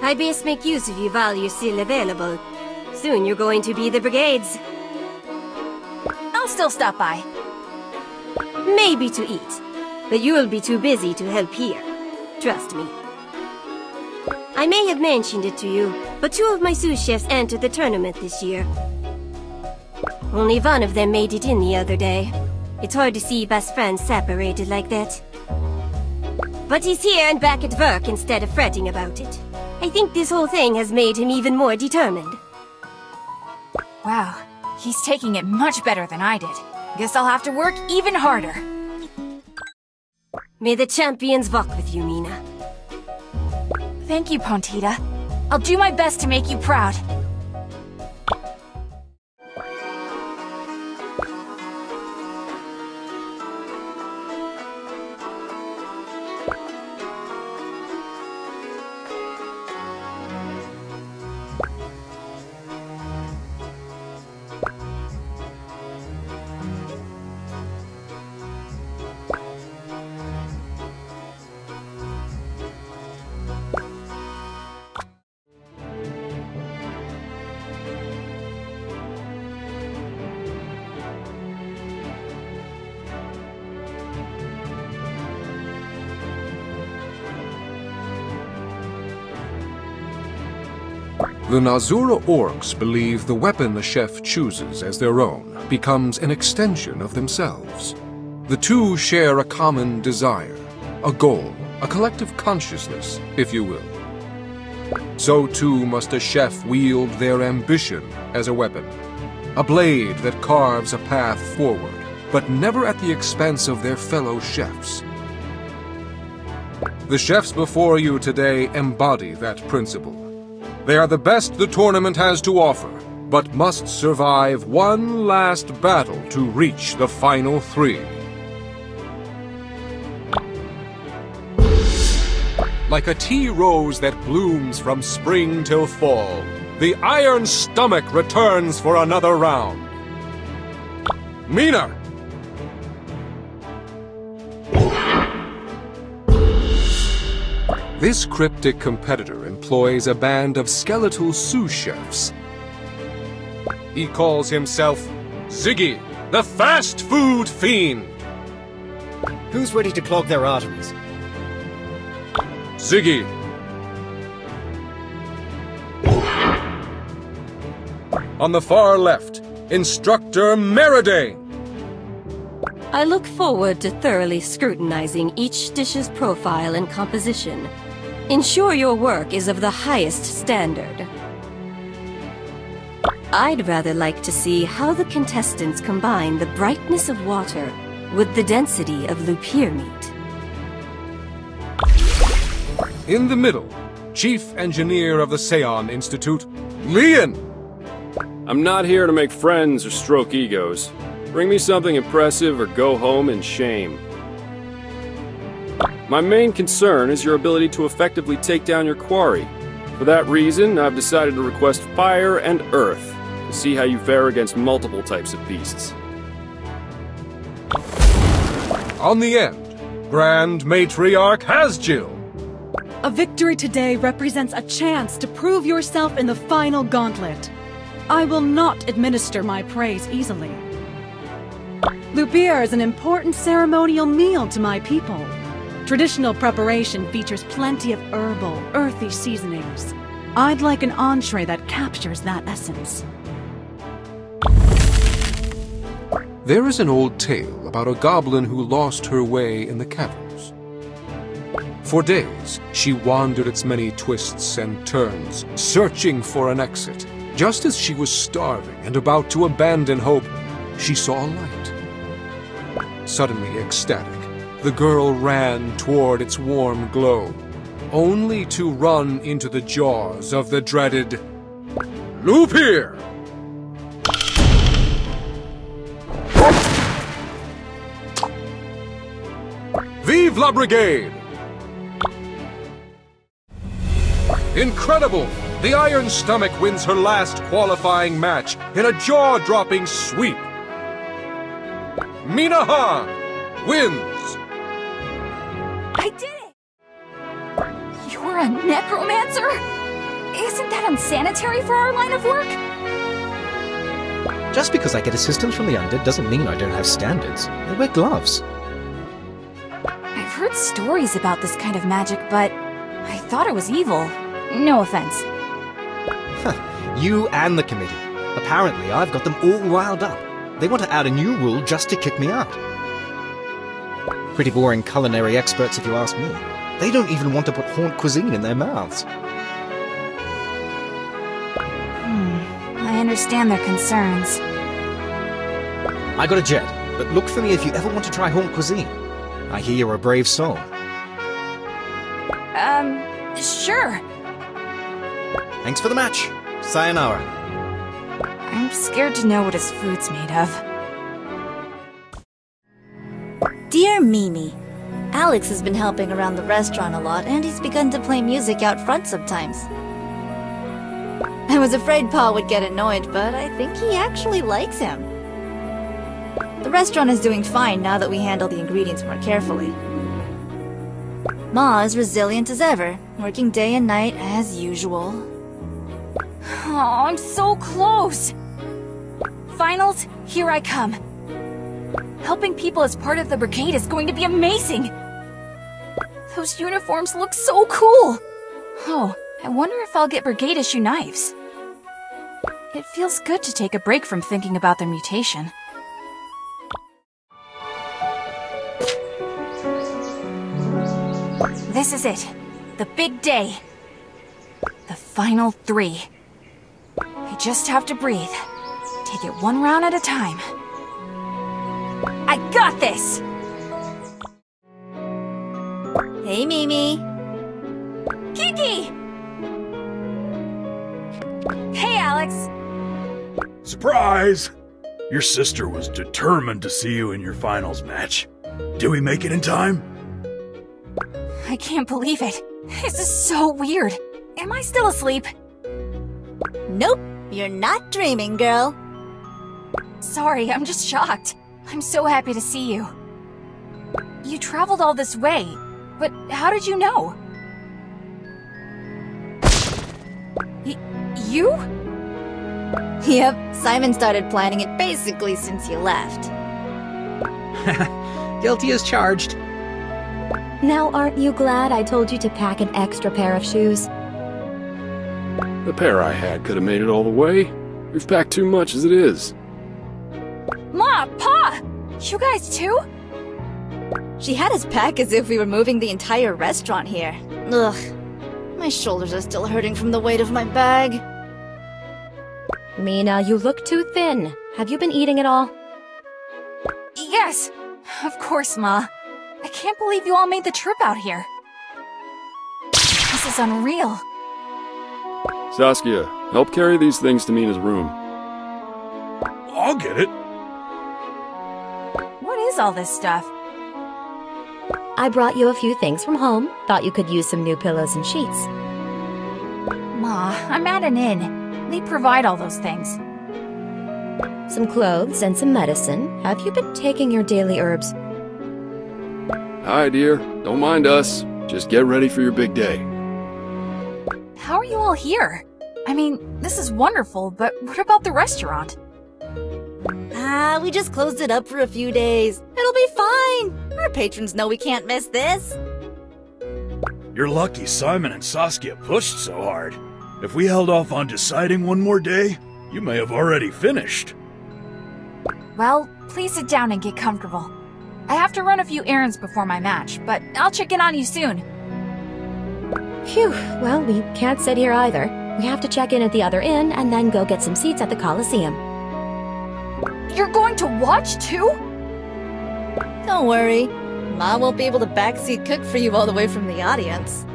Speaker 12: I best make use of you while you're still available. Soon you're going to be the Brigades.
Speaker 4: I'll still stop by.
Speaker 12: Maybe to eat, but you'll be too busy to help here. Trust me. I may have mentioned it to you, but 2 of my sous chefs entered the tournament this year. Only one of them made it in the other day. It's hard to see best friends separated like that. But he's here and back at work instead of fretting about it. I think this whole thing has made him even more determined.
Speaker 4: Wow, he's taking it much better than I did. Guess I'll have to work even harder.
Speaker 12: May the champions walk with you, Mina.
Speaker 4: Thank you, Pontita. I'll do my best to make you proud.
Speaker 1: The Nazura orcs believe the weapon the chef chooses as their own becomes an extension of themselves. The two share a common desire, a goal, a collective consciousness, if you will. So too must a chef wield their ambition as a weapon, a blade that carves a path forward, but never at the expense of their fellow chefs. The chefs before you today embody that principle. They are the best the tournament has to offer, but must survive one last battle to reach the final 3. Like a tea rose that blooms from spring till fall, the Iron Stomach returns for another round. Mina! This cryptic competitor employs a band of skeletal sous chefs. He calls himself Ziggy, the fast food fiend.
Speaker 8: Who's ready to clog their arteries?
Speaker 1: Ziggy. On the far left, Instructor Meridane.
Speaker 3: I look forward to thoroughly scrutinizing each dish's profile and composition. Ensure your work is of the highest standard. I'd rather like to see how the contestants combine the brightness of water with the density of lupir meat.
Speaker 1: In the middle, Chief Engineer of the Seon Institute, Leon!
Speaker 18: I'm not here to make friends or stroke egos. Bring me something impressive or go home in shame. My main concern is your ability to effectively take down your quarry. For that reason, I've decided to request fire and earth to see how you fare against multiple types of beasts.
Speaker 1: On the end, Grand Matriarch Hasjil.
Speaker 11: A victory today represents a chance to prove yourself in the final gauntlet. I will not administer my praise easily. Lupir is an important ceremonial meal to my people. Traditional preparation features plenty of herbal, earthy seasonings. I'd like an entree that captures that essence.
Speaker 1: There is an old tale about a goblin who lost her way in the caverns. For days, she wandered its many twists and turns, searching for an exit. Just as she was starving and about to abandon hope, she saw a light. Suddenly ecstatic, the girl ran toward its warm glow, only to run into the jaws of the dreaded Lupir! Vive la Brigade! Incredible! The Iron Stomach wins her last qualifying match in a jaw-dropping sweep. Mina Han wins!
Speaker 4: I did it! You're a necromancer? Isn't that unsanitary for our line of work?
Speaker 8: Just because I get assistance from the undead doesn't mean I don't have standards. I wear gloves.
Speaker 4: I've heard stories about this kind of magic, but I thought it was evil. No offense.
Speaker 8: You and the committee. Apparently, I've got them all riled up. They want to add a new rule just to kick me out. Pretty boring culinary experts if you ask me. They don't even want to put haunt cuisine in their mouths.
Speaker 4: I understand their concerns.
Speaker 8: I got a jet, but look for me if you ever want to try haunt cuisine. I hear you're a brave soul.
Speaker 4: Sure.
Speaker 8: Thanks for the match. Sayonara.
Speaker 4: I'm scared to know what his food's made of.
Speaker 15: Dear Mimi, Alex has been helping around the restaurant a lot, and he's begun to play music out front sometimes. I was afraid Pa would get annoyed, but I think he actually likes him. The restaurant is doing fine now that we handle the ingredients more carefully. Ma is resilient as ever, working day and night as usual.
Speaker 4: Oh, I'm so close! Finals, here I come. Helping people as part of the brigade is going to be amazing! Those uniforms look so cool! Oh, I wonder if I'll get brigade issue knives. It feels good to take a break from thinking about the mutation. This is it. The big day. The final 3. I just have to breathe. Take it one round at a time. I got this!
Speaker 15: Hey, Mimi.
Speaker 4: Kiki! Hey, Alex.
Speaker 2: Surprise! Your sister was determined to see you in your finals match. Did we make it in time?
Speaker 4: I can't believe it. This is so weird. Am I still asleep?
Speaker 15: Nope, you're not dreaming, girl.
Speaker 4: Sorry, I'm just shocked. I'm so happy to see you. You traveled all this way, but how did you know? You?
Speaker 15: Yep, Simon started planning it basically since you left.
Speaker 5: Guilty as charged.
Speaker 3: Now, aren't you glad I told you to pack an extra pair of shoes?
Speaker 18: The pair I had could have made it all the way. We've packed too much as it is.
Speaker 4: Ma! Pa! You guys too?
Speaker 15: She had us pack as if we were moving the entire restaurant here. Ugh. My shoulders are still hurting from the weight of my bag.
Speaker 3: Mina, you look too thin. Have you been eating at all?
Speaker 4: Yes! Of course, Ma. I can't believe you all made the trip out here. This is unreal.
Speaker 18: Saskia, help carry these things to Mina's room.
Speaker 2: I'll get it.
Speaker 4: What is all this stuff?
Speaker 3: I brought you a few things from home. Thought you could use some new pillows and sheets.
Speaker 4: Ma, I'm at an inn. They provide all those things.
Speaker 3: Some clothes and some medicine. Have you been taking your daily herbs?
Speaker 18: Hi, dear. Don't mind us. Just get ready for your big day.
Speaker 4: How are you all here? I mean, this is wonderful, but what about the restaurant?
Speaker 15: We just closed it up for a few days. It'll be fine. Our patrons know we can't miss this.
Speaker 2: You're lucky Simon and Saskia pushed so hard. If we held off on deciding one more day, you may have already finished.
Speaker 4: Well, please sit down and get comfortable. I have to run a few errands before my match, but I'll check in on you soon.
Speaker 3: Phew, well, we can't sit here either. We have to check in at the other inn and then go get some seats at the Coliseum.
Speaker 4: You're going to watch too?
Speaker 15: Don't worry. Ma won't be able to backseat cook for you all the way from the audience.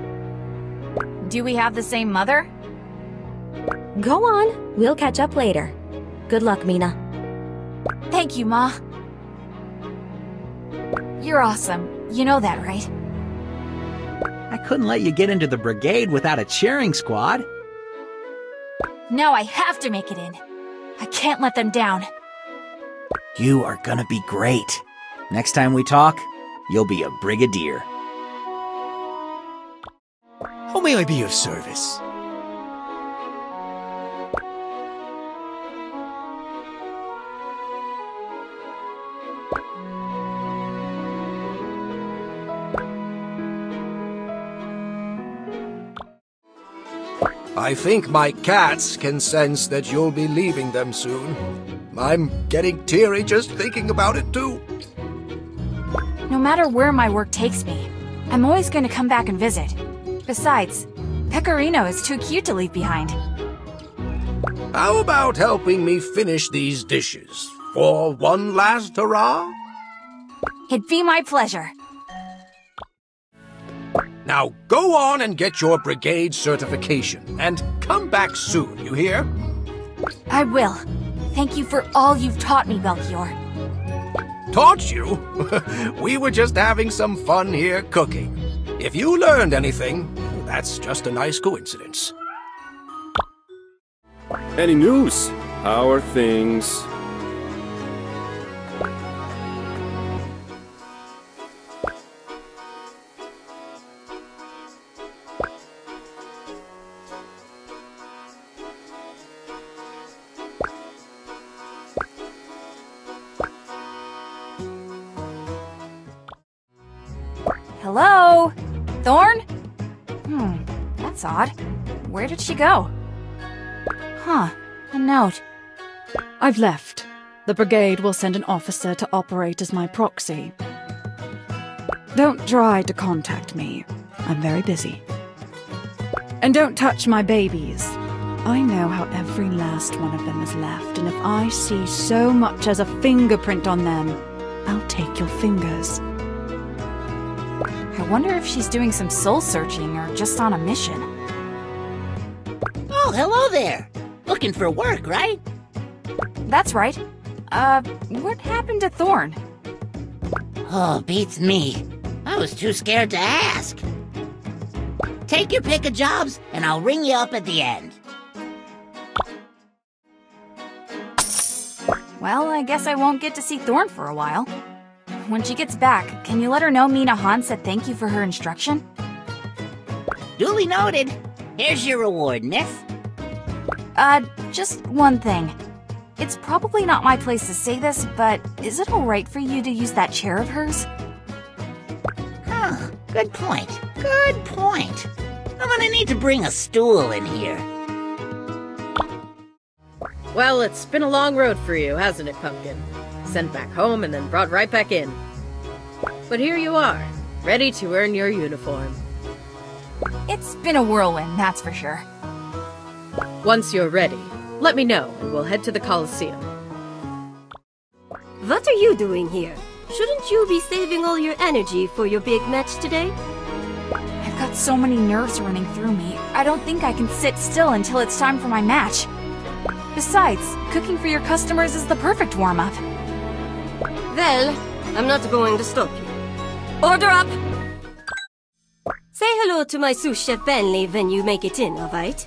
Speaker 4: Do we have the same mother?
Speaker 3: Go on. We'll catch up later. Good luck, Mina.
Speaker 4: Thank you, Ma. You're awesome. You know that, right?
Speaker 5: I couldn't let you get into the brigade without a cheering squad.
Speaker 4: Now I have to make it in. I can't let them down.
Speaker 5: You are gonna be great. Next time we talk, you'll be a brigadier.
Speaker 8: How may I be of service?
Speaker 9: I think my cats can sense that you'll be leaving them soon. I'm getting teary just thinking about it, too.
Speaker 4: No matter where my work takes me, I'm always going to come back and visit. Besides, Pecorino is too cute to leave behind.
Speaker 9: How about helping me finish these dishes? For one last hurrah?
Speaker 4: It'd be my pleasure.
Speaker 9: Now go on and get your brigade certification, and come back soon, you hear?
Speaker 4: I will. Thank you for all you've taught me, Belchior.
Speaker 9: Taught you? We were just having some fun here cooking. If you learned anything, that's just a nice coincidence.
Speaker 18: Any news? How are things?
Speaker 4: Hello? Thorn? That's odd. Where did she go? Huh, a note.
Speaker 11: I've left. The brigade will send an officer to operate as my proxy. Don't try to contact me. I'm very busy. And don't touch my babies. I know how every last one of them is left, and if I see so much as a fingerprint on them, I'll take your fingers.
Speaker 4: I wonder if she's doing some soul-searching or just on a mission.
Speaker 19: Oh, hello there! Looking for work, right?
Speaker 4: That's right. What happened to Thorn?
Speaker 19: Oh, beats me. I was too scared to ask. Take your pick of jobs, and I'll ring you up at the end.
Speaker 4: Well, I guess I won't get to see Thorn for a while. When she gets back, can you let her know Mina Han said thank you for her instruction?
Speaker 19: Duly noted. Here's your reward, miss.
Speaker 4: Just one thing. It's probably not my place to say this, but is it alright for you to use that chair of hers?
Speaker 19: Huh, good point. Good point. I'm gonna need to bring a stool in here.
Speaker 6: Well, it's been a long road for you, hasn't it, Pumpkin? Sent back home and then brought right back in. But here you are, ready to earn your uniform.
Speaker 4: It's been a whirlwind, that's for sure.
Speaker 6: Once you're ready, let me know and we'll head to the Coliseum.
Speaker 12: What are you doing here? Shouldn't you be saving all your energy for your big match today?
Speaker 4: I've got so many nerves running through me, I don't think I can sit still until it's time for my match. Besides, cooking for your customers is the perfect warm-up.
Speaker 12: Well, I'm not going to stop you. Order up! Say hello to my sous chef Bentley when you make it in, alright?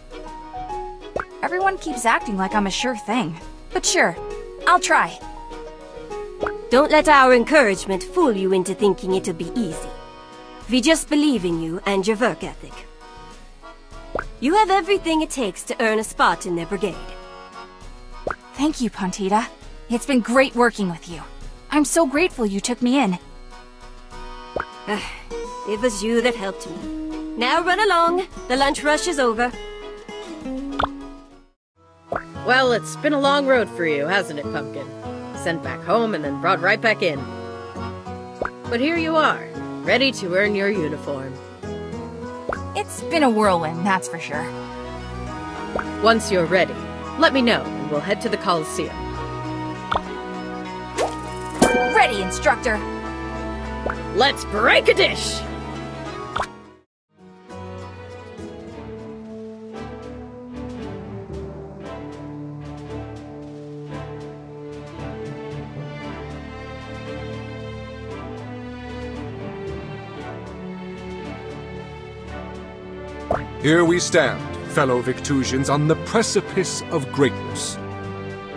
Speaker 4: Everyone keeps acting like I'm a sure thing. But sure, I'll try.
Speaker 12: Don't let our encouragement fool you into thinking it'll be easy. We just believe in you and your work ethic. You have everything it takes to earn a spot in their brigade.
Speaker 4: Thank you, Pontita. It's been great working with you. I'm so grateful you took me in.
Speaker 12: It was you that helped me. Now run along. The lunch rush is over.
Speaker 6: Well, it's been a long road for you, hasn't it, Pumpkin? Sent back home and then brought right back in. But here you are, ready to earn your uniform.
Speaker 4: It's been a whirlwind, that's for sure.
Speaker 6: Once you're ready, let me know and we'll head to the Coliseum.
Speaker 4: Ready, instructor!
Speaker 6: Let's break a dish!
Speaker 1: Here we stand, fellow Victusians, on the precipice of greatness.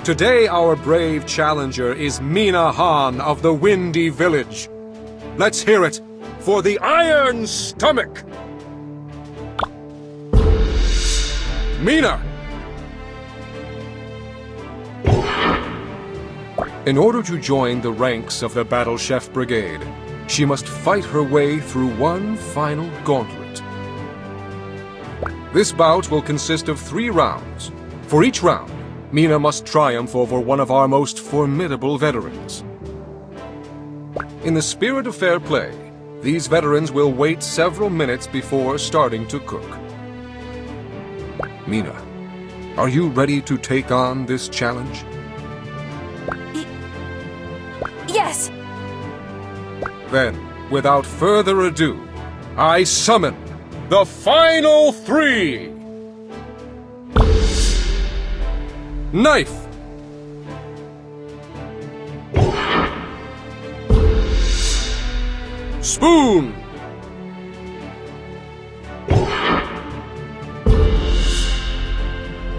Speaker 1: Today our brave challenger is Mina Han of the Windy Village. Let's hear it for the Iron Stomach! Mina! In order to join the ranks of the Battle Chef Brigade, she must fight her way through one final gauntlet. This bout will consist of 3 rounds. For each round, Mina must triumph over one of our most formidable veterans. In the spirit of fair play, these veterans will wait several minutes before starting to cook. Mina, are you ready to take on this challenge?
Speaker 4: Yes!
Speaker 1: Then, without further ado, I summon the final 3! Knife! Spoon!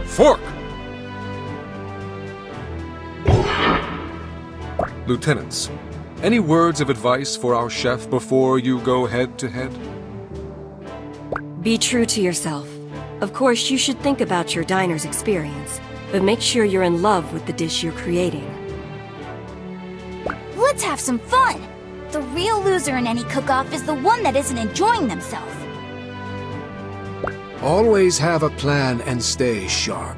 Speaker 1: Fork! Lieutenants, any words of advice for our chef before you go head-to-head?
Speaker 3: Be true to yourself. Of course, you should think about your diner's experience, but make sure you're in love with the dish you're creating.
Speaker 15: Let's have some fun! The real loser in any cook-off is the one that isn't enjoying themselves.
Speaker 9: Always have a plan and stay sharp.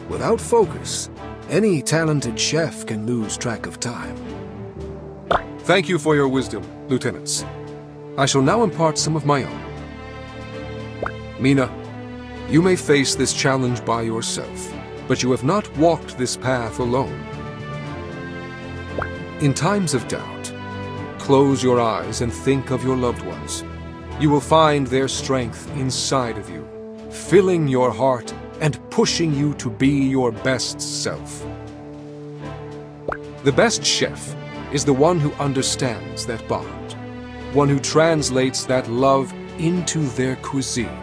Speaker 9: Without focus, any talented chef can lose track of time.
Speaker 1: Thank you for your wisdom, Lieutenants. I shall now impart some of my own. Mina, you may face this challenge by yourself, but you have not walked this path alone. In times of doubt, close your eyes and think of your loved ones. You will find their strength inside of you, filling your heart and pushing you to be your best self. The best chef is the one who understands that bond, one who translates that love into their cuisine.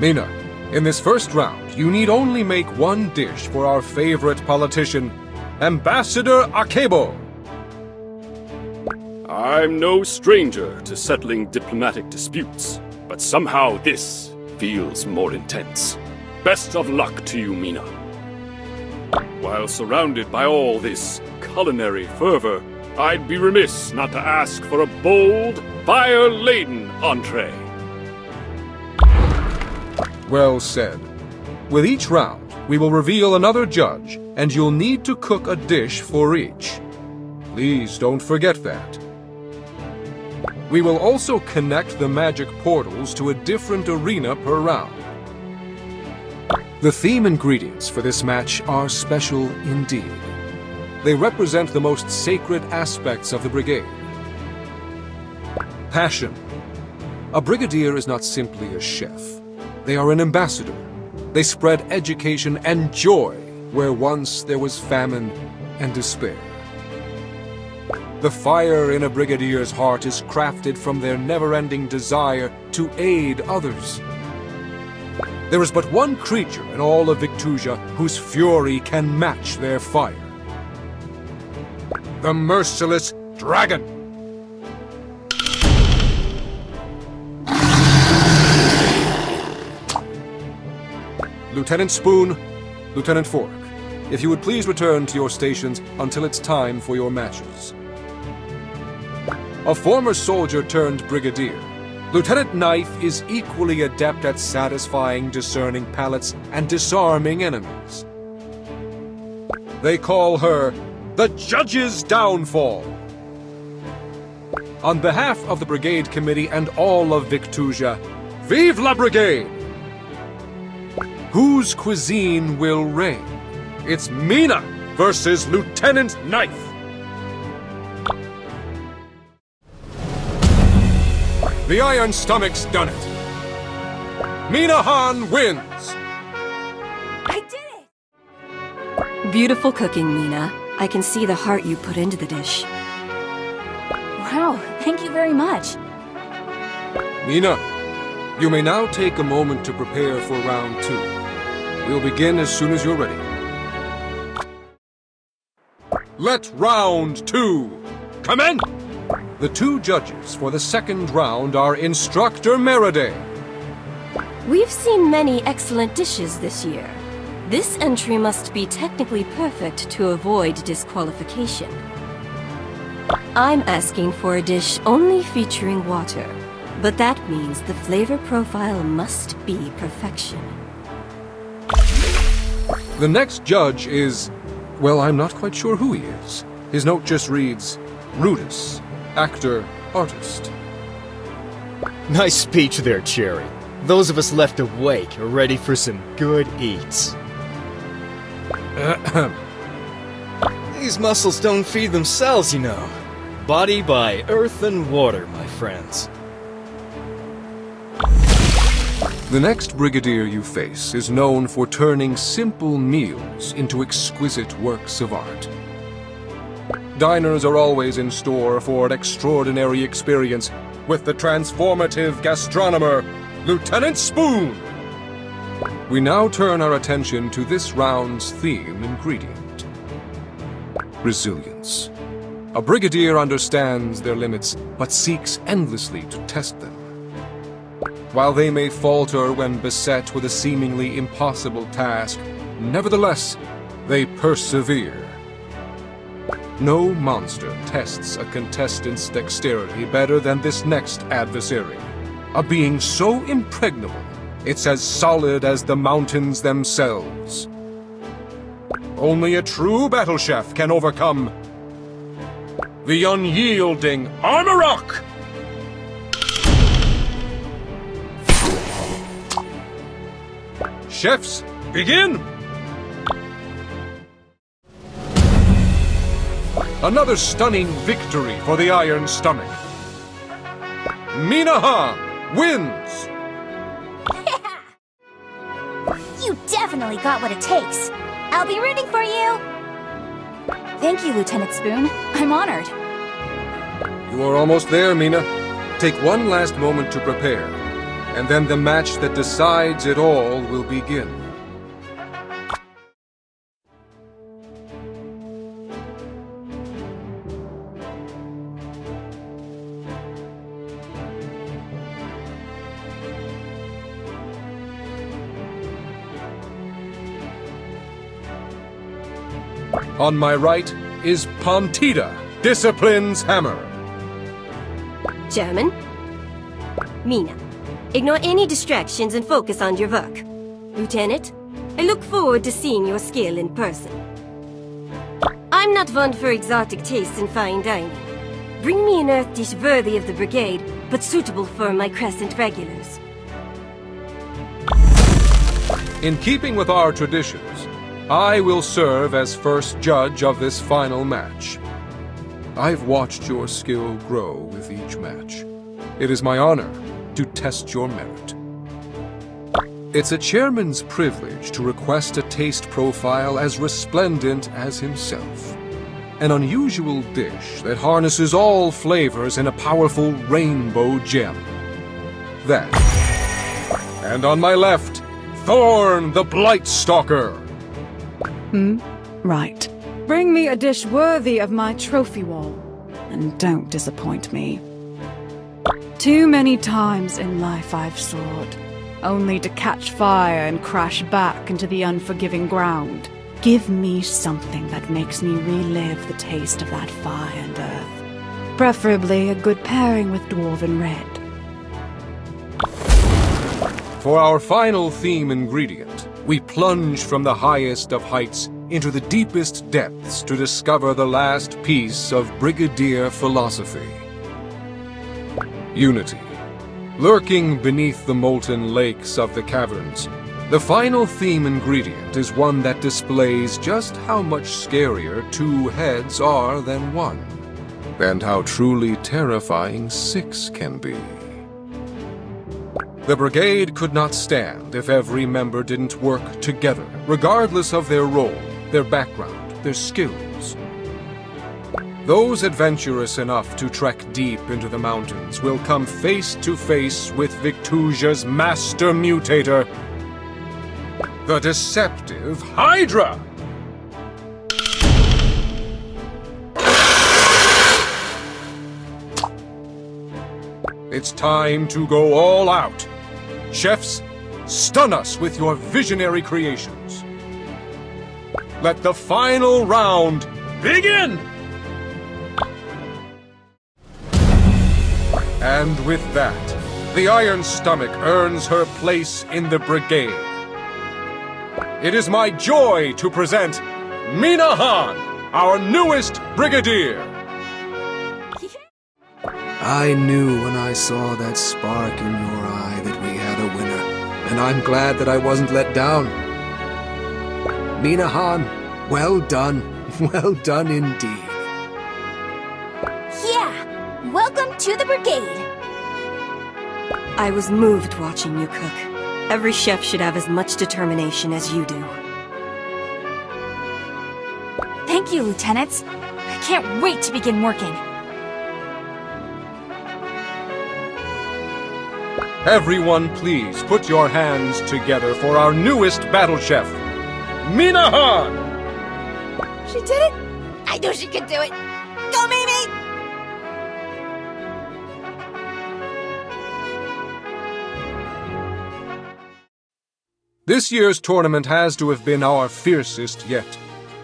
Speaker 1: Mina, in this first round, you need only make one dish for our favorite politician, Ambassador Akebo.
Speaker 10: I'm no stranger to settling diplomatic disputes, but somehow this feels more intense. Best of luck to you, Mina. While surrounded by all this culinary fervor, I'd be remiss not to ask for a bold, fire-laden entree.
Speaker 1: Well said. With each round, we will reveal another judge, and you'll need to cook a dish for each. Please don't forget that. We will also connect the magic portals to a different arena per round. The theme ingredients for this match are special indeed. They represent the most sacred aspects of the brigade. Passion. A brigadier is not simply a chef. They are an ambassador. They spread education and joy where once there was famine and despair. The fire in a brigadier's heart is crafted from their never-ending desire to aid others. There is but one creature in all of Victusia whose fury can match their fire. The merciless dragon! Lieutenant Spoon, Lieutenant Fork, if you would please return to your stations until it's time for your matches. A former soldier turned brigadier, Lieutenant Knife is equally adept at satisfying discerning palates and disarming enemies. They call her the Judge's Downfall. On behalf of the Brigade Committee and all of Victusia, Vive la Brigade! Whose cuisine will reign? It's Mina versus Lieutenant Knife! The Iron Stomach's done it! Mina Han wins!
Speaker 3: I did it! Beautiful cooking, Mina. I can see the heart you put into the dish.
Speaker 4: Wow, thank you very much.
Speaker 1: Mina, you may now take a moment to prepare for round 2. We'll begin as soon as you're ready. Let round 2 commence! The 2 judges for the second round are Instructor Meriday.
Speaker 3: We've seen many excellent dishes this year. This entry must be technically perfect to avoid disqualification. I'm asking for a dish only featuring water.
Speaker 12: But that means the flavor profile must be perfection.
Speaker 1: The next judge is... well, I'm not quite sure who he is. His note just reads, Rudis, actor, artist.
Speaker 8: Nice speech there, Cherry. Those of us left awake are ready for some good eats. These muscles don't feed themselves, you know. Body by earth and water, my friends.
Speaker 1: The next brigadier you face is known for turning simple meals into exquisite works of art. Diners are always in store for an extraordinary experience with the transformative gastronomer, Lieutenant Spoon. We now turn our attention to this round's theme ingredient: resilience. A brigadier understands their limits, but seeks endlessly to test them. While they may falter when beset with a seemingly impossible task, nevertheless, they persevere. No monster tests a contestant's dexterity better than this next adversary. A being so impregnable, it's as solid as the mountains themselves. Only a true battle chef can overcome the unyielding Armorock! Chefs, begin! Another stunning victory for the Iron Stomach. Minahan wins!
Speaker 4: You definitely got what it takes. I'll be rooting for you! Thank you, Lieutenant Spoon. I'm honored.
Speaker 1: You are almost there, Mina. Take one last moment to prepare, and then the match that decides it all will begin. On my right is Pontida, Discipline's hammer.
Speaker 12: German. Mina. Ignore any distractions and focus on your work. Lieutenant, I look forward to seeing your skill in person. I'm not one for exotic tastes and fine dining. Bring me an earth dish worthy of the Brigade, but suitable for my Crescent regulars.
Speaker 1: In keeping with our traditions, I will serve as first judge of this final match. I've watched your skill grow with each match. It is my honor to test your merit. It's a chairman's privilege to request a taste profile as resplendent as himself. An unusual dish that harnesses all flavors in a powerful rainbow gem. That. And on my left, Thorn the Blightstalker.
Speaker 11: Right. Bring me a dish worthy of my trophy wall, and don't disappoint me. Too many times in life I've soared, only to catch fire and crash back into the unforgiving ground. Give me something that makes me relive the taste of that fire and earth. Preferably a good pairing with Dwarven Red.
Speaker 1: For our final theme ingredient, we plunge from the highest of heights into the deepest depths to discover the last piece of Brigadier philosophy. Unity. Lurking beneath the molten lakes of the caverns, the final theme ingredient is one that displays just how much scarier two heads are than one, and how truly terrifying six can be. The Brigade could not stand if every member didn't work together, regardless of their role, their background, their skills. Those adventurous enough to trek deep into the mountains will come face to face with Victusia's master mutator, the deceptive Hydra! It's time to go all out. Chefs, stun us with your visionary creations. Let the final round begin! And with that, the Iron Stomach earns her place in the Brigade. It is my joy to present Mina Han, our newest Brigadier.
Speaker 9: I knew when I saw that spark in your eye that we had a winner, and I'm glad that I wasn't let down. Mina Han, well done. Well done indeed.
Speaker 12: Yeah! Welcome to the Brigade!
Speaker 3: I was moved watching you cook. Every chef should have as much determination as you do.
Speaker 4: Thank you, Lieutenants. I can't wait to begin working.
Speaker 1: Everyone, please put your hands together for our newest battle chef, Mina Han!
Speaker 15: She did it! I knew she could do it! Go, Mimi!
Speaker 1: This year's tournament has to have been our fiercest yet.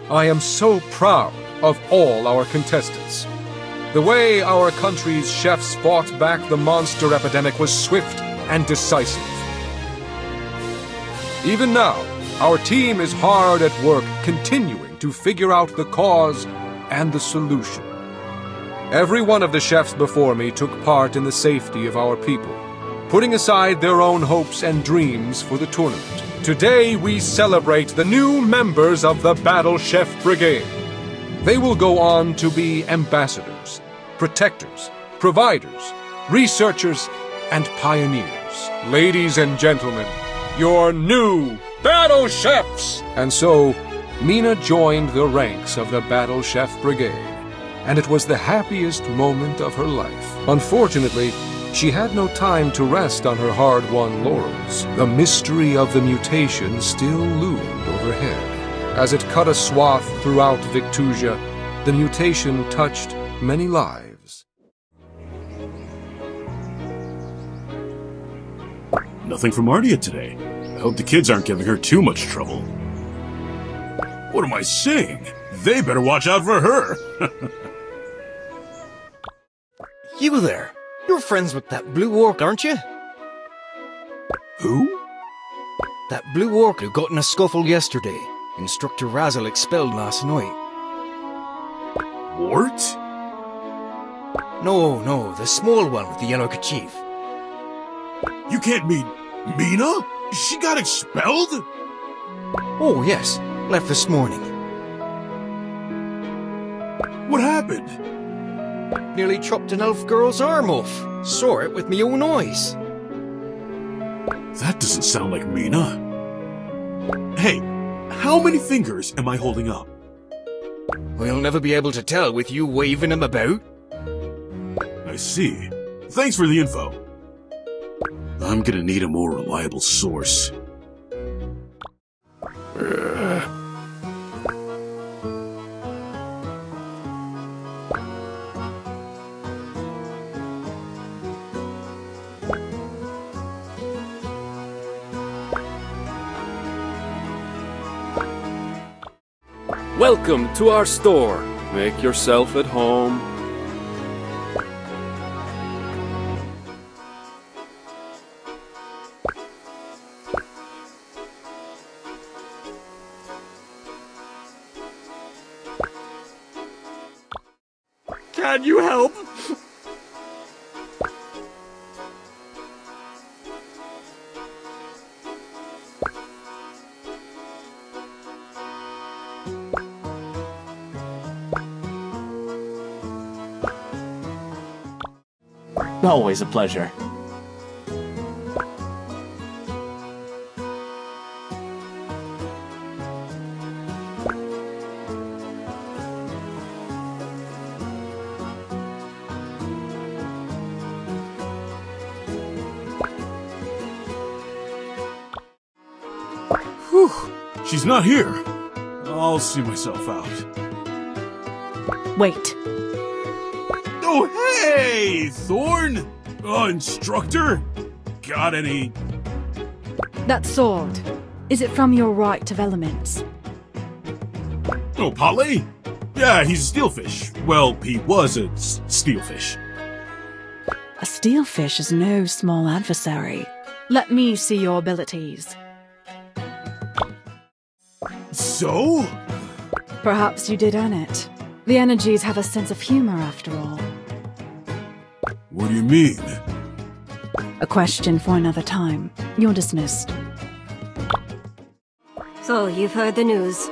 Speaker 1: I am so proud of all our contestants. The way our country's chefs fought back the monster epidemic was swift and decisive. Even now, our team is hard at work continuing to figure out the cause and the solution. Every one of the chefs before me took part in the safety of our people, putting aside their own hopes and dreams for the tournament. Today we celebrate the new members of the Battle Chef Brigade. They will go on to be ambassadors, protectors, providers, researchers, and pioneers. Ladies and gentlemen, your new Battle Chefs! And so, Mina joined the ranks of the Battle Chef Brigade, and it was the happiest moment of her life. Unfortunately, she had no time to rest on her hard-won laurels. The mystery of the mutation still loomed overhead. As it cut a swath throughout Victusia, the mutation touched many lives.
Speaker 2: Nothing from Ardia today. I hope the kids aren't giving her too much trouble. What am I saying? They better watch out for her!
Speaker 8: You there! You're friends with that blue orc, aren't you?
Speaker 2: Who?
Speaker 8: That blue orc who got in a scuffle yesterday. Instructor Razzle expelled last night.
Speaker 2: Wart?
Speaker 8: No, the small one with the yellow kerchief.
Speaker 2: You can't mean Mina? She got expelled?
Speaker 8: Oh, yes. Left this morning.
Speaker 2: What happened?
Speaker 8: Nearly chopped an elf girl's arm off. Saw it with me own eyes.
Speaker 2: That doesn't sound like Mina. Hey, how many fingers am I holding up?
Speaker 8: We'll never be able to tell with you waving them about.
Speaker 2: I see. Thanks for the info. I'm gonna need a more reliable source.
Speaker 18: Welcome to our store. Make yourself at home.
Speaker 17: Can you help?
Speaker 13: Always a pleasure.
Speaker 2: Whew, she's not here. I'll see myself out.
Speaker 11: Wait.
Speaker 2: Oh, hey, Thorn! Instructor? Got any...
Speaker 11: That sword. Is it from your right of elements?
Speaker 2: Oh, Polly? Yeah, he's a steelfish. Well, he was a steelfish.
Speaker 14: A steelfish is no small adversary. Let me see your abilities.
Speaker 2: So?
Speaker 14: Perhaps you did earn it. The energies have a sense of humor after all.
Speaker 2: What do you mean?
Speaker 14: A question for another time. You're dismissed.
Speaker 12: So, you've heard the news.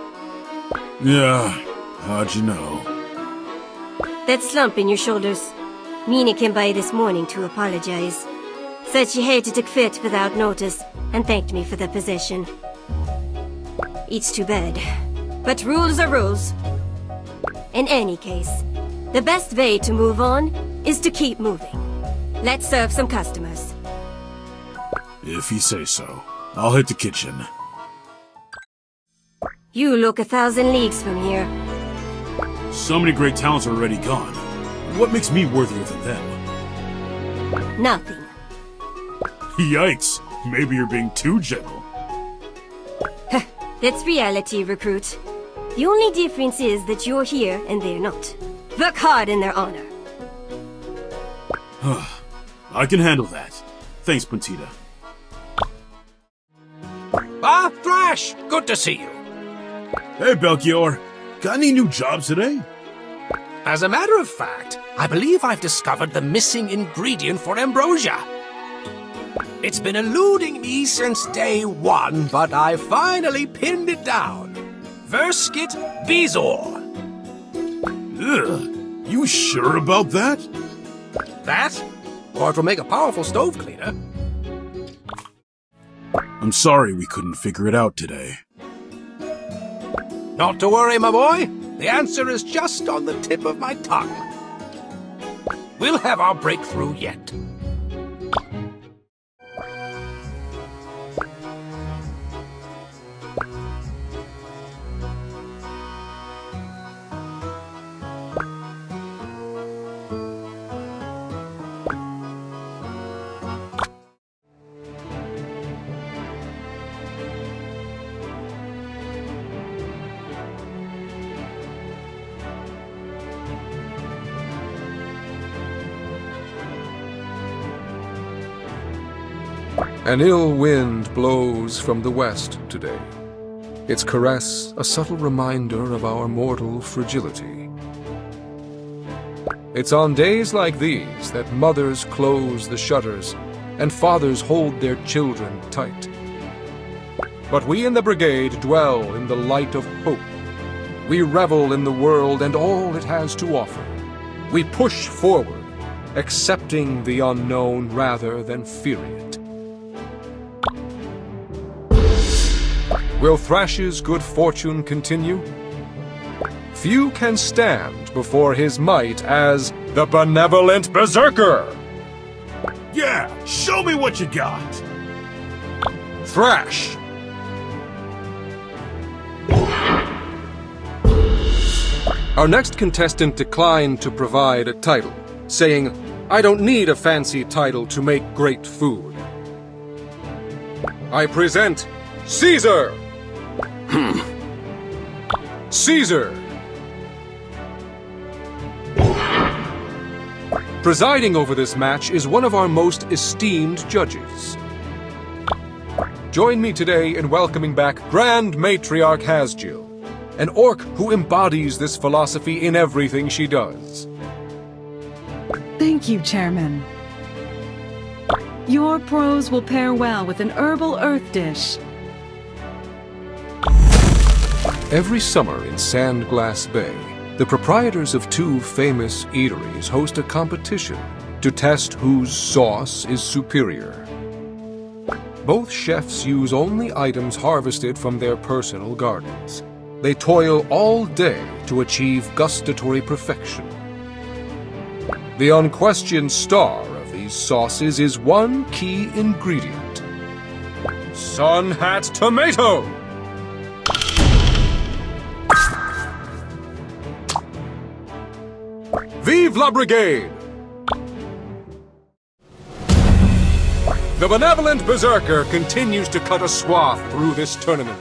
Speaker 2: Yeah, how'd you know?
Speaker 12: That slump in your shoulders. Mina came by this morning to apologize. Said she hated to quit without notice, and thanked me for the position. It's too bad. But rules are rules. In any case, the best way to move on is to keep moving. Let's serve some customers.
Speaker 2: If you say so. I'll hit the kitchen.
Speaker 12: You look 1,000 leagues from here.
Speaker 2: So many great talents are already gone. What makes me worthier than them?
Speaker 12: Nothing.
Speaker 2: Yikes! Maybe you're being too gentle.
Speaker 12: That's reality, recruit. The only difference is that you're here and they're not. Work hard in their honor.
Speaker 2: I can handle that. Thanks, Puntita.
Speaker 9: Ah, Thrash! Good to see you.
Speaker 2: Hey, Belchior. Got any new jobs today?
Speaker 9: As a matter of fact, I believe I've discovered the missing ingredient for ambrosia. It's been eluding me since day one, but I finally pinned it down. Verskit Bizor.
Speaker 2: Ugh. You sure about that?
Speaker 9: That? Or it will make a powerful stove cleaner.
Speaker 2: I'm sorry we couldn't figure it out today.
Speaker 9: Not to worry, my boy. The answer is just on the tip of my tongue. We'll have our breakthrough yet.
Speaker 1: An ill wind blows from the west today. Its caress a subtle reminder of our mortal fragility. It's on days like these that mothers close the shutters and fathers hold their children tight. But we in the Brigade dwell in the light of hope. We revel in the world and all it has to offer. We push forward, accepting the unknown rather than fearing it. Will Thrash's good fortune continue? Few can stand before his might as the Benevolent Berserker!
Speaker 2: Yeah, show me what you got!
Speaker 1: Thrash! Our next contestant declined to provide a title, saying, "I don't need a fancy title to make great food." I present Caesar! Caesar! Presiding over this match is one of our most esteemed judges. Join me today in welcoming back Grand Matriarch Hasjill, an orc who embodies this philosophy in everything she does.
Speaker 11: Thank you, Chairman. Your prose will pair well with an herbal earth dish.
Speaker 1: Every summer in Sandglass Bay, the proprietors of two famous eateries host a competition to test whose sauce is superior. Both chefs use only items harvested from their personal gardens. They toil all day to achieve gustatory perfection. The unquestioned star of these sauces is one key ingredient: Sun Hat Tomato! Vive la Brigade! The Benevolent Berserker continues to cut a swath through this tournament.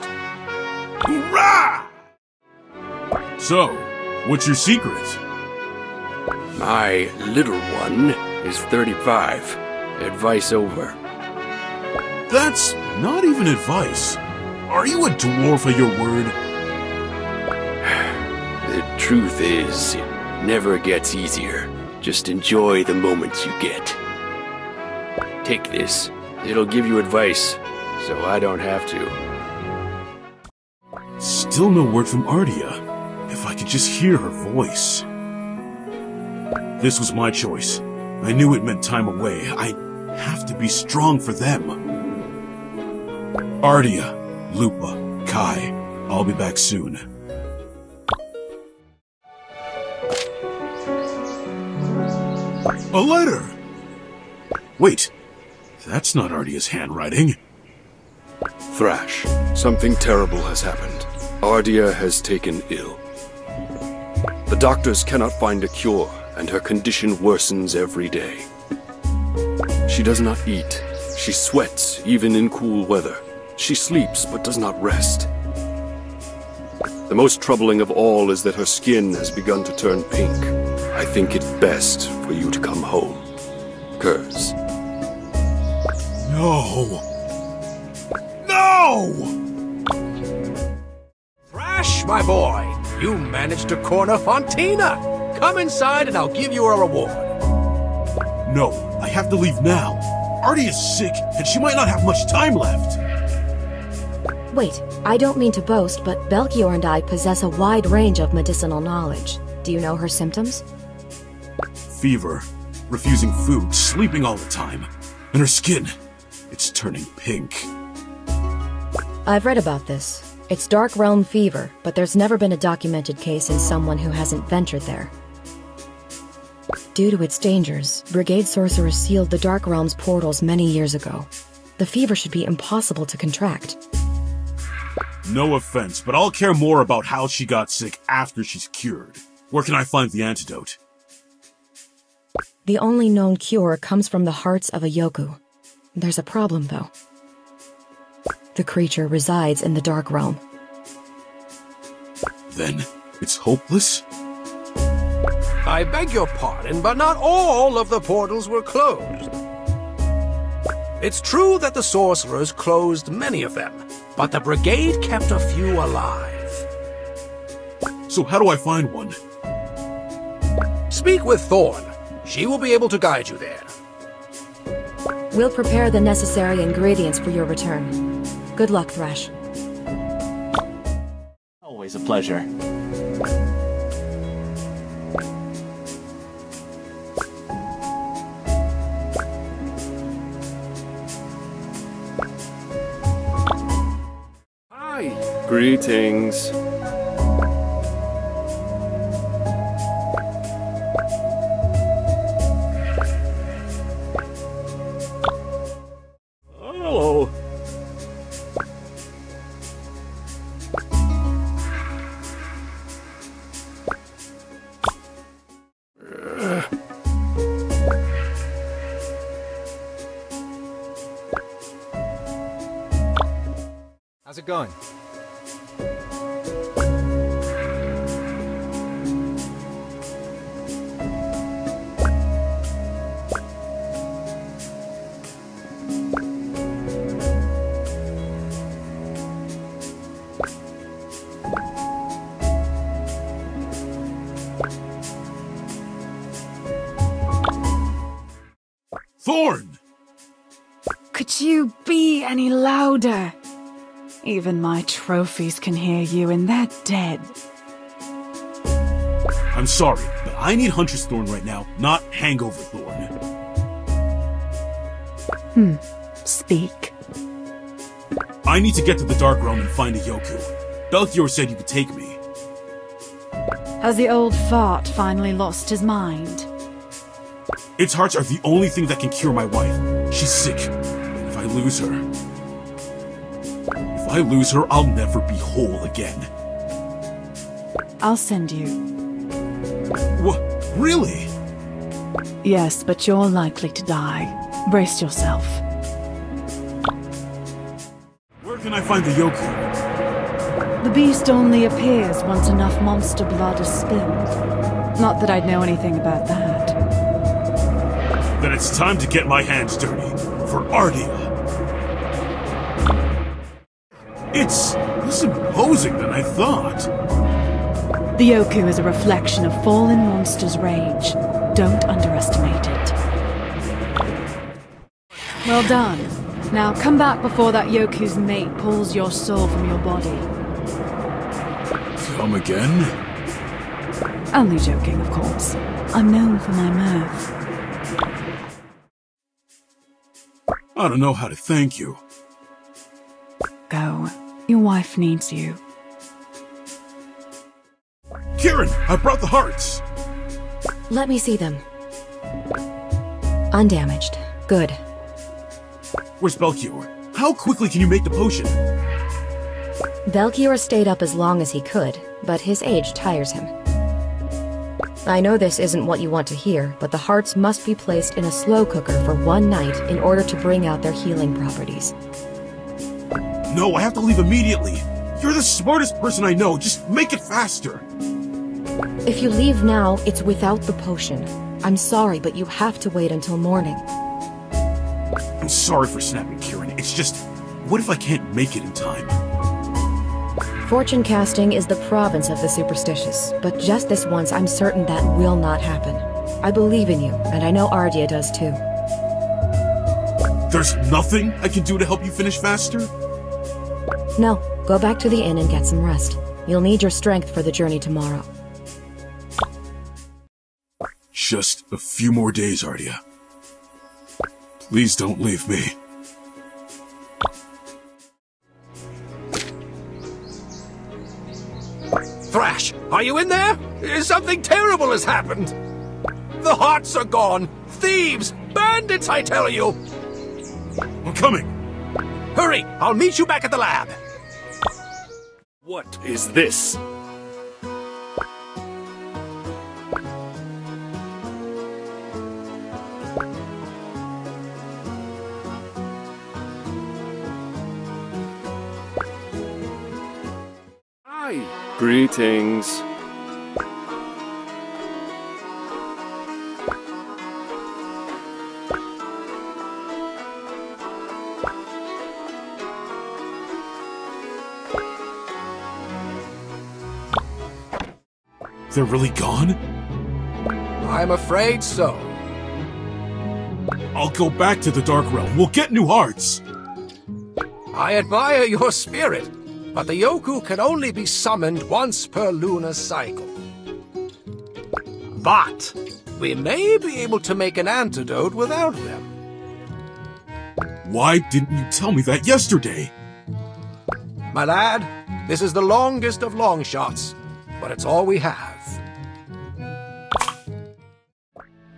Speaker 2: Hoorah! So, what's your secret?
Speaker 10: My little one
Speaker 18: is 35. Advice over.
Speaker 2: That's not even advice. Are you a dwarf of your word?
Speaker 18: The truth is, it never gets easier. Just enjoy the moments you get. Take this. It'll give you advice, so I don't have to.
Speaker 2: Still no word from Ardia. If I could just hear her voice. This was my choice. I knew it meant time away. I have to be strong for them. Ardia, Lupa, Kai, I'll be back soon. A letter! Wait, that's not Ardia's handwriting.
Speaker 18: Thrash, something terrible has happened. Ardia has taken ill. The doctors cannot find a cure, and her condition worsens every day. She does not eat. She sweats, even in cool weather. She sleeps, but does not rest. The most troubling of all is that her skin has begun to turn pink. I think it best for you to come home. Curse.
Speaker 2: No! No!
Speaker 9: Thrash, my boy, you managed to corner Fontina. Come inside and I'll give you a reward.
Speaker 2: No, I have to leave now. Artie is sick, and she might not have much time left.
Speaker 3: Wait, I don't mean to boast, but Belchior and I possess a wide range of medicinal knowledge. Do you know her symptoms?
Speaker 2: Fever, refusing food, sleeping all the time. And her skin, it's turning pink.
Speaker 3: I've read about this. It's Dark Realm fever, but there's never been a documented case in someone who hasn't ventured there. Due to its dangers, Brigade sorcerers sealed the Dark Realm's portals many years ago. The fever should be impossible to contract.
Speaker 2: No offense, but I'll care more about how she got sick after she's cured. Where can I find the antidote?
Speaker 3: The only known cure comes from the hearts of a Yoku. There's a problem, though. The creature resides in the Dark Realm.
Speaker 2: Then, it's hopeless?
Speaker 9: I beg your pardon, but not all of the portals were closed. It's true that the sorcerers closed many of them, but the Brigade kept a few alive.
Speaker 2: So how do I find one?
Speaker 9: Speak with Thorn. She will be able to guide you there.
Speaker 3: We'll prepare the necessary ingredients for your return. Good luck, Thrash.
Speaker 13: Always a pleasure.
Speaker 18: Hi. Greetings.
Speaker 10: Hello.
Speaker 8: How's it going?
Speaker 2: Thorn!
Speaker 11: Could you be any louder? Even my trophies can hear you, and they're dead.
Speaker 2: I'm sorry, but I need Huntress Thorn right now, not Hangover Thorn.
Speaker 11: Speak.
Speaker 2: I need to get to the Dark Realm and find a Yoku. Belchior said you could take me.
Speaker 11: Has the old fart finally lost his mind?
Speaker 2: Its hearts are the only thing that can cure my wife. She's sick, and if I lose her, I'll never be whole again.
Speaker 11: I'll send you.
Speaker 2: What? Really?
Speaker 11: Yes, but you're likely to die. Brace yourself.
Speaker 2: Where can I find the Yoku?
Speaker 11: The beast only appears once enough monster blood is spilled. Not that I'd know anything about that.
Speaker 2: it's time to get my hands dirty. For Ardia. It's less imposing than I thought.
Speaker 11: The Yoku is a reflection of fallen monsters' rage. Don't underestimate it. Well done. Now come back before that Yoku's mate pulls your soul from your body.
Speaker 2: Come again?
Speaker 11: Only joking, of course. I'm known for my nerve.
Speaker 2: I don't know how to thank you.
Speaker 11: Go. Your wife needs you.
Speaker 2: Kieran, I brought the hearts!
Speaker 3: Let me see them. Undamaged. Good.
Speaker 2: Where's Belchior? How quickly can you make the potion?
Speaker 3: Belchior stayed up as long as he could, but his age tires him. I know this isn't what you want to hear, but the hearts must be placed in a slow cooker for 1 night in order to bring out their healing properties.
Speaker 2: No, I have to leave immediately. You're the smartest person I know. Just make it faster.
Speaker 3: If you leave now, it's without the potion. I'm sorry, but you have to wait until morning.
Speaker 2: I'm sorry for snapping, Kieran. It's just, what if I can't make it in time?
Speaker 3: Fortune casting is the province of the superstitious, but just this once I'm certain that will not happen. I believe in you, and I know Ardia does too.
Speaker 2: There's nothing I can do to help you finish faster?
Speaker 3: No, go back to the inn and get some rest. You'll need your strength for the journey tomorrow.
Speaker 2: Just a few more days, Ardia. Please don't leave me.
Speaker 9: Thrash, are you in there? Something terrible has happened. The hearts are gone. Thieves! Bandits, I tell you!
Speaker 2: I'm coming.
Speaker 9: Hurry! I'll meet you back at the lab.
Speaker 18: What is this? Hi. Greetings.
Speaker 2: They're really gone?
Speaker 9: I'm afraid so.
Speaker 2: I'll go back to the Dark Realm. We'll get new hearts.
Speaker 9: I admire your spirit, but the Yoku can only be summoned once per lunar cycle. But we may be able to make an antidote without them.
Speaker 2: Why didn't you tell me that yesterday?
Speaker 9: My lad, this is the longest of long shots, but it's all we have.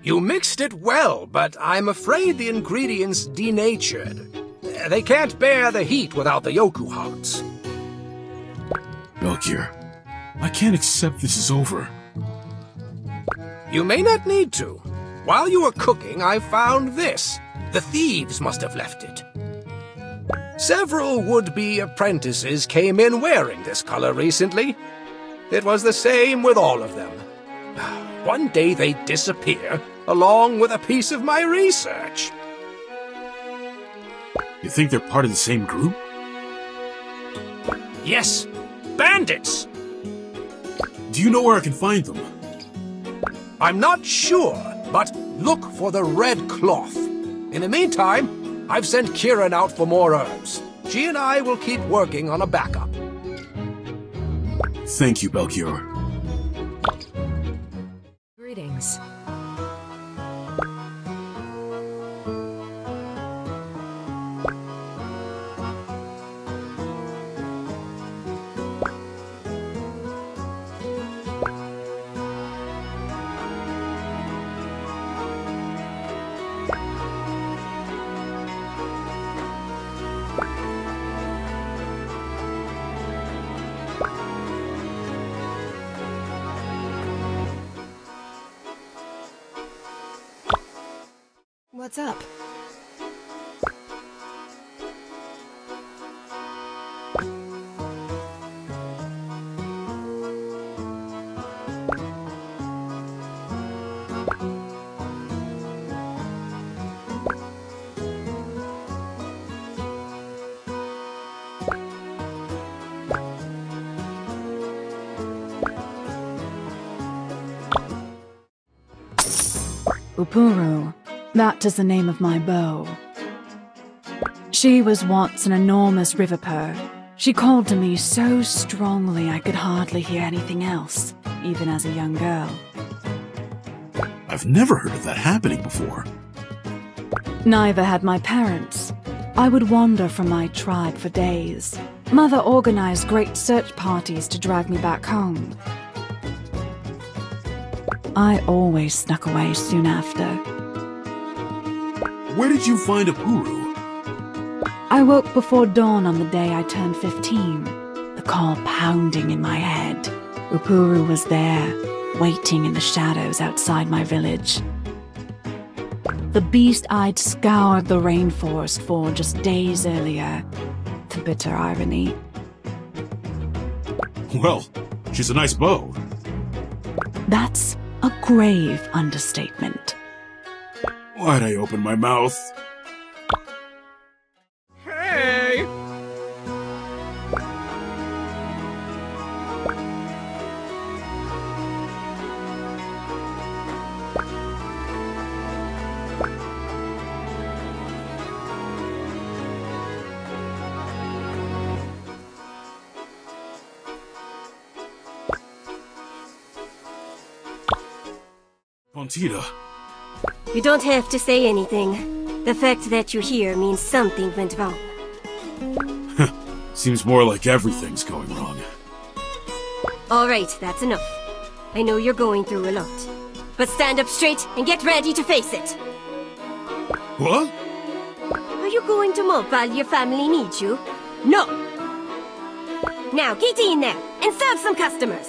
Speaker 9: You mixed it well, but I'm afraid the ingredients denatured. They can't bear the heat without the Yoku hearts.
Speaker 2: Belchior, I can't accept this is over.
Speaker 9: You may not need to. While you were cooking, I found this. The thieves must have left it. Several would-be apprentices came in wearing this color recently. It was the same with all of them. One day they disappear, along with a piece of my research.
Speaker 2: You think they're part of the same group?
Speaker 9: Yes, bandits!
Speaker 2: Do you know where I can find them?
Speaker 9: I'm not sure, but look for the red cloth. In the meantime, I've sent Kieran out for more herbs. She and I will keep working on a backup.
Speaker 2: Thank you, Belchior.
Speaker 3: Greetings. What's up?
Speaker 11: Upuru. That is the name of my bow. She was once an enormous river purr. She called to me so strongly I could hardly hear anything else, even as a young girl.
Speaker 2: I've never heard of that happening before.
Speaker 11: Neither had my parents. I would wander from my tribe for days. Mother organized great search parties to drag me back home. I always snuck away soon after.
Speaker 2: Where did you find Upuru?
Speaker 11: I woke before dawn on the day I turned 15, the call pounding in my head. Upuru was there, waiting in the shadows outside my village. The beast I'd scoured the rainforest for just days earlier. The bitter irony.
Speaker 2: Well, she's a nice bow.
Speaker 11: That's a grave understatement.
Speaker 2: Why'd I open my mouth?
Speaker 16: Hey!
Speaker 2: Pontita.
Speaker 12: You don't have to say anything. The fact that you're here means something went wrong.
Speaker 2: Seems more like everything's going wrong.
Speaker 12: Alright, that's enough. I know you're going through a lot. But stand up straight and get ready to face it.
Speaker 2: What?
Speaker 12: Are you going to mope while your family needs you? No! Now get in there and serve some customers.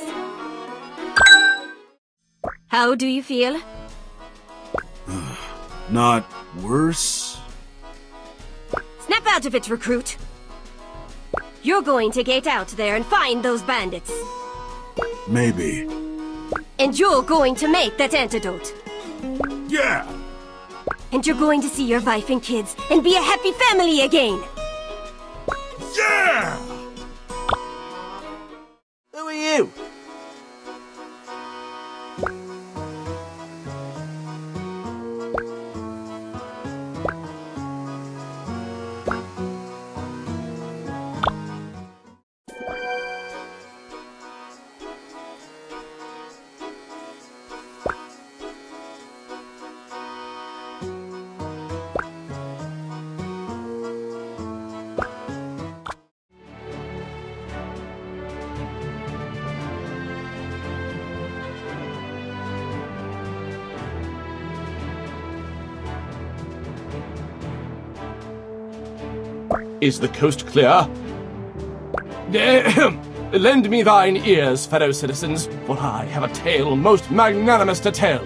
Speaker 12: How do you feel?
Speaker 2: Not worse?
Speaker 12: Snap out of it, recruit. You're going to get out there and find those bandits.
Speaker 2: Maybe.
Speaker 12: And you're going to make that antidote.
Speaker 2: Yeah!
Speaker 12: And you're going to see your wife and kids and be a happy family again.
Speaker 2: Yeah!
Speaker 17: Who are you?
Speaker 13: Is the coast clear? Lend me thine ears, fellow citizens, for I have a tale most magnanimous to tell.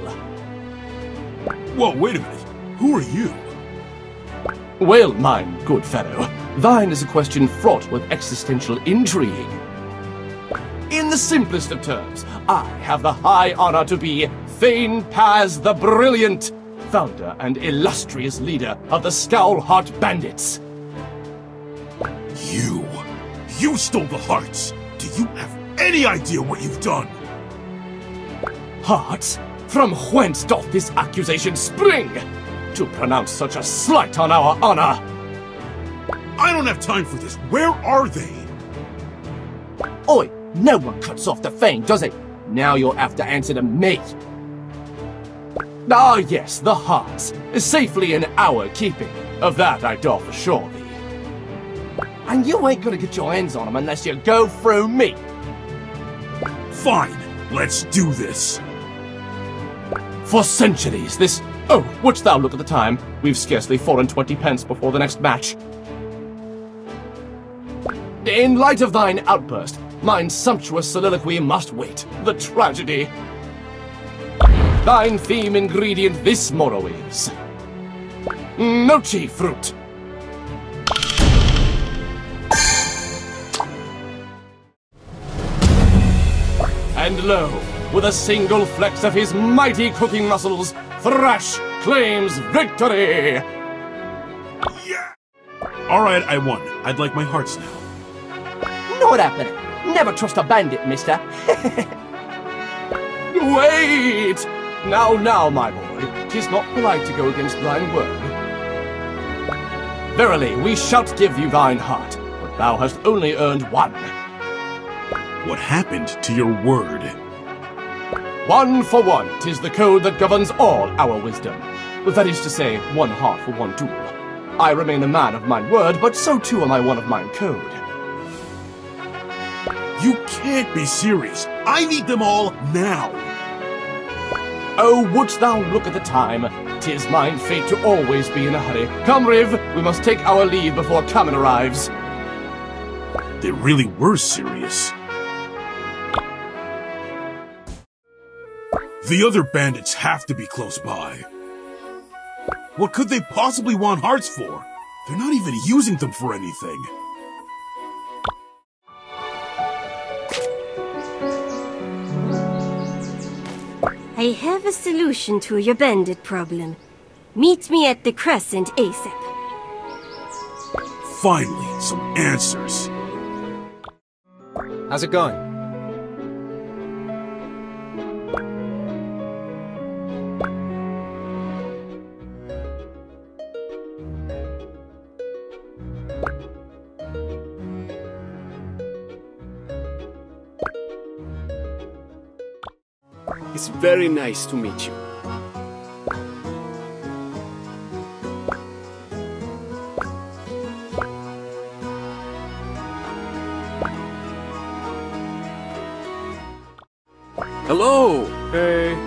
Speaker 2: Whoa, wait a minute. Who are you?
Speaker 13: Well, mine good fellow, thine is a question fraught with existential intrigue. In the simplest of terms, I have the high honor to be Thane Paz the Brilliant, founder and illustrious leader of the Scowlheart Bandits.
Speaker 2: You stole the hearts! Do you have any idea what you've done?
Speaker 13: Hearts? From whence doth this accusation spring? To pronounce such a slight on our honor!
Speaker 2: I don't have time for this. Where are they?
Speaker 13: Oi, no one cuts off the Thane, does it? Now you'll have to answer to me. Ah yes, the hearts. Safely in our keeping. Of that I doth assure thee. And you ain't gonna get your hands on them unless you go through me.
Speaker 2: Fine, let's do this.
Speaker 13: For centuries, this... Oh, wouldst thou look at the time? We've scarcely 4 pence before the next match. In light of thine outburst, mine sumptuous soliloquy must wait. The tragedy. Thine theme ingredient this morrow is... Nochi fruit. And lo, with a single flex of his mighty cooking muscles, Thrash claims victory!
Speaker 2: Yeah! Alright, I won. I'd like my hearts now.
Speaker 17: Not happening. Never trust a bandit, mister.
Speaker 13: Wait! Now, my boy. 'tis not polite to go against thine word. Verily, we shalt give you thine heart, but thou hast only earned one.
Speaker 2: What happened to your word?
Speaker 13: 1 for 1, 'tis the code that governs all our wisdom. That is to say, 1 heart for 1 duel. I remain a man of my word, but so too am I one of mine code.
Speaker 2: You can't be serious. I need them all now.
Speaker 13: Oh, wouldst thou look at the time? 'Tis mine fate to always be in a hurry. Come, Riv, we must take our leave before Kamen arrives.
Speaker 2: They really were serious. The other bandits have to be close by. What could they possibly want hearts for? They're not even using them for anything.
Speaker 12: I have a solution to your bandit problem. Meet me at the Crescent ASAP.
Speaker 2: Finally, some answers.
Speaker 1: How's it going?
Speaker 10: It's very nice to meet you. Hello! Hey.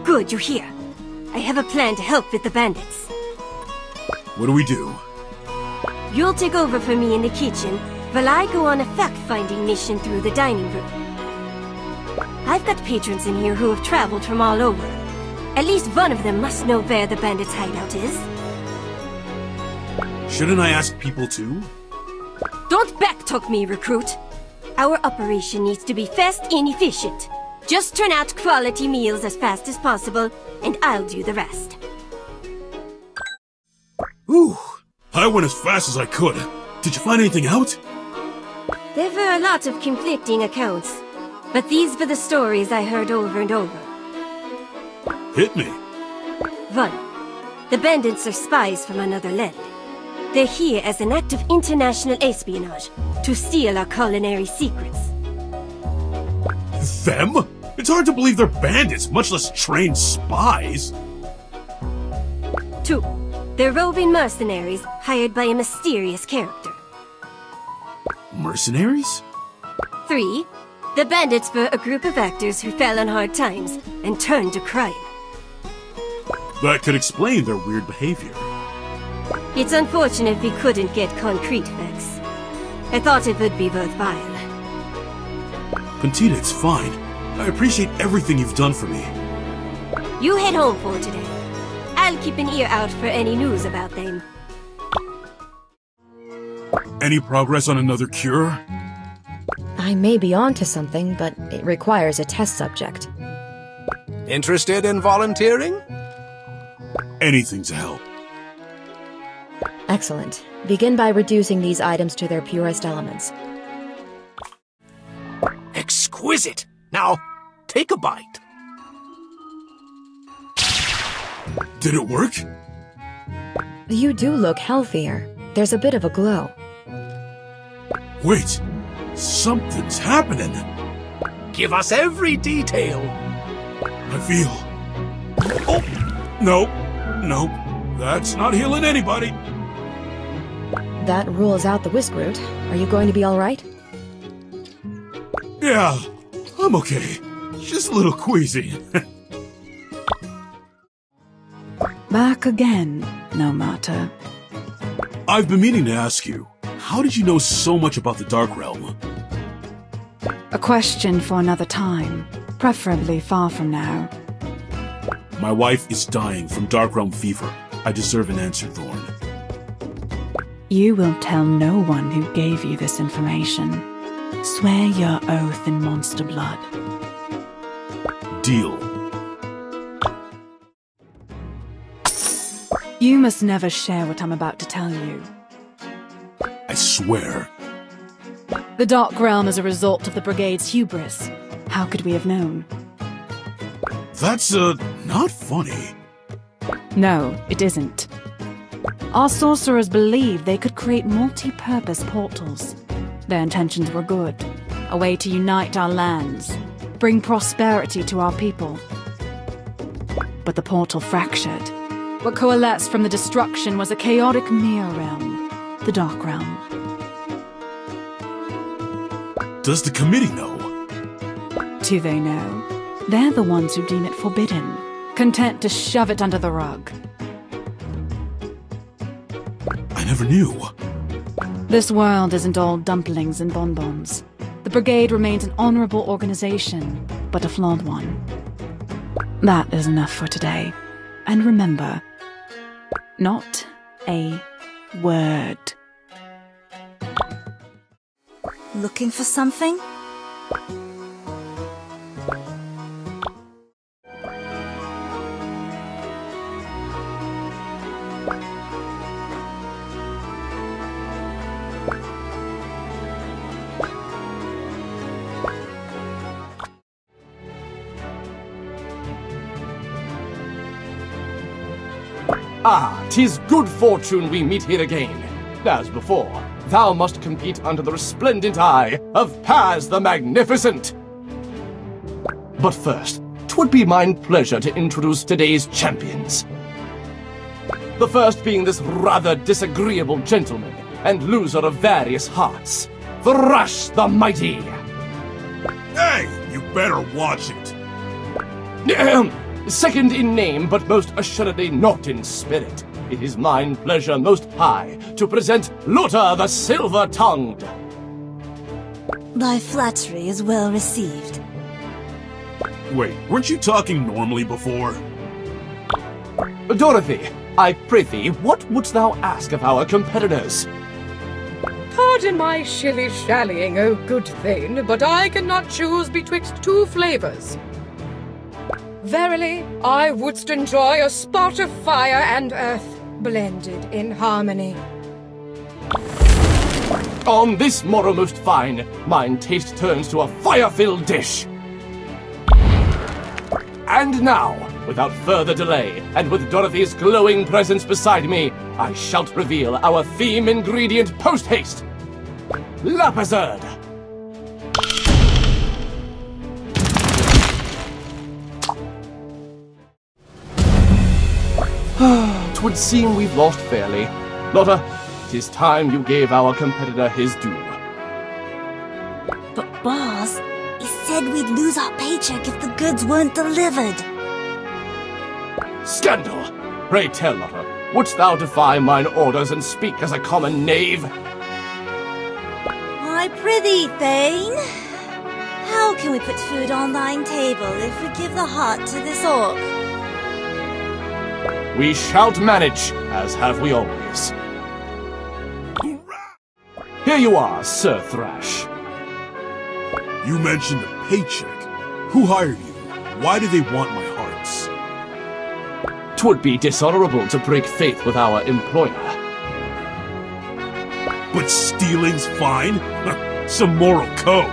Speaker 12: Good, you're here. I have a plan to help with the bandits.
Speaker 2: What do we do?
Speaker 12: You'll take over for me in the kitchen, while I go on a fact-finding mission through the dining room. I've got patrons in here who have traveled from all over. At least one of them must know where the bandits' hideout is.
Speaker 2: Shouldn't I ask people too?
Speaker 12: Don't backtalk me, recruit. Our operation needs to be fast and efficient. Just turn out quality meals as fast as possible, and I'll do the rest.
Speaker 2: Ooh, I went as fast as I could. Did you find anything out?
Speaker 12: There were a lot of conflicting accounts, but these were the stories I heard over and over.
Speaker 2: Hit me.
Speaker 12: 1. The bandits are spies from another land. They're here as an act of international espionage, to steal our culinary secrets.
Speaker 2: Them? It's hard to believe they're bandits, much less trained spies.
Speaker 12: 2. They're roving mercenaries hired by a mysterious character.
Speaker 2: Mercenaries?
Speaker 12: 3. The bandits were a group of actors who fell on hard times and turned to crime.
Speaker 2: That could explain their weird behavior.
Speaker 12: It's unfortunate we couldn't get concrete facts. I thought it would be worthwhile.
Speaker 2: Pentita, it's fine. I appreciate everything you've done for me.
Speaker 12: You head home for today. I'll keep an ear out for any news about them.
Speaker 2: Any progress on another cure?
Speaker 3: I may be onto something, but it requires a test subject.
Speaker 9: Interested in volunteering?
Speaker 2: Anything to help.
Speaker 3: Excellent. Begin by reducing these items to their purest elements.
Speaker 9: Exquisite! Now, take a bite.
Speaker 2: Did it work?
Speaker 3: You do look healthier. There's a bit of a glow.
Speaker 2: Wait, something's happening.
Speaker 9: Give us every detail.
Speaker 2: I feel... Oh, nope, That's not healing anybody.
Speaker 3: That rules out the whisk route. Are you going to be alright?
Speaker 2: Yeah, I'm okay. Just a little queasy.
Speaker 14: Back again, no matter.
Speaker 2: I've been meaning to ask you, how did you know so much about the Dark Realm?
Speaker 14: A question for another time, preferably far from now.
Speaker 2: My wife is dying from Dark Realm fever. I deserve an answer, Thorn.
Speaker 14: You will tell no one who gave you this information. Swear your oath in monster blood.
Speaker 2: Deal.
Speaker 14: You must never share what I'm about to tell you.
Speaker 2: I swear.
Speaker 14: The Dark Realm is a result of the Brigade's hubris. How could we have known?
Speaker 2: That's, not funny.
Speaker 14: No, it isn't. Our sorcerers believed they could create multi-purpose portals. Their intentions were good. A way to unite our lands, bring prosperity to our people. But the portal fractured. What coalesced from the destruction was a chaotic mirror realm, the Dark Realm.
Speaker 2: Does the committee know?
Speaker 14: Do they know? They're the ones who deem it forbidden, content to shove it under the rug.
Speaker 2: I never knew.
Speaker 14: This world isn't all dumplings and bonbons. The Brigade remains an honorable organization, but a flawed one. That is enough for today. And remember, not a word.
Speaker 15: Looking for something?
Speaker 13: Ah, 'tis good fortune we meet here again. As before, thou must compete under the resplendent eye of Paz the Magnificent. But first, 'twould be mine pleasure to introduce today's champions. The first being this rather disagreeable gentleman and loser of various hearts, Thrash the Mighty.
Speaker 2: Hey, you better watch it.
Speaker 13: Second in name, but most assuredly not in spirit, it is mine pleasure most high to present Luta the Silver-Tongued.
Speaker 15: Thy flattery is well received.
Speaker 2: Wait, weren't you talking normally before?
Speaker 13: Dorothy, I prithee, what wouldst thou ask of our competitors?
Speaker 20: Pardon my shilly-shallying, O good Thane, but I cannot choose betwixt two flavors. Verily, I wouldst enjoy a spot of fire and earth blended in harmony.
Speaker 13: On this morrow most fine, mine taste turns to a fire-filled dish. And now, without further delay, and with Dorothy's glowing presence beside me, I shall reveal our theme ingredient post-haste. Lapazard! 'Twould seem we've lost fairly. Lotta, 'tis time you gave our competitor his due.
Speaker 15: But boss, he said we'd lose our paycheck if the goods weren't delivered.
Speaker 13: Scandal! Pray tell, Lotta, wouldst thou defy mine orders and speak as a common knave?
Speaker 15: I prithee, Thane. How can we put food on thine table if we give the heart to this orc?
Speaker 13: We shalt manage, as have we always. Here you are, Sir Thrash.
Speaker 2: You mentioned a paycheck. Who hired you? Why do they want my hearts?
Speaker 13: 'Twould be dishonorable to break faith with our employer.
Speaker 2: But stealing's fine? Some moral code.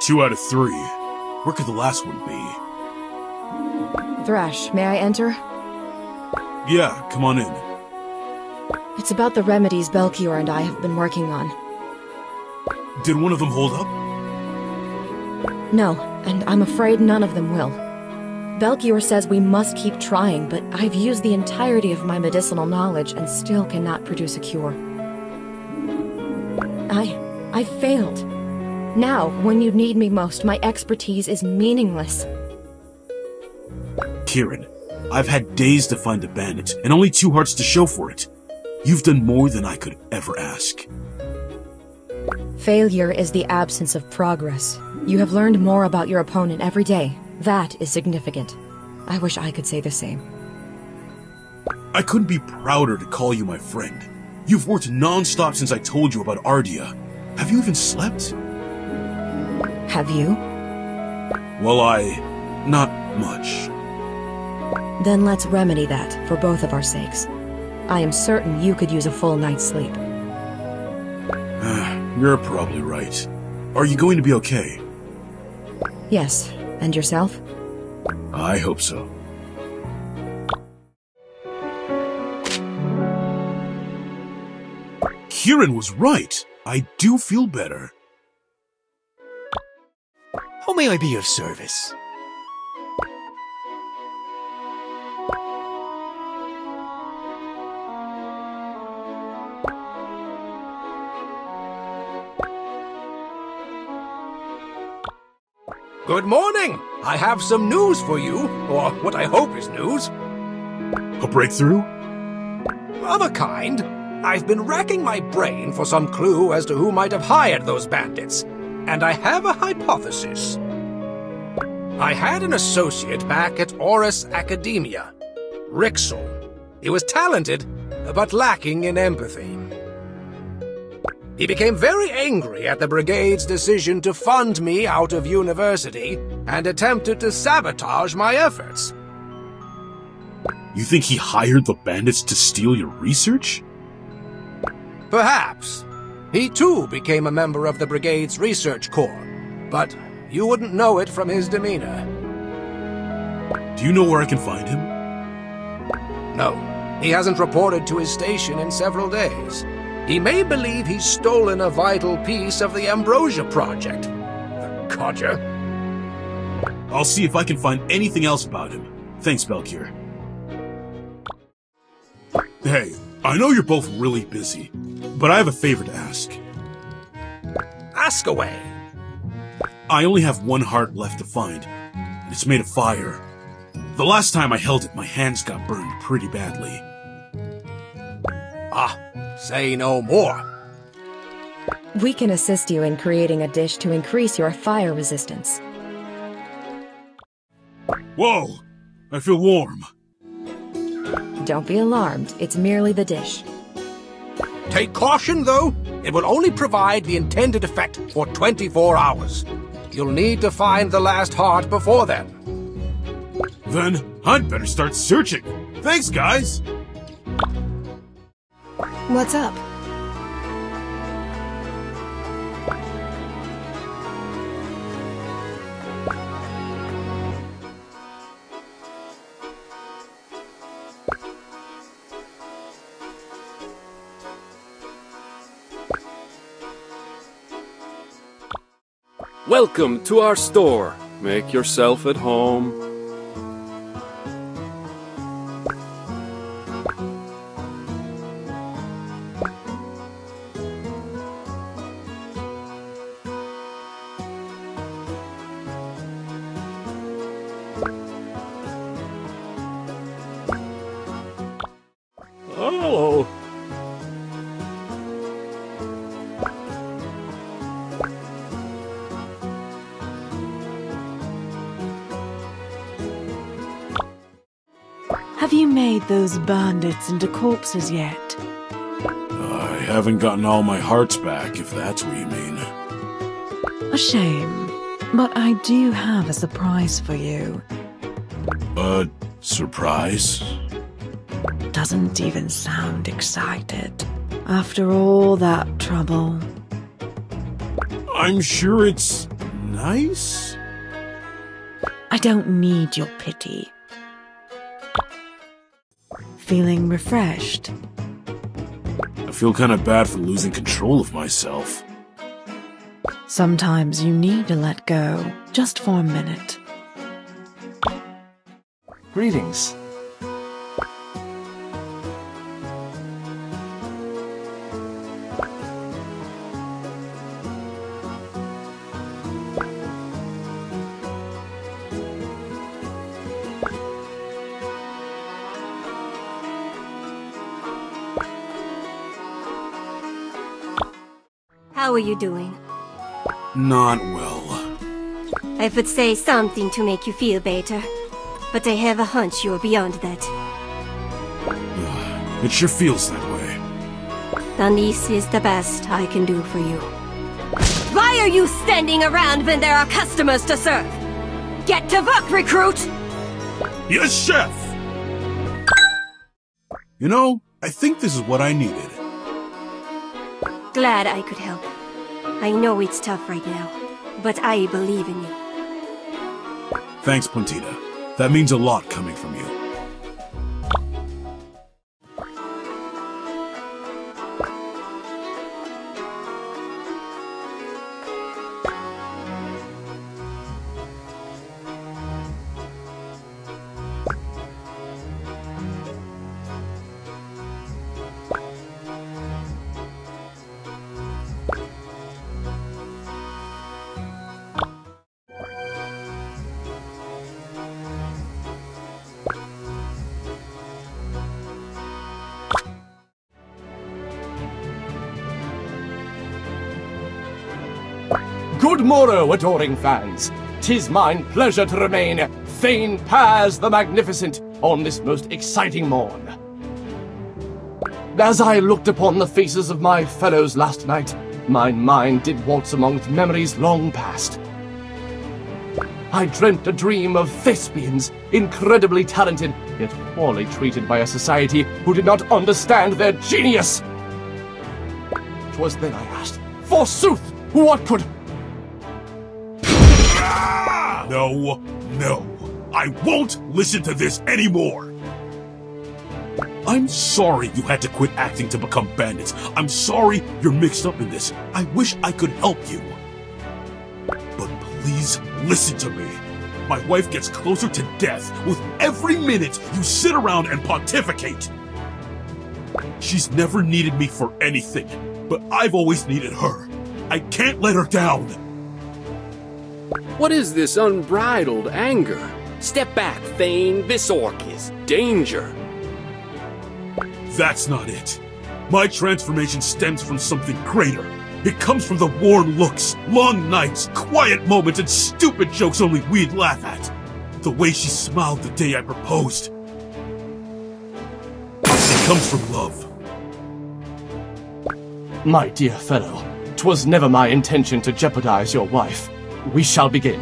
Speaker 2: Two out of three. Where could the last one be?
Speaker 3: Thrash, may I enter?
Speaker 2: Yeah, come on in.
Speaker 3: It's about the remedies Belchior and I have been working on.
Speaker 2: Did one of them hold up?
Speaker 3: No, and I'm afraid none of them will. Belchior says we must keep trying, but I've used the entirety of my medicinal knowledge and still cannot produce a cure. I failed. Now, when you need me most, my expertise is meaningless.
Speaker 2: Kieran, I've had days to find the bandit, and only 2 hearts to show for it. You've done more than I could ever ask.
Speaker 3: Failure is the absence of progress. You have learned more about your opponent every day. That is significant. I wish I could say the same.
Speaker 2: I couldn't be prouder to call you my friend. You've worked non-stop since I told you about Ardea. Have you even slept?
Speaker 3: Have you?
Speaker 2: Well, not much.
Speaker 3: Then let's remedy that, for both of our sakes. I am certain you could use a full night's sleep.
Speaker 2: You're probably right. Are you going to be okay?
Speaker 3: Yes. And yourself?
Speaker 2: I hope so. Kieran was right. I do feel better.
Speaker 8: How may I be of service?
Speaker 9: Good morning! I have some news for you, or what I hope is news.
Speaker 2: A breakthrough?
Speaker 9: Of a kind. I've been racking my brain for some clue as to who might have hired those bandits, and I have a hypothesis. I had an associate back at Oris Academia, Rixel. He was talented, but lacking in empathy. He became very angry at the Brigade's decision to fund me out of university and attempted to sabotage my efforts.
Speaker 2: You think he hired the bandits to steal your research?
Speaker 9: Perhaps. He too became a member of the Brigade's research corps, but you wouldn't know it from his demeanor.
Speaker 2: Do you know where I can find him?
Speaker 9: No. He hasn't reported to his station in several days. He may believe he's stolen a vital piece of the Ambrosia Project. The codger.
Speaker 2: I'll see if I can find anything else about him. Thanks, Belchior. Hey, I know you're both really busy, but I have a favor to ask.
Speaker 9: Ask away.
Speaker 2: I only have 1 heart left to find, and it's made of fire. The last time I held it, my hands got burned pretty badly.
Speaker 9: Say no more.
Speaker 3: We can assist you in creating a dish to increase your fire resistance.
Speaker 2: Whoa! I feel warm.
Speaker 3: Don't be alarmed. It's merely the dish.
Speaker 9: Take caution, though. It will only provide the intended effect for 24 hours. You'll need to find the last heart before then.
Speaker 2: Then I'd better start searching. Thanks, guys!
Speaker 3: What's up?
Speaker 18: Welcome to our store. Make yourself at home.
Speaker 10: Hello.
Speaker 11: Have you made those bandits into corpses yet?
Speaker 2: I haven't gotten all my hearts back, if that's what you mean.
Speaker 11: A shame, but I do have a surprise for you.
Speaker 2: A surprise?
Speaker 11: Doesn't even sound excited. After all that trouble.
Speaker 2: I'm sure it's nice?
Speaker 11: I don't need your pity.
Speaker 14: feeling refreshed?
Speaker 2: I feel kind of bad for losing control of myself.
Speaker 14: Sometimes you need to let go, just for a minute.
Speaker 13: Greetings.
Speaker 12: How are you doing?
Speaker 2: Not well.
Speaker 12: I would say something to make you feel better, but I have a hunch you're beyond that.
Speaker 2: It sure feels that way.
Speaker 12: Then this is the best I can do for you. Why are you standing around when there are customers to serve? Get to work, recruit!
Speaker 2: Yes, chef! You know, I think this is what I needed.
Speaker 12: Glad I could help. I know it's tough right now, but I believe in you.
Speaker 2: Thanks, Puntita. That means a lot coming from you.
Speaker 13: Good morrow, adoring fans. 'Tis mine pleasure to remain Thane Paz the Magnificent on this most exciting morn. As I looked upon the faces of my fellows last night, my mind did waltz amongst memories long past. I dreamt a dream of thespians, incredibly talented, yet poorly treated by a society who did not understand their genius. 'Twas then I asked, forsooth, what could...
Speaker 2: No, no. I won't listen to this anymore! I'm sorry you had to quit acting to become bandits. I'm sorry you're mixed up in this. I wish I could help you. But please listen to me. My wife gets closer to death with every minute you sit around and pontificate. She's never needed me for anything, but I've always needed her. I can't let her down.
Speaker 10: What is this unbridled anger? Step back, Thane. This orc is danger.
Speaker 2: That's not it. My transformation stems from something greater. It comes from the worn looks, long nights, quiet moments, and stupid jokes only we'd laugh at. The way she smiled the day I proposed. It comes from love.
Speaker 13: My dear fellow, 'twas never my intention to jeopardize your wife. We shall begin.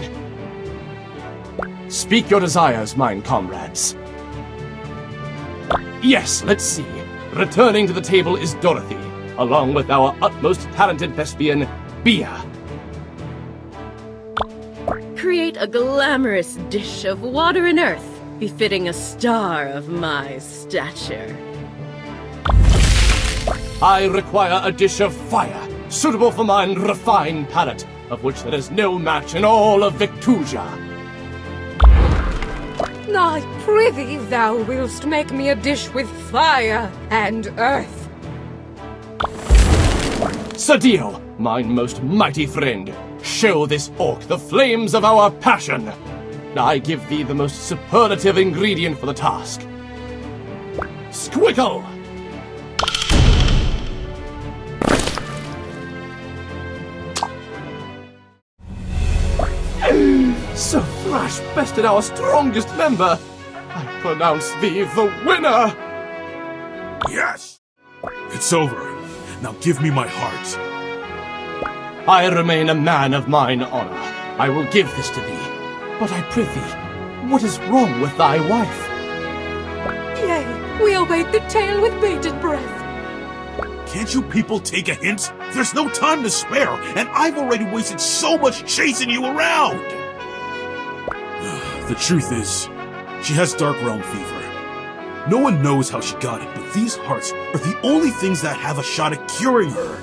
Speaker 13: Speak your desires, mine comrades. Yes, let's see. Returning to the table is Dorothy, along with our utmost talented thespian, Bia.
Speaker 6: Create a glamorous dish of water and earth, befitting a star of my stature.
Speaker 13: I require a dish of fire, suitable for mine refined palate, of which there is no match in all of Victusia.
Speaker 20: I prithee thou willst make me a dish with fire and earth.
Speaker 13: Sadio, mine most mighty friend, show this orc the flames of our passion. I give thee the most superlative ingredient for the task. Squickle! Sir Thrash bested our strongest member. I pronounce thee the winner!
Speaker 2: Yes! It's over. Now give me my heart.
Speaker 13: I remain a man of mine honor. I will give this to thee. But I prithee, what is wrong with thy wife?
Speaker 20: Yea, we await the tale with bated breath.
Speaker 2: Can't you people take a hint? There's no time to spare, and I've already wasted so much chasing you around! The truth is, she has Dark Realm fever. No one knows how she got it, but these hearts are the only things that have a shot at curing her.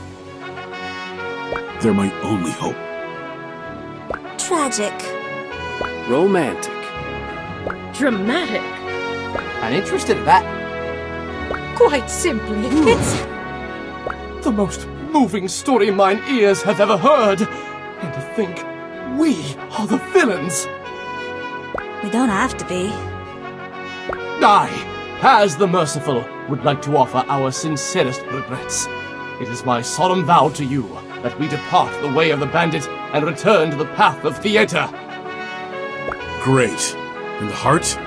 Speaker 2: They're my only hope.
Speaker 15: Tragic.
Speaker 18: Romantic.
Speaker 6: Dramatic.
Speaker 13: And interested in that.
Speaker 20: Quite simply, it's...
Speaker 13: The most moving story mine ears have ever heard. And to think we are the villains.
Speaker 15: We don't have to be.
Speaker 13: I, as the merciful, would like to offer our sincerest regrets. It is my solemn vow to you that we depart the way of the bandit and return to the path of theater.
Speaker 2: Great. And the heart?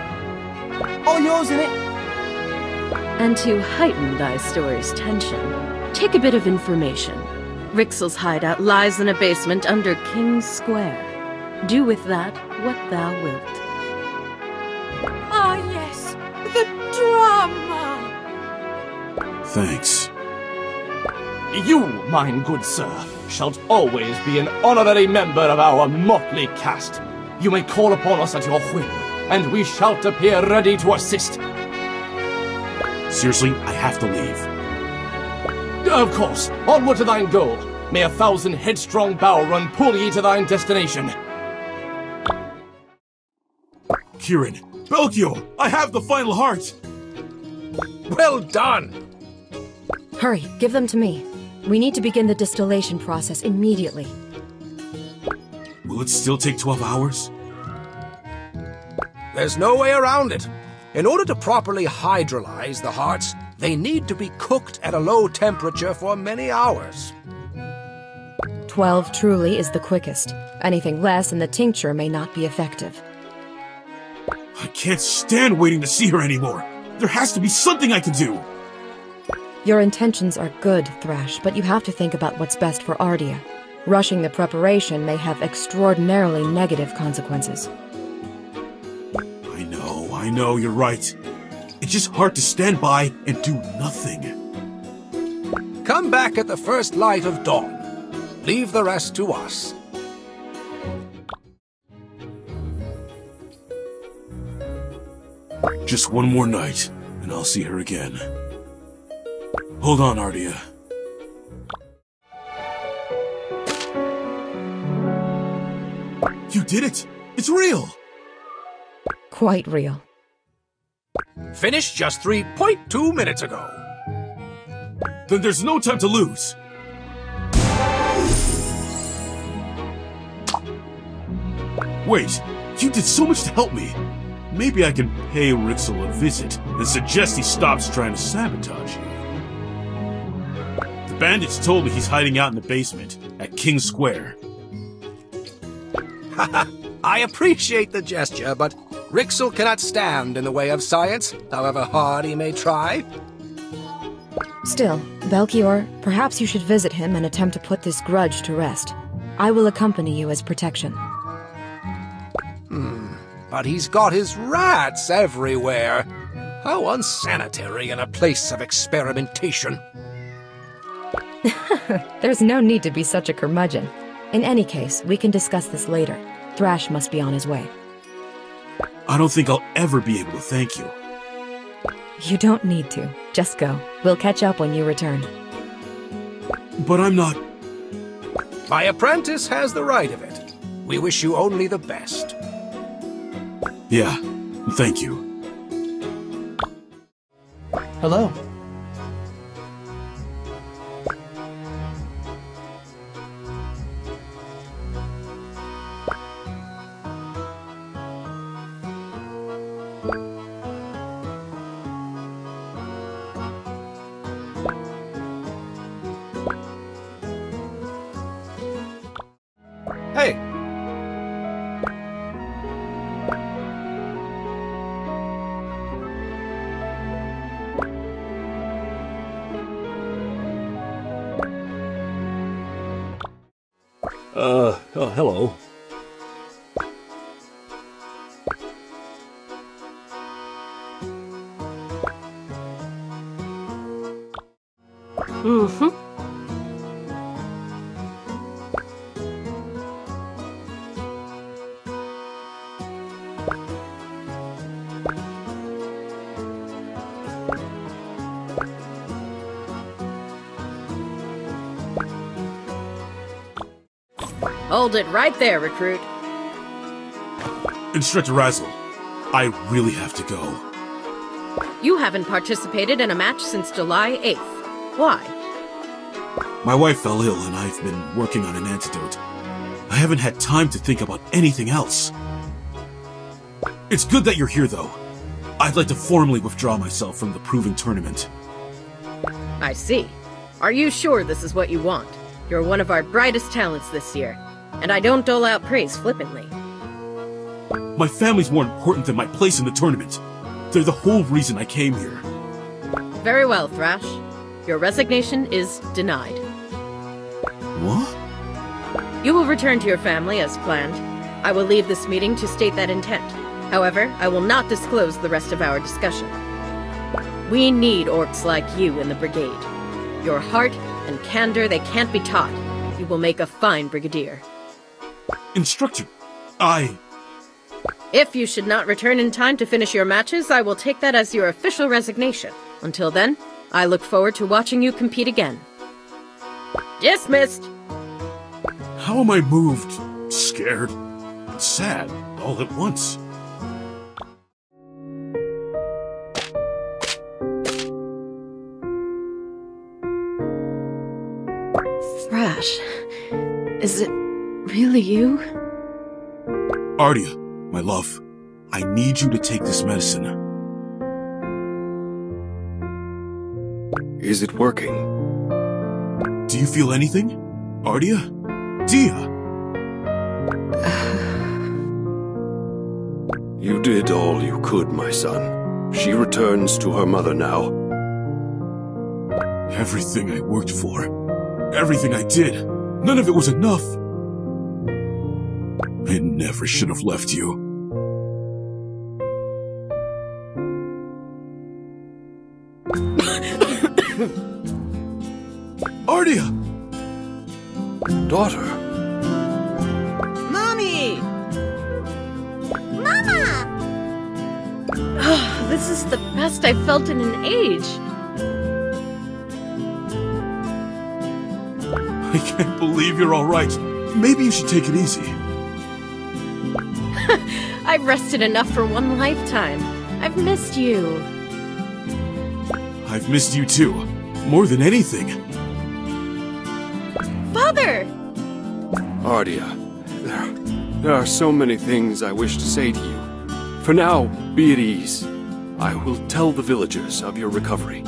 Speaker 13: All yours in it.
Speaker 6: And to heighten thy story's tension, take a bit of information. Rixel's hideout lies in a basement under King's Square. Do with that what thou wilt.
Speaker 20: Ah, yes, the drama!
Speaker 2: Thanks.
Speaker 13: You, mine good sir, shalt always be an honorary member of our motley cast. You may call upon us at your whim, and we shall appear ready to assist.
Speaker 2: Seriously, I have to leave.
Speaker 13: Of course, onward to thine goal. May 1,000 headstrong bow run pull ye to thine destination.
Speaker 2: Kieran, Belkio, I have the final heart!
Speaker 9: Well done!
Speaker 3: Hurry, give them to me. We need to begin the distillation process immediately.
Speaker 2: Will it still take 12 hours?
Speaker 9: There's no way around it. In order to properly hydrolyze the hearts, they need to be cooked at a low temperature for many hours.
Speaker 3: 12 truly is the quickest. Anything less in the tincture may not be effective.
Speaker 2: I can't stand waiting to see her anymore. There has to be something I can do.
Speaker 3: Your intentions are good, Thrash, but you have to think about what's best for Ardea. Rushing the preparation may have extraordinarily negative consequences.
Speaker 2: I know, you're right. It's just hard to stand by and do nothing.
Speaker 9: Come back at the first light of dawn. Leave the rest to us.
Speaker 2: Just one more night, and I'll see her again. Hold on, Ardea. You did it! It's real!
Speaker 3: Quite real.
Speaker 9: Finished just 3.2 minutes ago.
Speaker 2: Then there's no time to lose. Wait, you did so much to help me. Maybe I can pay Rixel a visit and suggest he stops trying to sabotage you. The bandits told me he's hiding out in the basement at King's Square.
Speaker 9: Haha, I appreciate the gesture, but Rixel cannot stand in the way of science, however hard he may try.
Speaker 3: Still, Belchior, perhaps you should visit him and attempt to put this grudge to rest. I will accompany you as protection.
Speaker 9: But he's got his rats everywhere. How unsanitary in a place of experimentation.
Speaker 3: There's no need to be such a curmudgeon. In any case, we can discuss this later. Thrash must be on his way.
Speaker 2: I don't think I'll ever be able to thank you.
Speaker 3: You don't need to. Just go. We'll catch up when you return.
Speaker 2: But I'm not...
Speaker 9: My apprentice has the right of it. We wish you only the best.
Speaker 2: Yeah, thank you.
Speaker 13: Hello.
Speaker 9: Hey!
Speaker 10: Hello.
Speaker 6: Mm-hmm. Hold it right there, recruit.
Speaker 2: Instructor Razzle, I really have to go.
Speaker 6: You haven't participated in a match since July 8th. Why?
Speaker 2: My wife fell ill and I've been working on an antidote. I haven't had time to think about anything else. It's good that you're here, though. I'd like to formally withdraw myself from the Proving Tournament.
Speaker 6: I see. Are you sure this is what you want? You're one of our brightest talents this year, and I don't dole out praise flippantly.
Speaker 2: My family's more important than my place in the tournament. They're the whole reason I came here.
Speaker 6: Very well, Thrash. Your resignation is denied.
Speaker 2: What?
Speaker 6: You will return to your family as planned. I will leave this meeting to state that intent. However, I will not disclose the rest of our discussion. We need orcs like you in the brigade. Your heart and candor, they can't be taught. You will make a fine brigadier.
Speaker 2: Instructor,
Speaker 6: If you should not return in time to finish your matches, I will take that as your official resignation. Until then, I look forward to watching you compete again. Dismissed!
Speaker 2: How am I moved, scared, and sad all at once?
Speaker 11: Thrash, is it really you?
Speaker 2: Ardia, my love, I need you to take this medicine.
Speaker 18: Is it working?
Speaker 2: Do you feel anything? Ardia? Dia?
Speaker 18: You did all you could, my son. She returns to her mother now.
Speaker 2: Everything I worked for, everything I did, none of it was enough. I never should have left you. Ardia!
Speaker 18: Daughter.
Speaker 6: Mommy!
Speaker 12: Mama!
Speaker 6: Oh, this is the best I've felt in an age.
Speaker 2: I can't believe you're all right. Maybe you should take it easy.
Speaker 6: I've rested enough for one lifetime. I've missed you.
Speaker 2: I've missed you too. More than anything.
Speaker 6: Father!
Speaker 18: Ardia, there are so many things I wish to say to you. For now, be at ease. I will tell the villagers of your recovery.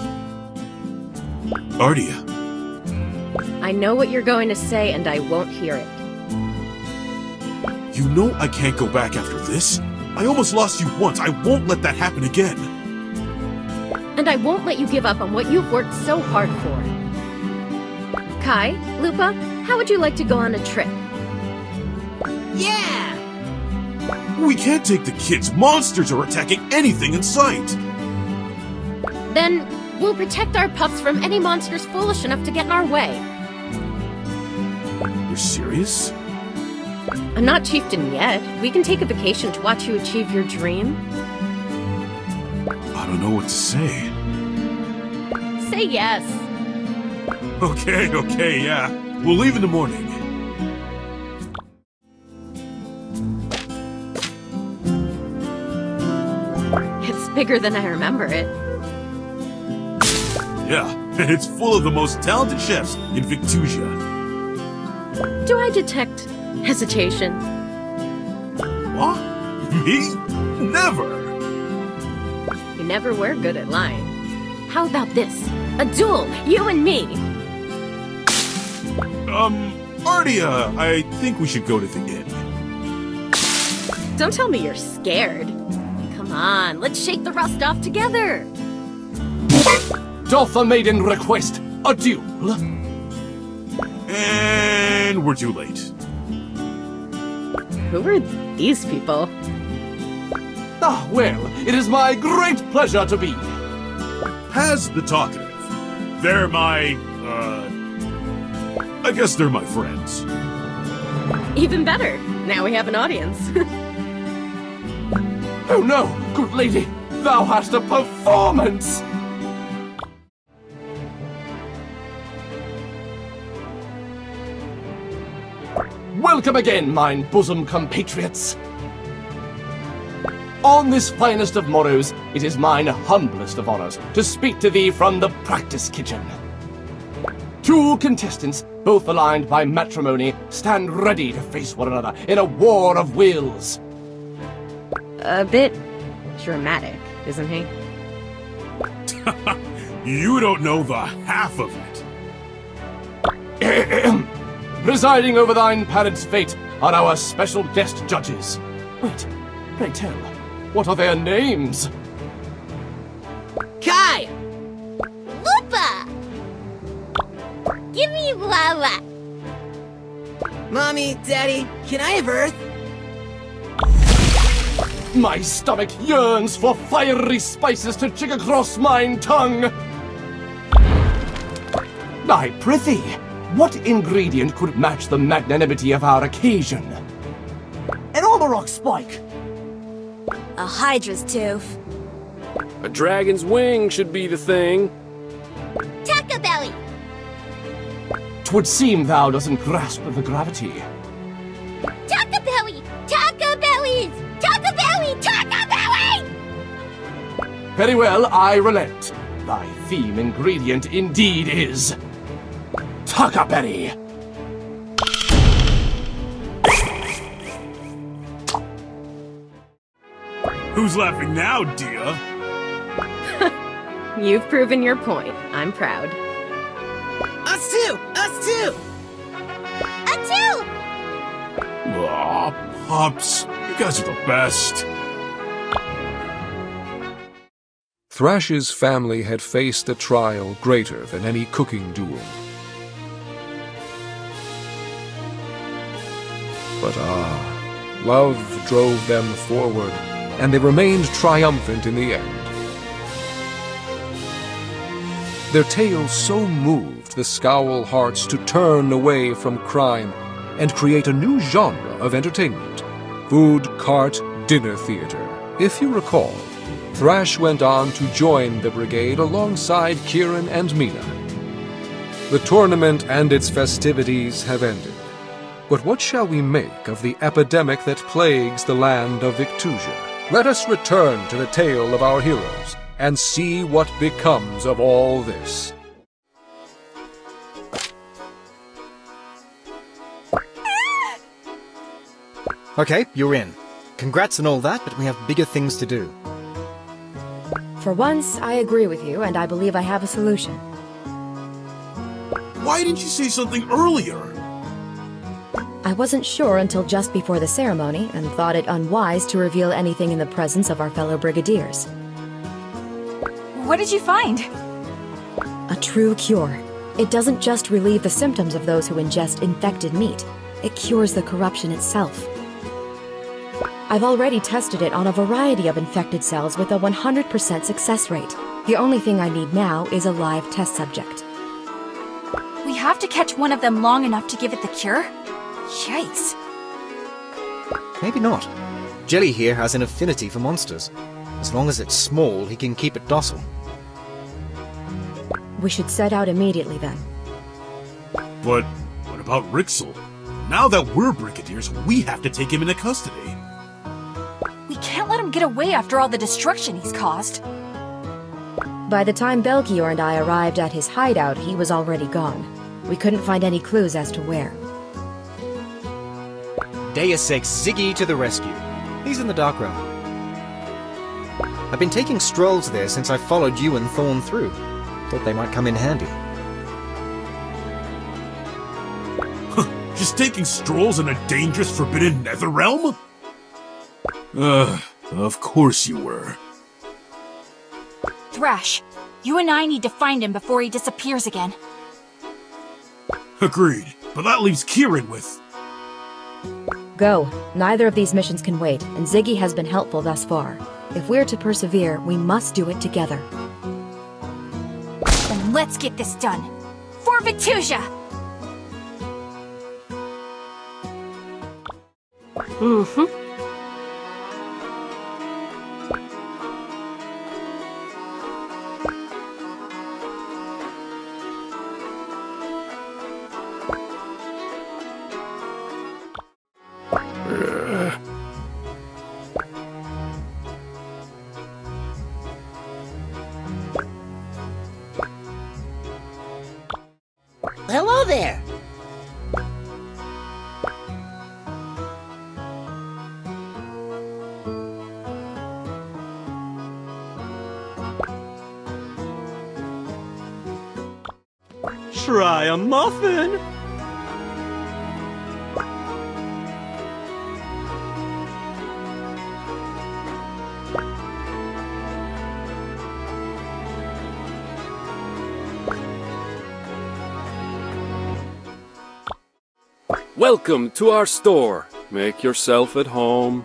Speaker 2: Ardia.
Speaker 6: I know what you're going to say, and I won't hear it.
Speaker 2: You know I can't go back after this. I almost lost you once. I won't let that happen again.
Speaker 6: And I won't let you give up on what you've worked so hard for. Kai, Lupa, how would you like to go on a trip?
Speaker 19: Yeah!
Speaker 2: We can't take the kids. Monsters are attacking anything in sight.
Speaker 6: Then we'll protect our pups from any monsters foolish enough to get in our way.
Speaker 2: You're serious?
Speaker 6: I'm not chieftain yet. We can take a vacation to watch you achieve your dream.
Speaker 2: I don't know what to say.
Speaker 6: Say yes.
Speaker 2: Okay, yeah. We'll leave in the morning.
Speaker 6: It's bigger than I remember it.
Speaker 2: Yeah, and it's full of the most talented chefs in Victusia.
Speaker 6: Do I detect hesitation?
Speaker 2: What? Me? Never!
Speaker 6: You never were good at lying. How about this? A duel, you and me!
Speaker 2: Ardia, I think we should go to the inn.
Speaker 6: Don't tell me you're scared. Come on, let's shake the rust off together!
Speaker 13: Doth the maiden request a duel?
Speaker 2: And we're too late.
Speaker 6: Who are these people?
Speaker 13: Ah, well, it is my great pleasure to be.
Speaker 2: Has the talkative. They're my, I guess they're my friends.
Speaker 6: Even better. Now we have an audience.
Speaker 13: Oh no, good lady, thou hast a performance! Welcome again, mine bosom compatriots. On this finest of morrows, it is mine humblest of honours to speak to thee from the practice kitchen. 2 contestants, both aligned by matrimony, stand ready to face one another in a war of wills.
Speaker 6: A bit dramatic, isn't he?
Speaker 2: You don't know the half of
Speaker 13: it. Presiding over thine parents' fate are our special guest judges. Wait, pray tell, what are their names?
Speaker 19: Kai! Lupa! Give me Lava!
Speaker 17: Mommy, Daddy, can I have Earth?
Speaker 13: My stomach yearns for fiery spices to chick across mine tongue. I prithee, what ingredient could match the magnanimity of our occasion?
Speaker 17: An Omarok spike!
Speaker 15: A Hydra's tooth.
Speaker 18: A dragon's wing should be the thing.
Speaker 19: Taco Belly!
Speaker 13: 'Twould seem thou doesn't grasp the gravity.
Speaker 19: Taco Belly! Taco Bellies! Taco Belly! Taco Belly!
Speaker 13: Very well, I relent. Thy theme ingredient indeed is... Tuckerberry!
Speaker 2: Who's laughing now, Dia?
Speaker 6: You've proven your point. I'm proud.
Speaker 17: Us too! Us too!
Speaker 19: Us too!
Speaker 2: Aw, Pops, you guys are the best.
Speaker 1: Thrash's family had faced a trial greater than any cooking duel. But love drove them forward, and they remained triumphant in the end. Their tales so moved the Scowl hearts to turn away from crime and create a new genre of entertainment, food cart dinner theater. If you recall, Thrash went on to join the Brigade alongside Kieran and Mina. The tournament and its festivities have ended. But what shall we make of the epidemic that plagues the land of Victusia? Let us return to the tale of our heroes and see what becomes of all this.
Speaker 8: Okay, you're in. Congrats and all that, but we have bigger things to do.
Speaker 3: For once, I agree with you, and I believe I have a solution.
Speaker 2: Why didn't you say something earlier?
Speaker 3: I wasn't sure until just before the ceremony, and thought it unwise to reveal anything in the presence of our fellow brigadiers.
Speaker 4: What did you find?
Speaker 3: A true cure. It doesn't just relieve the symptoms of those who ingest infected meat. It cures the corruption itself. I've already tested it on a variety of infected cells with a 100% success rate. The only thing I need now is a live test subject.
Speaker 4: We have to catch one of them long enough to give it the cure? Yikes.
Speaker 8: Maybe not. Jelly here has an affinity for monsters. As long as it's small, he can keep it docile.
Speaker 3: We should set out immediately then.
Speaker 2: But what about Rixel? Now that we're brigadiers, we have to take him into custody.
Speaker 4: We can't let him get away after all the destruction he's caused.
Speaker 3: By the time Belkior and I arrived at his hideout, he was already gone. We couldn't find any clues as to where.
Speaker 8: Deus Ex Ziggy to the rescue. He's in the dark realm. I've been taking strolls there since I followed you and Thorn through. Thought they might come in handy.
Speaker 2: Just taking strolls in a dangerous forbidden nether realm? Of course you were.
Speaker 4: Thrash, you and I need to find him before he disappears again.
Speaker 2: Agreed, but that leaves Kieran with...
Speaker 3: Go. Neither of these missions can wait, and Ziggy has been helpful thus far. If we're to persevere, we must do it together.
Speaker 4: Then let's get this done. For Victusia!
Speaker 3: Mm-hmm.
Speaker 19: Hello there!
Speaker 21: Try a muffin!
Speaker 18: Welcome to our store. Make yourself at home.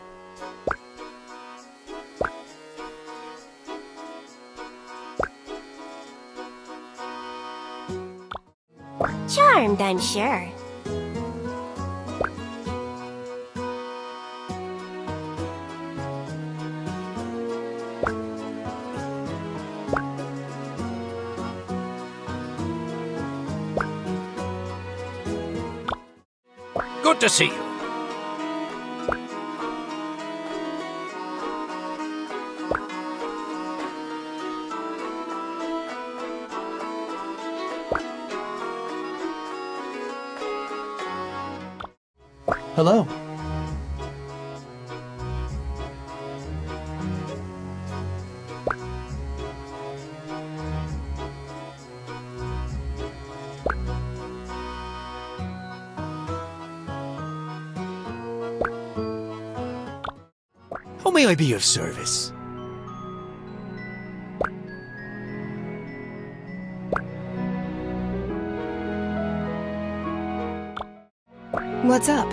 Speaker 12: Charmed, I'm sure.
Speaker 9: Good to see you.
Speaker 8: Hello. How may I be of service?
Speaker 11: What's up?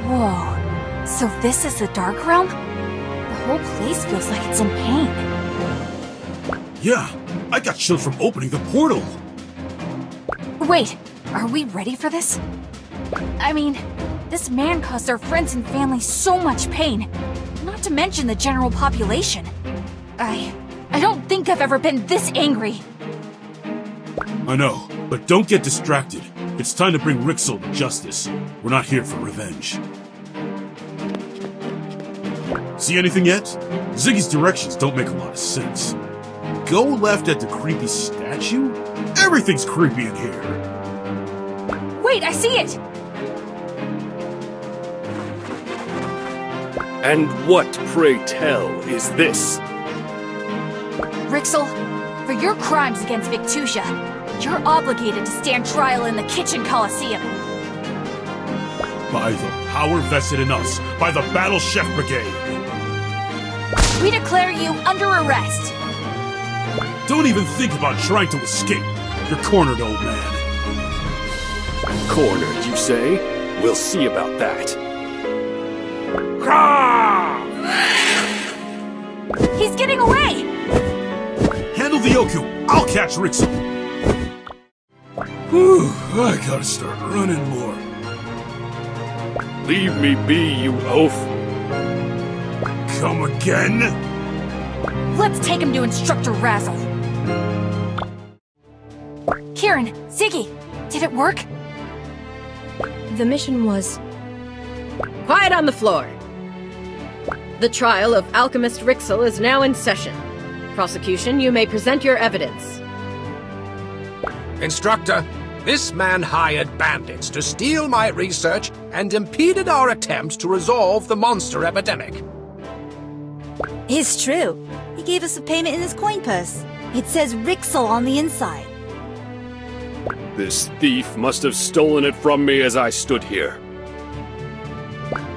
Speaker 4: Whoa. So this is the Dark Realm? The whole place feels like it's in pain.
Speaker 2: Yeah, I got chilled from opening the portal.
Speaker 4: Wait, are we ready for this? I mean, this man caused our friends and family so much pain. Not to mention the general population. I don't think I've ever been this angry.
Speaker 2: I know, but don't get distracted. It's time to bring Rixel to justice. We're not here for revenge. See anything yet? Ziggy's directions don't make a lot of sense. Go left at the creepy statue? Everything's creepy in here.
Speaker 4: Wait, I see it!
Speaker 18: And what, pray tell, is this?
Speaker 4: Rixel, for your crimes against Victusia, you're obligated to stand trial in the Kitchen Coliseum.
Speaker 2: By the power vested in us, by the Battle Chef Brigade.
Speaker 4: We declare you under arrest.
Speaker 2: Don't even think about trying to escape. You're cornered, old man.
Speaker 18: Cornered, you say? We'll see about that.
Speaker 4: He's getting away!
Speaker 2: Handle the Oku. I'll catch Rixel. Whew, I gotta start running more.
Speaker 18: Leave me be, you oaf.
Speaker 2: Come again?
Speaker 4: Let's take him to Instructor Razzle. Kieran, Ziggy, did it work?
Speaker 3: The mission was...
Speaker 6: Quiet on the floor! The trial of Alchemist Rixel is now in session. Prosecution, you may present your evidence.
Speaker 9: Instructor, this man hired bandits to steal my research and impeded our attempt to resolve the monster epidemic.
Speaker 15: It's true. He gave us a payment in his coin purse. It says Rixel on the inside.
Speaker 18: This thief must have stolen it from me as I stood here.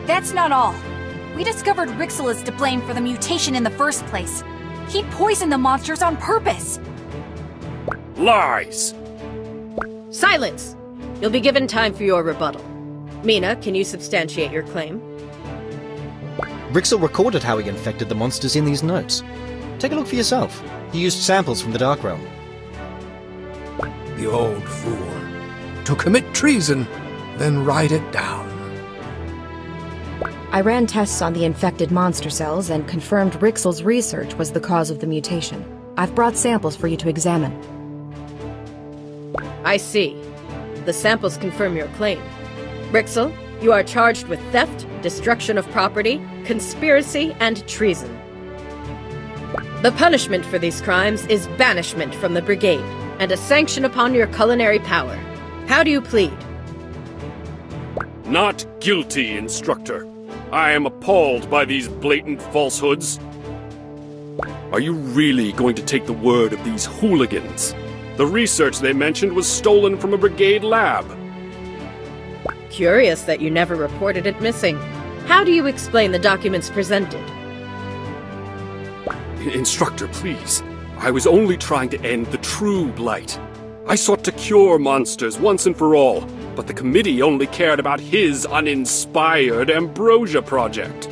Speaker 4: That's not all. We discovered Rixel is to blame for the mutation in the first place. He poisoned the monsters on purpose.
Speaker 18: Lies!
Speaker 6: Silence! You'll be given time for your rebuttal. Mina, can you substantiate your claim?
Speaker 8: Rixel recorded how he infected the monsters in these notes. Take a look for yourself. He used samples from the Dark Realm.
Speaker 9: The old fool. To commit treason, then write it down.
Speaker 3: I ran tests on the infected monster cells and confirmed Rixel's research was the cause of the mutation. I've brought samples for you to examine.
Speaker 6: I see. The samples confirm your claim. Rixel, you are charged with theft, destruction of property, conspiracy, and treason. The punishment for these crimes is banishment from the Brigade, and a sanction upon your culinary power. How do you plead?
Speaker 10: Not guilty, Instructor. I am appalled by these blatant falsehoods.
Speaker 18: Are you really going to take the word of these hooligans?
Speaker 10: The research they mentioned was stolen from a Brigade lab.
Speaker 6: Curious that you never reported it missing. How do you explain the documents presented?
Speaker 18: Instructor, please. I was only trying to end the true blight. I sought to cure monsters once and for all, but the committee only cared about his uninspired Ambrosia project.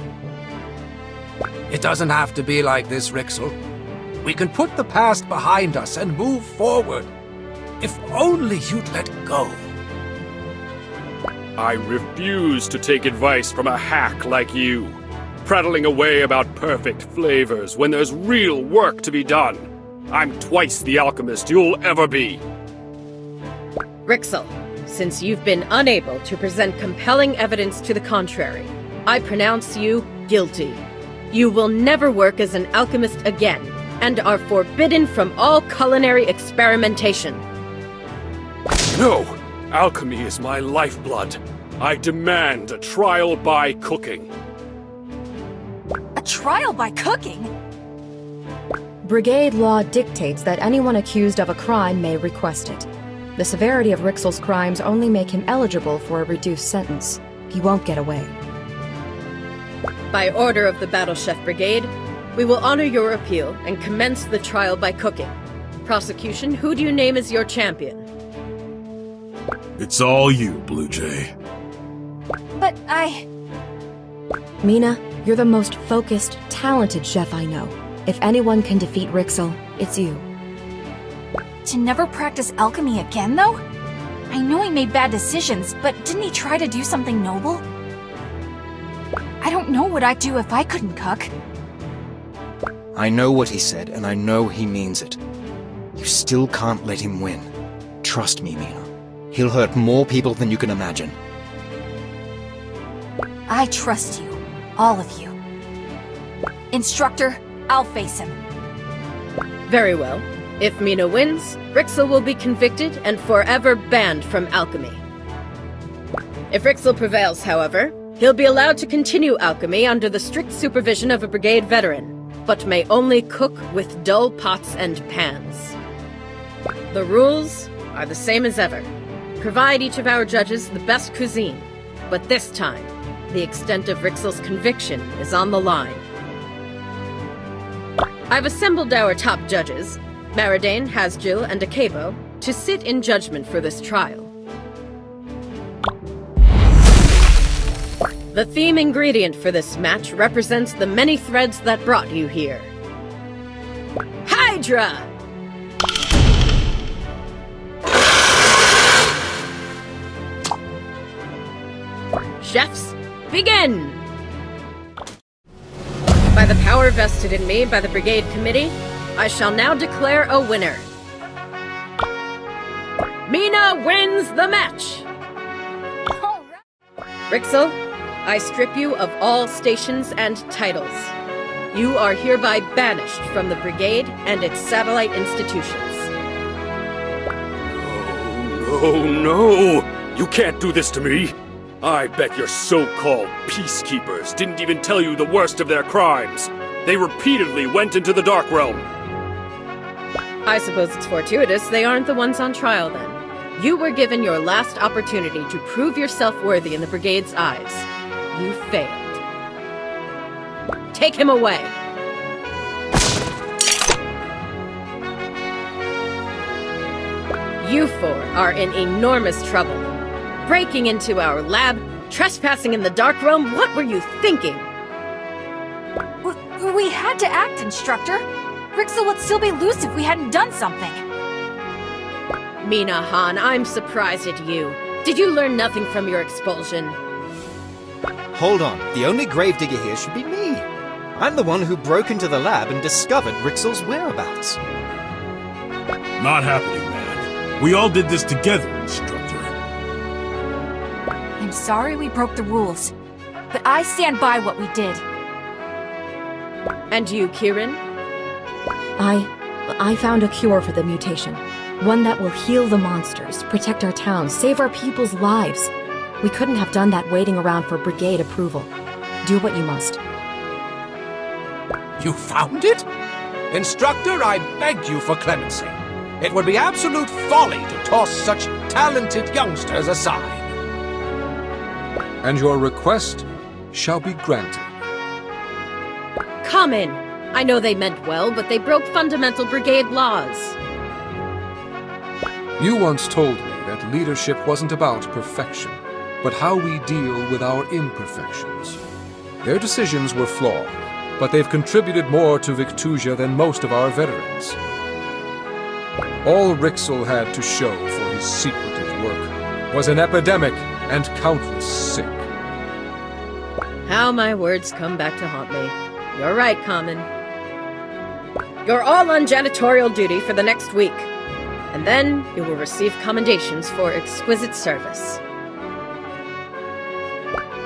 Speaker 9: It doesn't have to be like this, Rixel. We can put the past behind us and move forward. If only you'd let go.
Speaker 10: I refuse to take advice from a hack like you, prattling away about perfect flavors when there's real work to be done. I'm twice the alchemist you'll ever be.
Speaker 6: Rixel, since you've been unable to present compelling evidence to the contrary, I pronounce you guilty. You will never work as an alchemist again, and are forbidden from all culinary experimentation.
Speaker 10: No! Alchemy is my lifeblood. I demand a trial by cooking.
Speaker 4: A trial by cooking?
Speaker 3: Brigade law dictates that anyone accused of a crime may request it. The severity of Rixel's crimes only make him eligible for a reduced sentence. He won't get away.
Speaker 6: By order of the Battle Chef Brigade, we will honor your appeal and commence the trial by cooking. Prosecution, who do you name as your champion?
Speaker 2: It's all you, Blue Jay.
Speaker 4: But
Speaker 3: Mina, you're the most focused, talented chef I know. If anyone can defeat Rixel, it's you.
Speaker 4: To never practice alchemy again, though? I know he made bad decisions, but didn't he try to do something noble? I don't know what I'd do if I couldn't cook.
Speaker 8: I know what he said, and I know he means it. You still can't let him win. Trust me, Mina. He'll hurt more people than you can imagine.
Speaker 4: I trust you. All of you. Instructor, I'll face him.
Speaker 6: Very well. If Mina wins, Rixel will be convicted and forever banned from alchemy. If Rixel prevails, however, he'll be allowed to continue alchemy under the strict supervision of a Brigade veteran, but may only cook with dull pots and pans. The rules are the same as ever. Provide each of our judges the best cuisine, but this time, the extent of Rixel's conviction is on the line. I've assembled our top judges, Maridane, Hasjil, and Akebo, to sit in judgment for this trial. The theme ingredient for this match represents the many threads that brought you here. Hydra! Chefs, begin! By the power vested in me by the Brigade Committee, I shall now declare a winner. Mina wins the match! Rixel, I strip you of all stations and titles. You are hereby banished from the Brigade and its satellite institutions.
Speaker 10: Oh no! You can't do this to me! I bet your so-called peacekeepers didn't even tell you the worst of their crimes. They repeatedly went into the Dark Realm.
Speaker 6: I suppose it's fortuitous they aren't the ones on trial then. You were given your last opportunity to prove yourself worthy in the Brigade's eyes. You failed. Take him away! You four are in enormous trouble. Breaking into our lab, trespassing in the Dark Realm, what were you thinking?
Speaker 4: We had to act, Instructor. Rixel would still be loose if we hadn't done something.
Speaker 6: Mina Han, I'm surprised at you. Did you learn nothing from your expulsion?
Speaker 8: Hold on. The only gravedigger here should be me. I'm the one who broke into the lab and discovered Rixel's whereabouts.
Speaker 2: Not happening, man. We all did this together, Instructor.
Speaker 4: I'm sorry we broke the rules, but I stand by what we did.
Speaker 6: And you, Kieran?
Speaker 3: I found a cure for the mutation. One that will heal the monsters, protect our town, save our people's lives. We couldn't have done that waiting around for Brigade approval. Do what you must.
Speaker 9: You found it? Instructor, I beg you for clemency. It would be absolute folly to toss such talented youngsters aside.
Speaker 1: And your request shall be granted.
Speaker 6: Come in. I know they meant well, but they broke fundamental Brigade laws.
Speaker 1: You once told me that leadership wasn't about perfection, but how we deal with our imperfections. Their decisions were flawed, but they've contributed more to Victusia than most of our veterans. All Rixel had to show for his secretive work was an epidemic and countless sick.
Speaker 6: How my words come back to haunt me. You're right, Common. You're all on janitorial duty for the next week, and then you will receive commendations for exquisite service.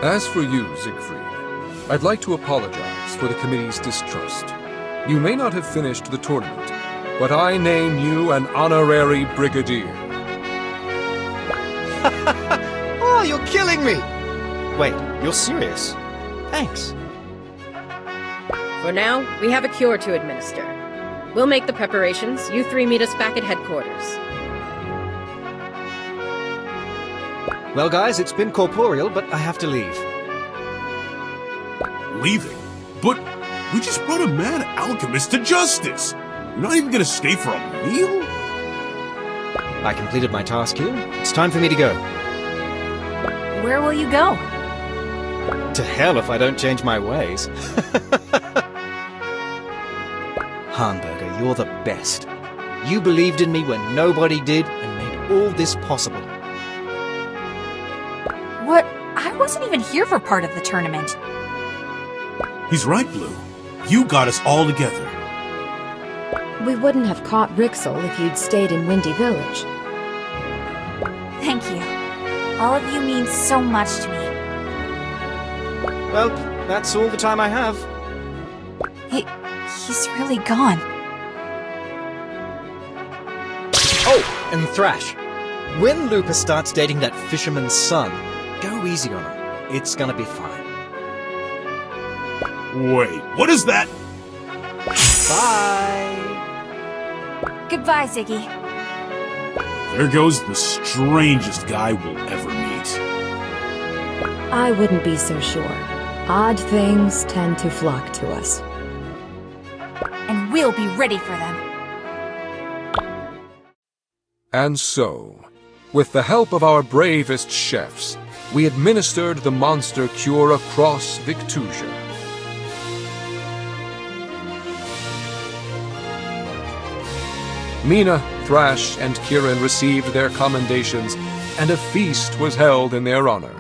Speaker 1: As for you, Siegfried, I'd like to apologize for the committee's distrust. You may not have finished the tournament, but I name you an honorary brigadier.
Speaker 8: Oh, you're killing me! Wait, you're serious? Thanks.
Speaker 6: For now, we have a cure to administer. We'll make the preparations. You three meet us back at headquarters.
Speaker 8: Well, guys, it's been corporeal, but I have to leave.
Speaker 2: Leaving? But we just brought a mad alchemist to justice! You're not even gonna stay for a meal?
Speaker 8: I completed my task here. It's time for me to go.
Speaker 4: Where will you go?
Speaker 8: To hell if I don't change my ways. Hamburger, you're the best. You believed in me when nobody did and made all this possible.
Speaker 4: What? I wasn't even here for part of the tournament.
Speaker 2: He's right, Blue. You got us all together.
Speaker 3: We wouldn't have caught Rixel if you'd stayed in Windy Village.
Speaker 4: Thank you. All of you mean so much to me.
Speaker 8: Well, that's all the time I have.
Speaker 4: He's really gone.
Speaker 8: Oh, and Thrash. When Lupus starts dating that fisherman's son, go easy on him. It's gonna be fine.
Speaker 2: Wait, what is that?
Speaker 8: Bye!
Speaker 4: Goodbye, Ziggy.
Speaker 2: There goes the strangest guy we'll ever meet.
Speaker 3: I wouldn't be so sure. Odd things tend to flock to us.
Speaker 4: And we'll be ready for them.
Speaker 1: And so, with the help of our bravest chefs, we administered the monster cure across Victusia. Mina, Thrash, and Kieran received their commendations, and a feast was held in their honor.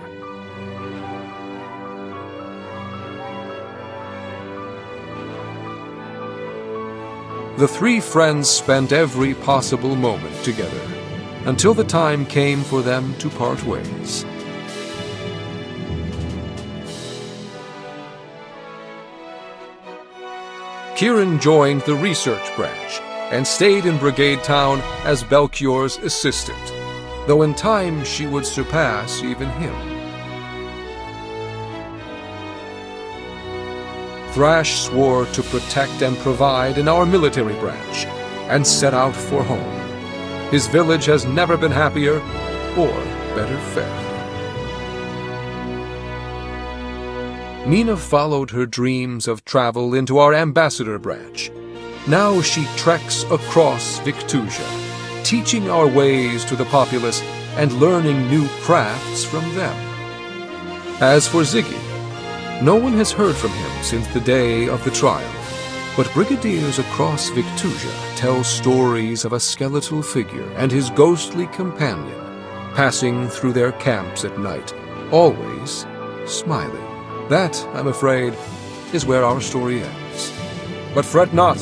Speaker 1: The three friends spent every possible moment together, until the time came for them to part ways. Kieran joined the research branch, and stayed in Brigade Town as Belchior's assistant, though in time she would surpass even him. Thrash swore to protect and provide in our military branch, and set out for home. His village has never been happier or better fed. Mina followed her dreams of travel into our ambassador branch. Now she treks across Victusia, teaching our ways to the populace and learning new crafts from them. As for Ziggy, no one has heard from him since the day of the trial, but brigadiers across Victusia tell stories of a skeletal figure and his ghostly companion passing through their camps at night, always smiling. That, I'm afraid, is where our story ends. But fret not,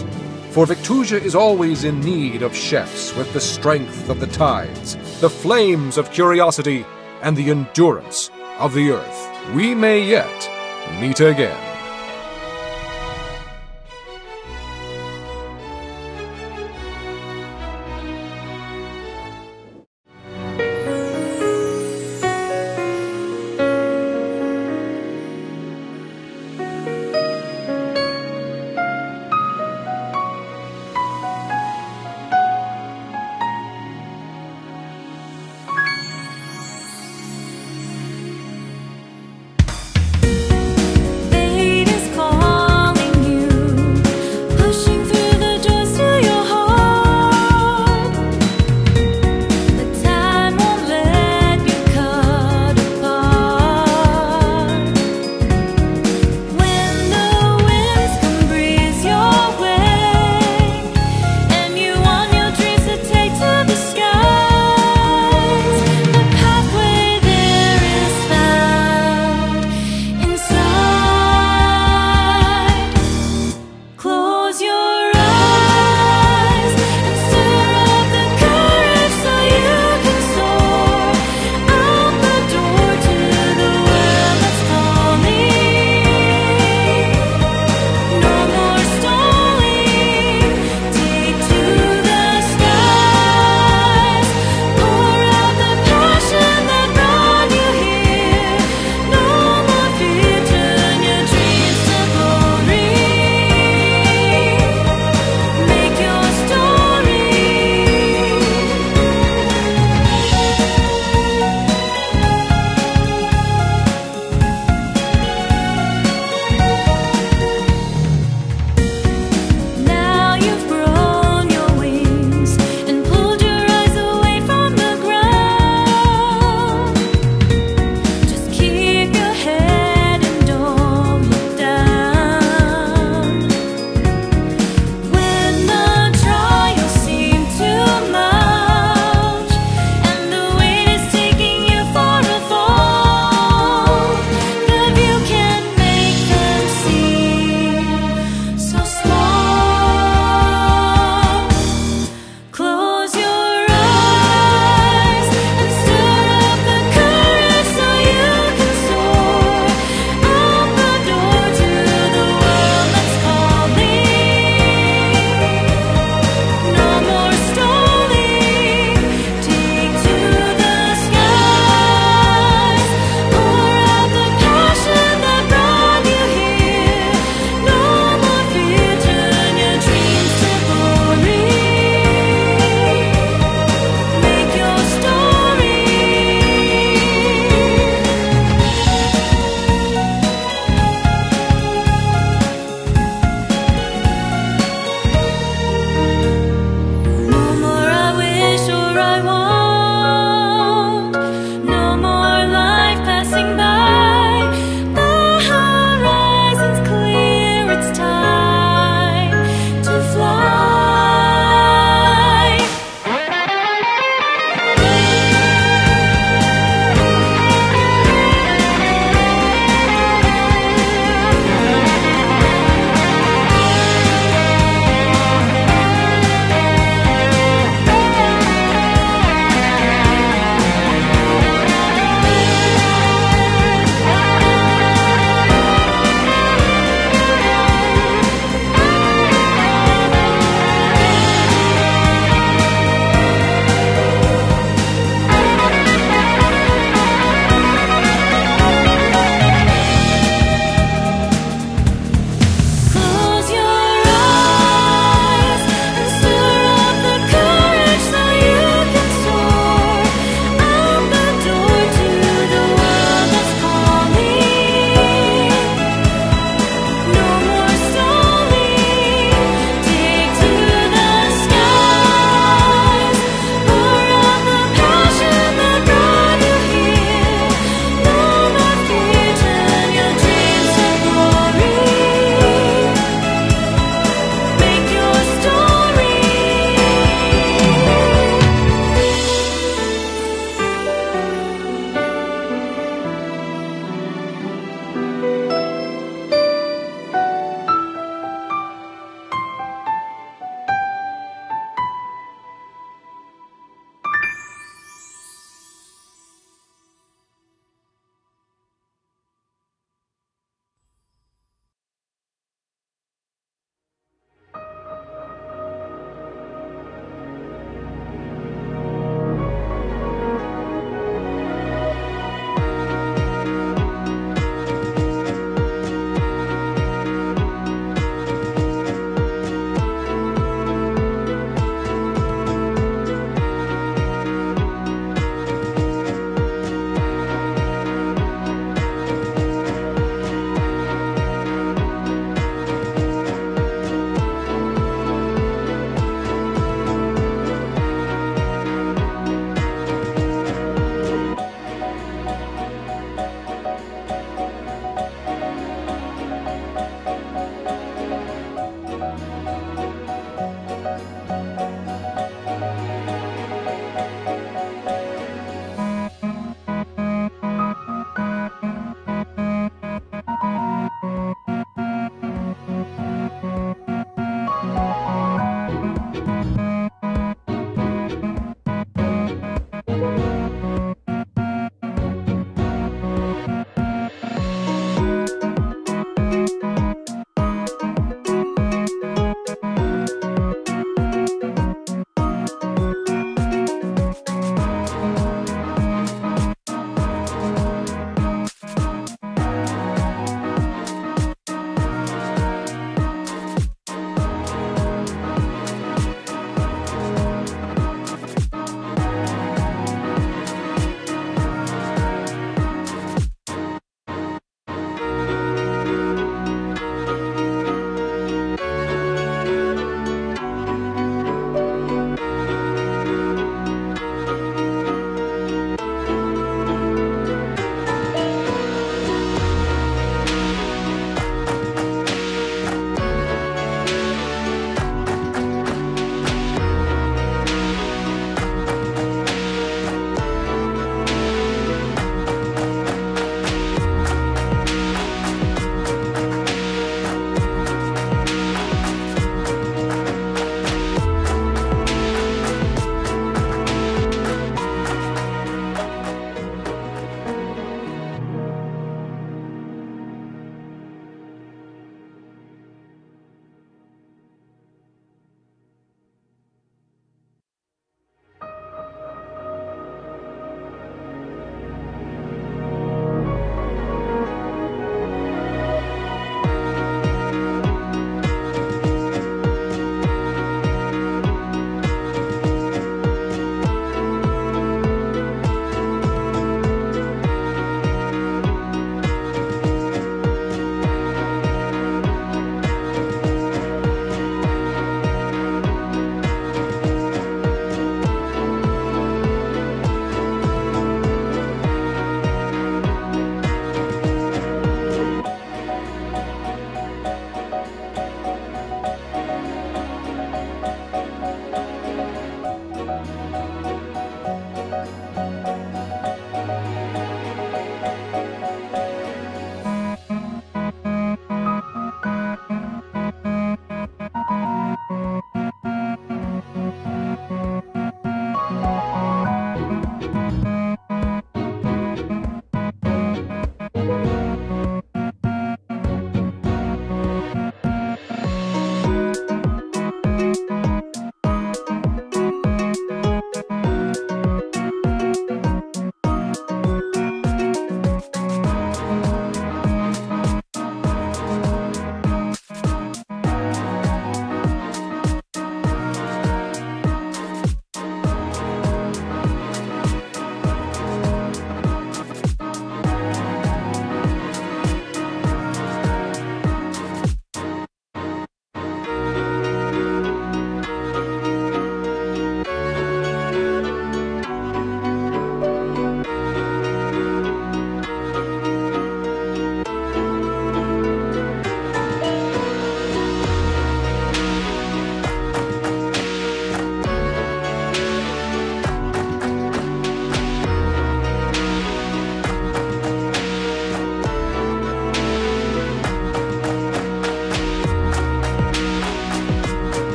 Speaker 1: for Victusia is always in need of chefs with the strength of the tides, the flames of curiosity, and the endurance of the earth. We may yet meet again.